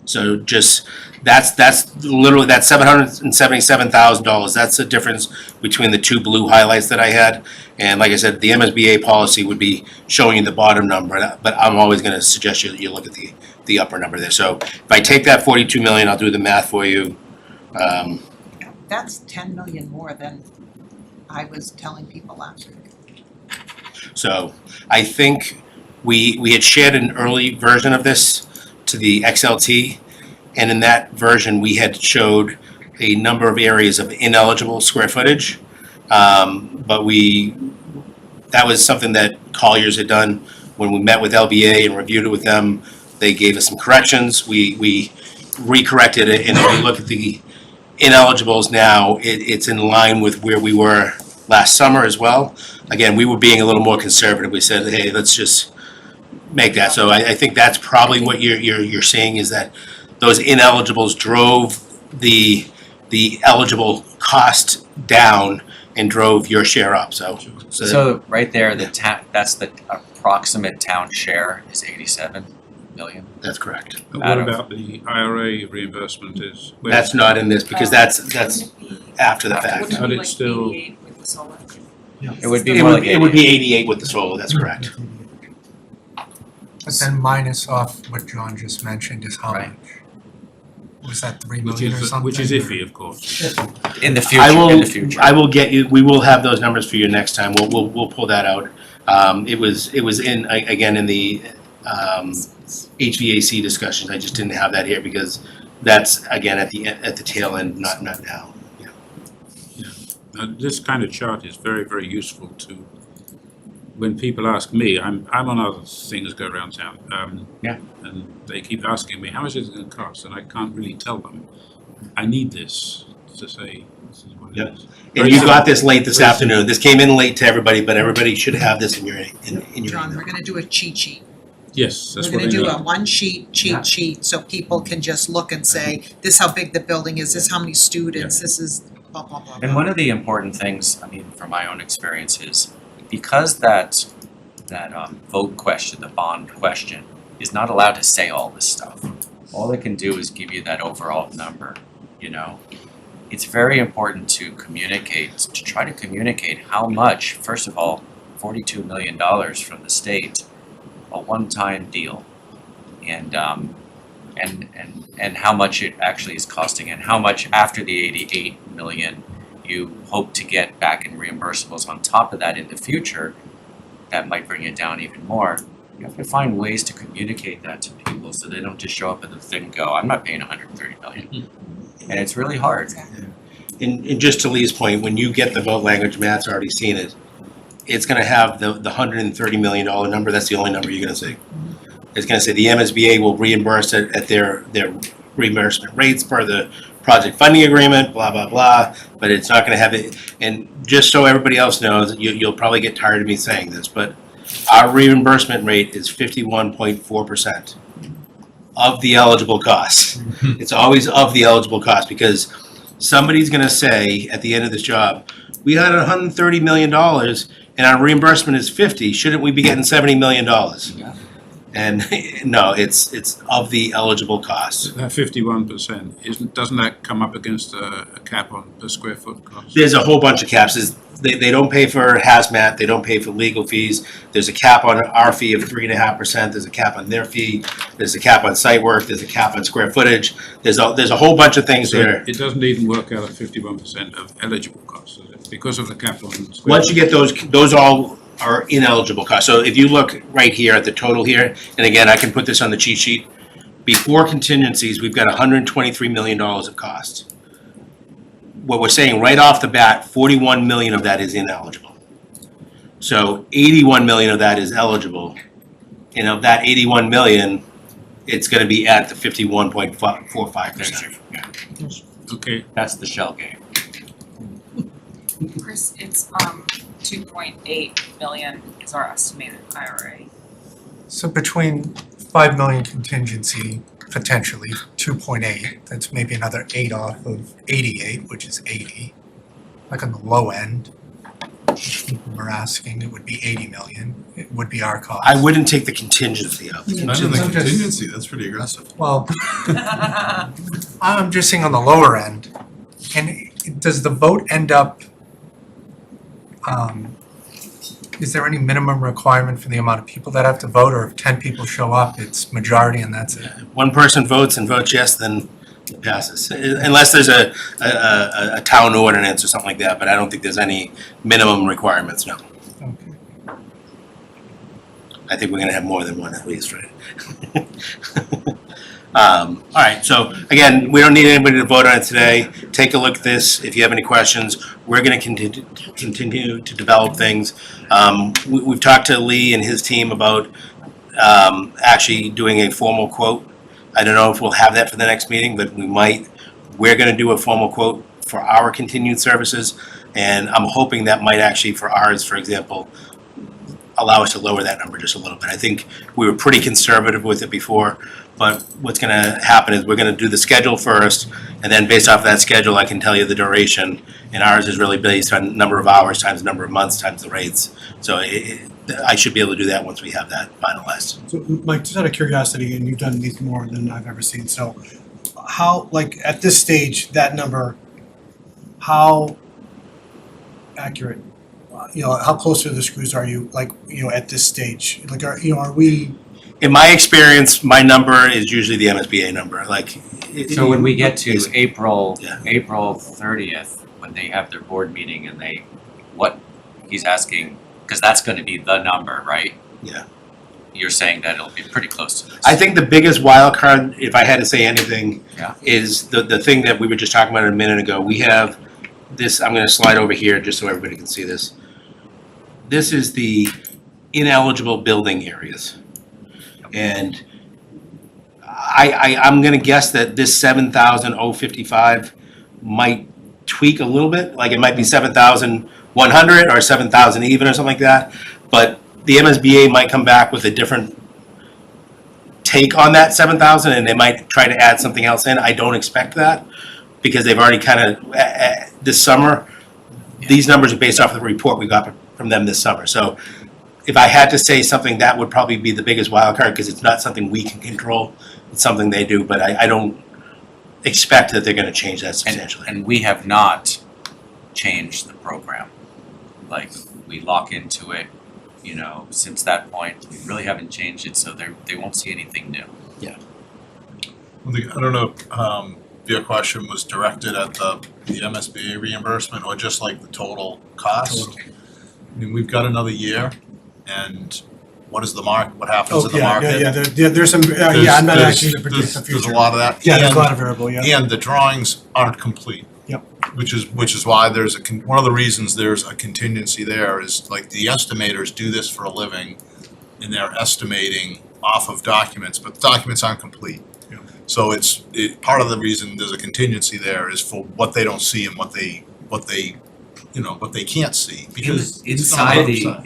B: So just, that's literally, that's $777,000. That's the difference between the two blue highlights that I had. And like I said, the MSBA policy would be showing you the bottom number, but I'm always gonna suggest you look at the upper number there. So if I take that 42 million, I'll do the math for you.
A: That's 10 million more than I was telling people last week.
B: So I think we had shared an early version of this to the XLT, and in that version, we had showed a number of areas of ineligible square footage. But that was something that Colliers had done when we met with LBA and reviewed it with them. They gave us some corrections. We recorrected it, and if you look at the ineligibles now, it's in line with where we were last summer as well. Again, we were being a little more conservative. We said, hey, let's just make that. So I think that's probably what you're seeing, is that those ineligibles drove the eligible cost down and drove your share up.
G: So right there, that's the approximate town share is 87 million.
B: That's correct.
D: But
G: Out
D: what
G: of-
D: about the IRA reimbursement is?
B: That's not in this because that's after the fact.
F: Wouldn't it
D: But
F: be
D: it's
F: like
D: still-
F: 88 with the solar?
G: It would be
B: It
G: more
B: would,
G: like
B: it would be 88 with the solar, that's correct.
K: But then minus off what John just mentioned is how
G: Right.
K: much? Was that 3
D: Which
K: million or
D: is,
K: something?
D: which is iffy, of course.
G: in the
B: I
G: future.
B: will get you, we will have those numbers for you next time. We'll pull that out. It was in, again, in the HVAC discussions. I just didn't have that here because that's, again, at the tail end, not now.
D: This kind of chart is very, very useful to, when people ask me, I'm on other things go around town.
G: Yeah.
D: And they keep asking me, how much is it gonna cost? And I can't really tell them. I need this to say, this is what
B: Yep.
D: it is.
B: And you got this late this afternoon. This came in late to everybody, but everybody should have this in your
A: John,
B: email.
A: we're gonna do a cheat sheet.
D: Yes, that's
A: We're
D: what I
A: gonna do
D: need.
A: a one sheet cheat sheet, so people can just look and say, this is how big the building is, this is how many students, this is blah, blah, blah,
G: And
A: blah.
G: one of the important things, I mean, from my own experience is, because that vote question, the bond question, is not allowed to say all this stuff. All it can do is give you that overall number, you know? It's very important to communicate, to try to communicate how much, first of all, $42 million from the state, a one-time deal. And how much it actually is costing, and how much after the 88 million you hope to get back in reimbursables on top of that in the future, that might bring it down even more. You have to find ways to communicate that to people so they don't just show up at the thing and go, I'm not paying 130 million. And it's really hard.
B: and just to Lee's point, when you get the vote language, Matt's already seen it, it's gonna have the $130 million number, that's the only number you're gonna see. It's gonna say the MSBA will reimburse it at their reimbursement rates per the project funding agreement, blah, blah, blah, but it's not gonna have it, and just so everybody else knows, you'll probably get tired of me saying this, but our reimbursement rate is 51.4% of the eligible costs. It's always of the eligible cost, because somebody's gonna say at the end of this job, we had $130 million and our reimbursement is 50, shouldn't we be getting $70 million? And no, it's of the eligible costs.
D: That 51%, doesn't that come up against a cap on per square foot cost?
B: There's a whole bunch of caps. They don't pay for hazmat, they don't pay for legal fees. There's a cap on our fee of 3.5%, there's a cap on their fee, there's a cap on site work, there's a cap on square footage. There's a whole bunch of things
D: So
B: there.
D: it doesn't even work out at 51% of eligible costs, does it? Because of the cap on square.
B: Once you get those all are ineligible costs. So if you look right here at the total here, and again, I can put this on the cheat sheet, before contingencies, we've got $123 million of cost. What we're saying right off the bat, 41 million of that is ineligible. So 81 million of that is eligible. And of that 81 million, it's gonna be at the 51.45%.
D: Okay,
G: That's the shell game.
F: Chris, it's 2.8 million is our estimated IRA.
K: So between 5 million contingency, potentially 2.8, that's maybe another 8 off of 88, which is 80. Like on the low end, people were asking, it would be 80 million, it would be our cost.
B: I wouldn't take the contingency out.
E: Not in the contingency, that's pretty aggressive.
K: Well, I'm just saying on the lower end, and does the vote end up, is there any minimum requirement for the amount of people that have to vote, or if 10 people show up, it's majority and that's it?
B: One person votes and votes yes, then it passes. Unless there's a town ordinance or something like that, but I don't think there's any minimum requirements, no.
K: Okay.
B: I think we're gonna have more than one at least, right? All right, so again, we don't need anybody to vote on it today. Take a look at this. If you have any questions, we're gonna continue to develop things. We've talked to Lee and his team about actually doing a formal quote. I don't know if we'll have that for the next meeting, but we might. We're gonna do a formal quote for our continued services, and I'm hoping that might actually, for ours, for example, allow us to lower that number just a little bit. I think we were pretty conservative with it before, but what's gonna happen is we're gonna do the schedule first, and then based off that schedule, I can tell you the duration, and ours is really based on number of hours times number of months times the rates. So I should be able to do that once we have that finalized.
H: So Mike, just out of curiosity, and you've done these more than I've ever seen, so how, like, at this stage, that number, how accurate, how close to the screws are you, like, at this stage? Like, are we?
B: In my experience, my number is usually the MSBA number, like.
G: So when we get to April
B: Yeah.
G: 30th, when they have their board meeting and what he's asking, because that's gonna be the number, right?
B: Yeah.
G: You're saying that it'll be pretty close to this.
B: I think the biggest wild card, if I had to say anything,
G: Yeah.
B: is the thing that we were just talking about a minute ago. We have this, I'm gonna slide over here just so everybody can see this. This is the ineligible building areas. And I'm gonna guess that this 7,055 might tweak a little bit, like it might be 7,100 or 7,000 even or something like that. But the MSBA might come back with a different take on that 7,000, and they might try to add something else in. I don't expect that, because they've already kind of, this summer, these numbers are based off of the report we got from them this summer. So if I had to say something, that would probably be the biggest wild card, because it's not something we can control. It's something they do, but I don't expect that they're gonna change that substantially.
G: And we have not changed the program. Like, we lock into it, since that point, we really haven't changed it, so they won't see anything new.
E: I don't know if your question was directed at the MSBA reimbursement or just like the total cost.
H: Total.
E: I mean, we've got another year, and what happens in the market?
H: There's some, I'm not actually to predict the future.
E: There's a lot of that.
H: Yeah, there's a lot of variable, yeah.
E: And the drawings aren't complete.
H: Yep.
E: Which is why there's one of the reasons there's a contingency there is like the estimators do this for a living and they're estimating off of documents, but the documents aren't complete.
H: Yeah.
E: So part of the reason there's a contingency there is for what they don't see and what they can't see, because it's not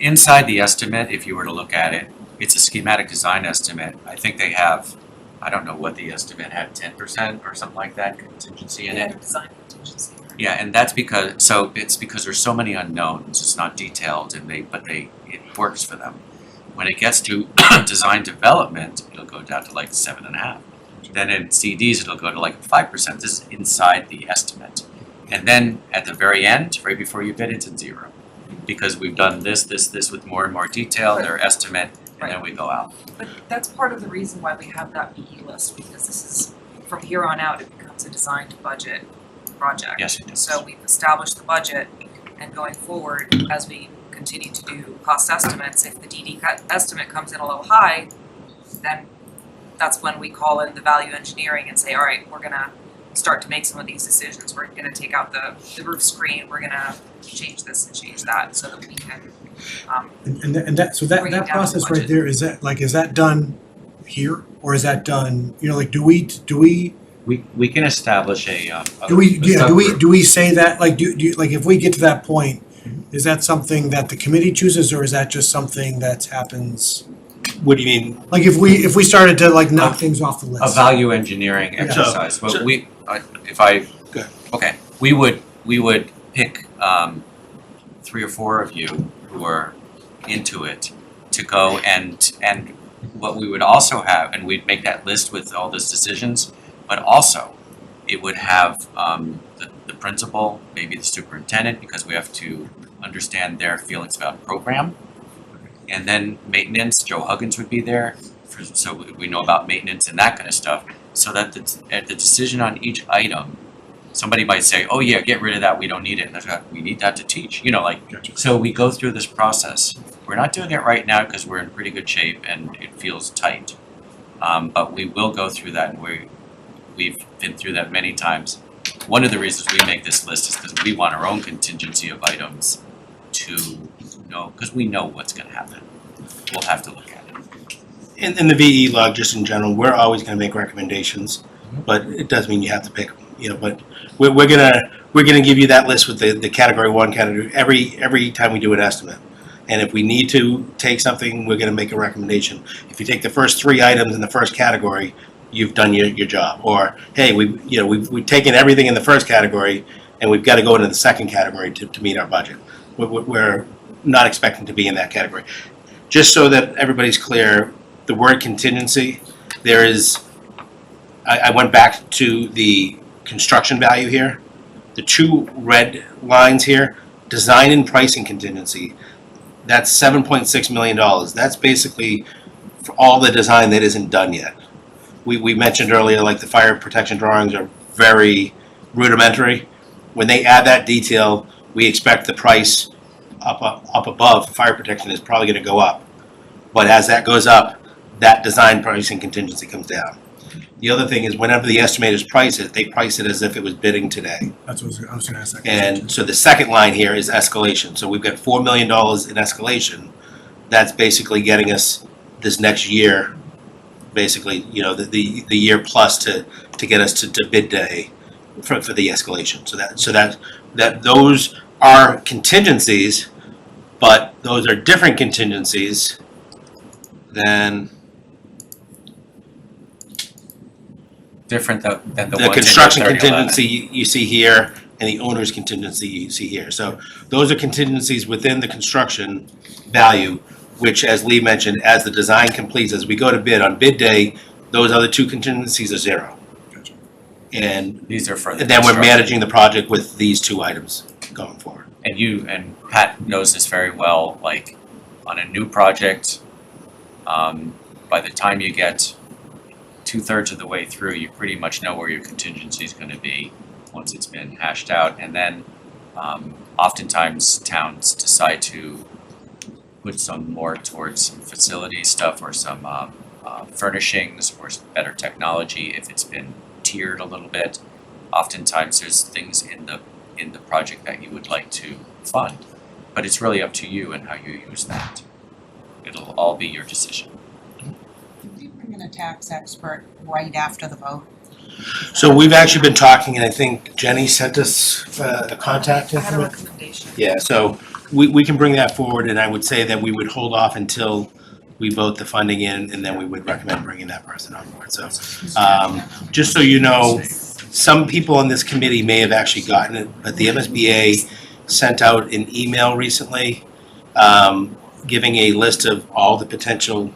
G: Inside the estimate, if you were to look at it, it's a schematic design estimate. I think they have, I don't know what the estimate had, 10% or something like that contingency in it.
F: Design contingency.
G: Yeah, and that's because there's so many unknowns, it's not detailed it works for them. When it gets to design development, it'll go down to like 7.5. Then in CDs, it'll go to like 5%. This is inside the estimate. And then at the very end, right before you bid, it's at 0. Because we've done this with more and more detail, their estimate, and then we go out.
F: But that's part of the reason why we have that BE list, because this is, from here on out, it becomes a design to budget project.
G: Yes, it does.
F: So we've established the budget, and going forward, as we continue to do cost estimates, if the DD estimate comes in a little high, then that's when we call in the value engineering and say, all right, we're gonna start to make some of these decisions. We're gonna take out the roof screen, we're gonna change this and change that so that we can,
H: And that
F: Bring it down to
H: process right
F: budget.
H: there, is that done here? Or is that done, like, do we
G: We can establish a
H: Do we
G: subgroup.
H: say that, like, do you, like, if we get to that point, is that something that the committee chooses, or is that just something that happens?
B: What do you mean?
H: Like, if we started to like knock things off the list?
G: A value engineering
H: Yeah.
G: exercise.
B: So-
G: Well, we
B: Go ahead.
G: okay, we would pick 3 or 4 of you who are into it to go and what we would also have, and we'd make that list with all those decisions, but also it would have the principal, maybe the superintendent, because we have to understand their feelings about program. And then maintenance, Joe Huggins would be there, so we know about maintenance and that kind of stuff. So that at the decision on each item, somebody might say, oh yeah, get rid of that, we don't need it. And we need that to teach,
H: Gotcha.
G: So we go through this process. We're not doing it right now because we're in pretty good shape and it feels tight. But we will go through that, and we've been through that many times. One of the reasons we make this list is because we want our own contingency of items to know, because we know what's gonna happen. We'll have to look at it.
B: In the VE log, just in general, we're always gonna make recommendations, but it does mean you have to pick them, but we're gonna give you that list with the category 1 category every time we do an estimate. And if we need to take something, we're gonna make a recommendation. If you take the first 3 items in the first category, you've done your job. Or, hey, we've taken everything in the first category and we've gotta go into the second category to meet our budget. We're not expecting to be in that category. Just so that everybody's clear, the word contingency, there is, I went back to the construction value here. The 2 red lines here, design and pricing contingency, that's $7.6 million. That's basically for all the design that isn't done yet. We mentioned earlier, like the fire protection drawings are very rudimentary. When they add that detail, we expect the price up above fire protection is probably gonna go up. But as that goes up, that design pricing contingency comes down. The other thing is whenever the estimators price it, they price it as if it was bidding today.
H: That's what I was gonna ask that question.
B: And so the second line here is escalation. So we've got $4 million in escalation. That's basically getting us this next year, basically, the year plus to get us to bid day for the escalation. So that those are contingencies, but those are different contingencies than
G: Different than the ones in
B: the
G: your
B: construction
G: 3011.
B: contingency you see here and the owner's contingency you see here. So those are contingencies within the construction value, which, as Lee mentioned, as the design completes, as we go to bid on bid day, those other 2 contingencies are 0.
H: Gotcha.
B: And
G: These are for the
B: then we're
G: construction.
B: managing the project with these 2 items going forward.
G: And Pat knows this very well, like on a new project, by the time you get 2/3 of the way through, you pretty much know where your contingency is gonna be once it's been hashed out. And then oftentimes towns decide to put some more towards some facility stuff or some furnishings or some better technology if it's been tiered a little bit. Oftentimes there's things in in the project that you would like to fund. But it's really up to you and how you use that. It'll all be your decision.
A: Did we bring in a tax expert right after the vote?
B: So we've actually been talking, and I think Jenny sent us the contact
F: I had a
B: information.
F: recommendation.
B: Yeah, so we can bring that forward, and I would say that we would hold off until we vote the funding in, and then we would recommend bringing that person on board. So just so you know, some people on this committee may have actually gotten it, but the MSBA sent out an email recently giving a list of all the potential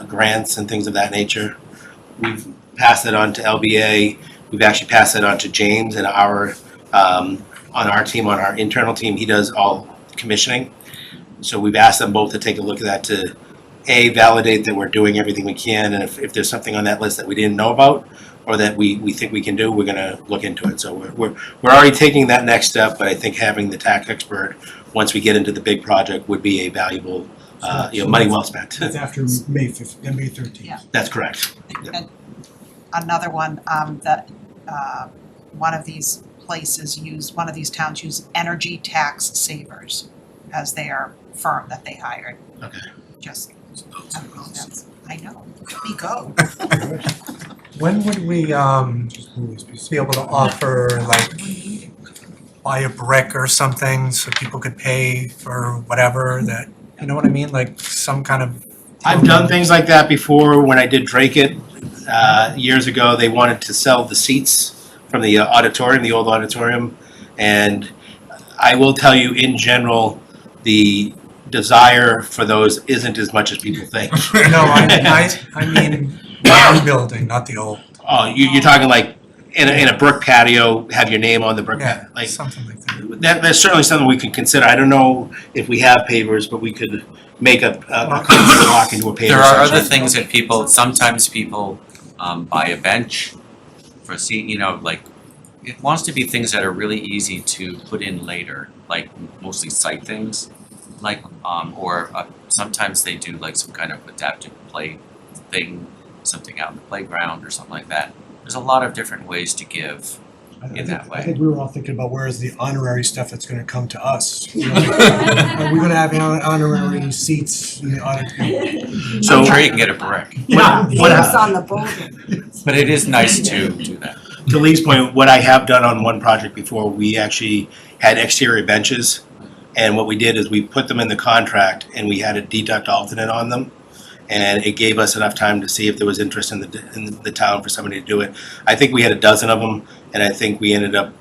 B: grants and things of that nature. We've passed it on to LBA. We've actually passed it on to James and our on our team, on our internal team. He does all commissioning. So we've asked them both to take a look at that to validate that we're doing everything we can, and if there's something on that list that we didn't know about or that we think we can do, we're gonna look into it. So we're already taking that next step, but I think having the tax expert, once we get into the big project, would be a valuable, money well spent.
H: That's after May 5th, and May 13th.
A: Yeah.
B: That's correct.
A: And another one, that one of these towns use Energy Tax Savers as their firm that they hired.
B: Okay.
A: Just, I don't know, I know, we go.
K: When would we be able to offer, like, buy a brick or something so people could pay for whatever that, you know what I mean? Like some kind of.
B: I've done things like that before. When I did Drake It years ago, they wanted to sell the seats from the auditorium, the old auditorium, and I will tell you, in general, the desire for those isn't as much as people think.
K: No, I mean, the new building, not the old.
B: Oh, you're talking like in a brick patio, have your name on the brick,
K: Yeah,
B: like
K: something like that.
B: that's certainly something we can consider. I don't know if we have pavers, but we could make a walk into a paver.
G: There are other
B: section.
G: things that sometimes people buy a bench for a seat, like, it wants to be things that are really easy to put in later, like mostly site things, like, or sometimes they do like some kind of adaptive play thing, something out in the playground or something like that. There's a lot of different ways to give in that way.
H: I think we were all thinking about where is the honorary stuff that's gonna come to us. You know, are we gonna have honorary seats in the auditorium?
G: So I'm sure you can get a brick,
L: Names on the building.
G: but it is nice to do that.
B: To Lee's point, what I have done on one project before, we actually had exterior benches, and what we did is we put them in the contract and we had a deduct alternate on them. And it gave us enough time to see if there was interest in the town for somebody to do it. I think we had a dozen of them, and I think we ended up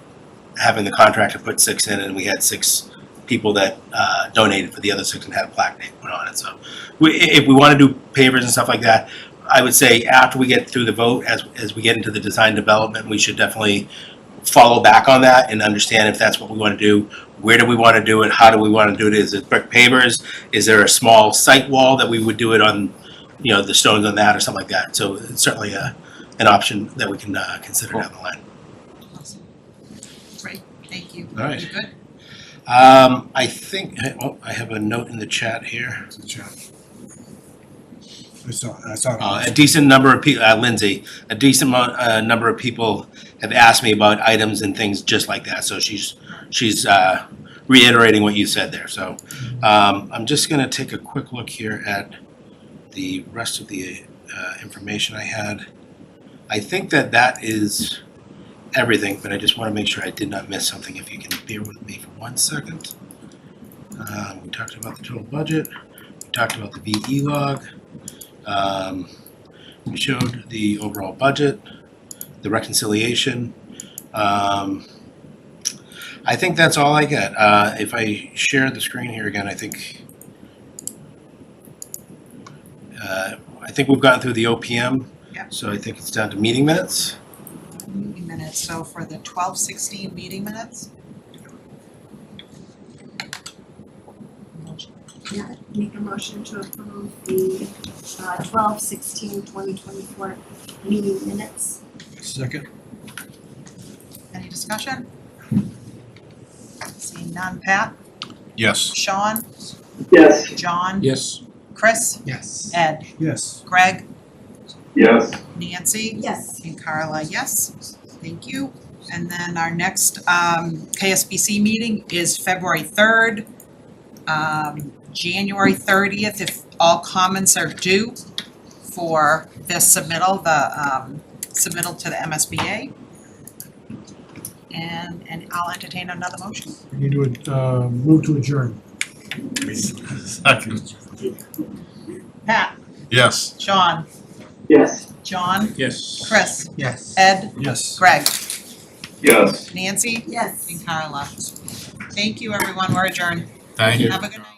B: having the contractor put 6 in, and we had 6 people that donated for the other 6 and had a plaque name put on it. So if we want to do pavers and stuff like that, I would say after we get through the vote, as we get into the design development, we should definitely follow back on that and understand if that's what we want to do. Where do we want to do it? How do we want to do it? Is it brick pavers? Is there a small site wall that we would do it on, the stones on that or something like that? So it's certainly an option that we can consider down the line.
A: Awesome. Great, thank you.
B: All right.
A: You good?
B: I think, I have a note in the chat here.
H: I saw it.
B: A decent number of people, Lindsay, a decent number of people have asked me about items and things just like that. So she's reiterating what you said there. So I'm just going to take a quick look here at the rest of the information I had. I think that is everything, but I just want to make sure I did not miss something. If you can bear with me for 1 second. We talked about the total budget. We talked about the VE log. We showed the overall budget, the reconciliation. I think that's all I get. If I share the screen here again, I think we've gotten through the OPM.
A: Yeah.
B: So I think it's down to meeting minutes.
A: Meeting minutes, so for the 12-16 meeting minutes?
L: Yeah, make a motion to approve the 12/16/2024 meeting minutes.
H: Second.
A: Any discussion? Seeing none, Pat?
E: Yes.
A: Sean?
C: Yes.
A: John?
D: Yes.
A: Chris?
K: Yes.
A: Ed?
H: Yes.
A: Greg?
C: Yes.
A: Nancy?
L: Yes.
A: And Carla, yes. Thank you. And then our next KSBC meeting is February 3rd, January 30th, if all comments are due for this submittal, the submittal to the MSBA. And I'll entertain another motion.
H: We need to move to adjourn.
E: Second.
A: Pat,
E: Yes.
A: Sean,
C: Yes.
A: John,
D: Yes.
A: Chris,
K: Yes.
A: Ed,
H: Yes.
A: Greg,
C: Yes.
A: Nancy,
L: Yes.
A: and Carla. Thank you, everyone. We're adjourned.
E: Thank you.
A: Have a good night.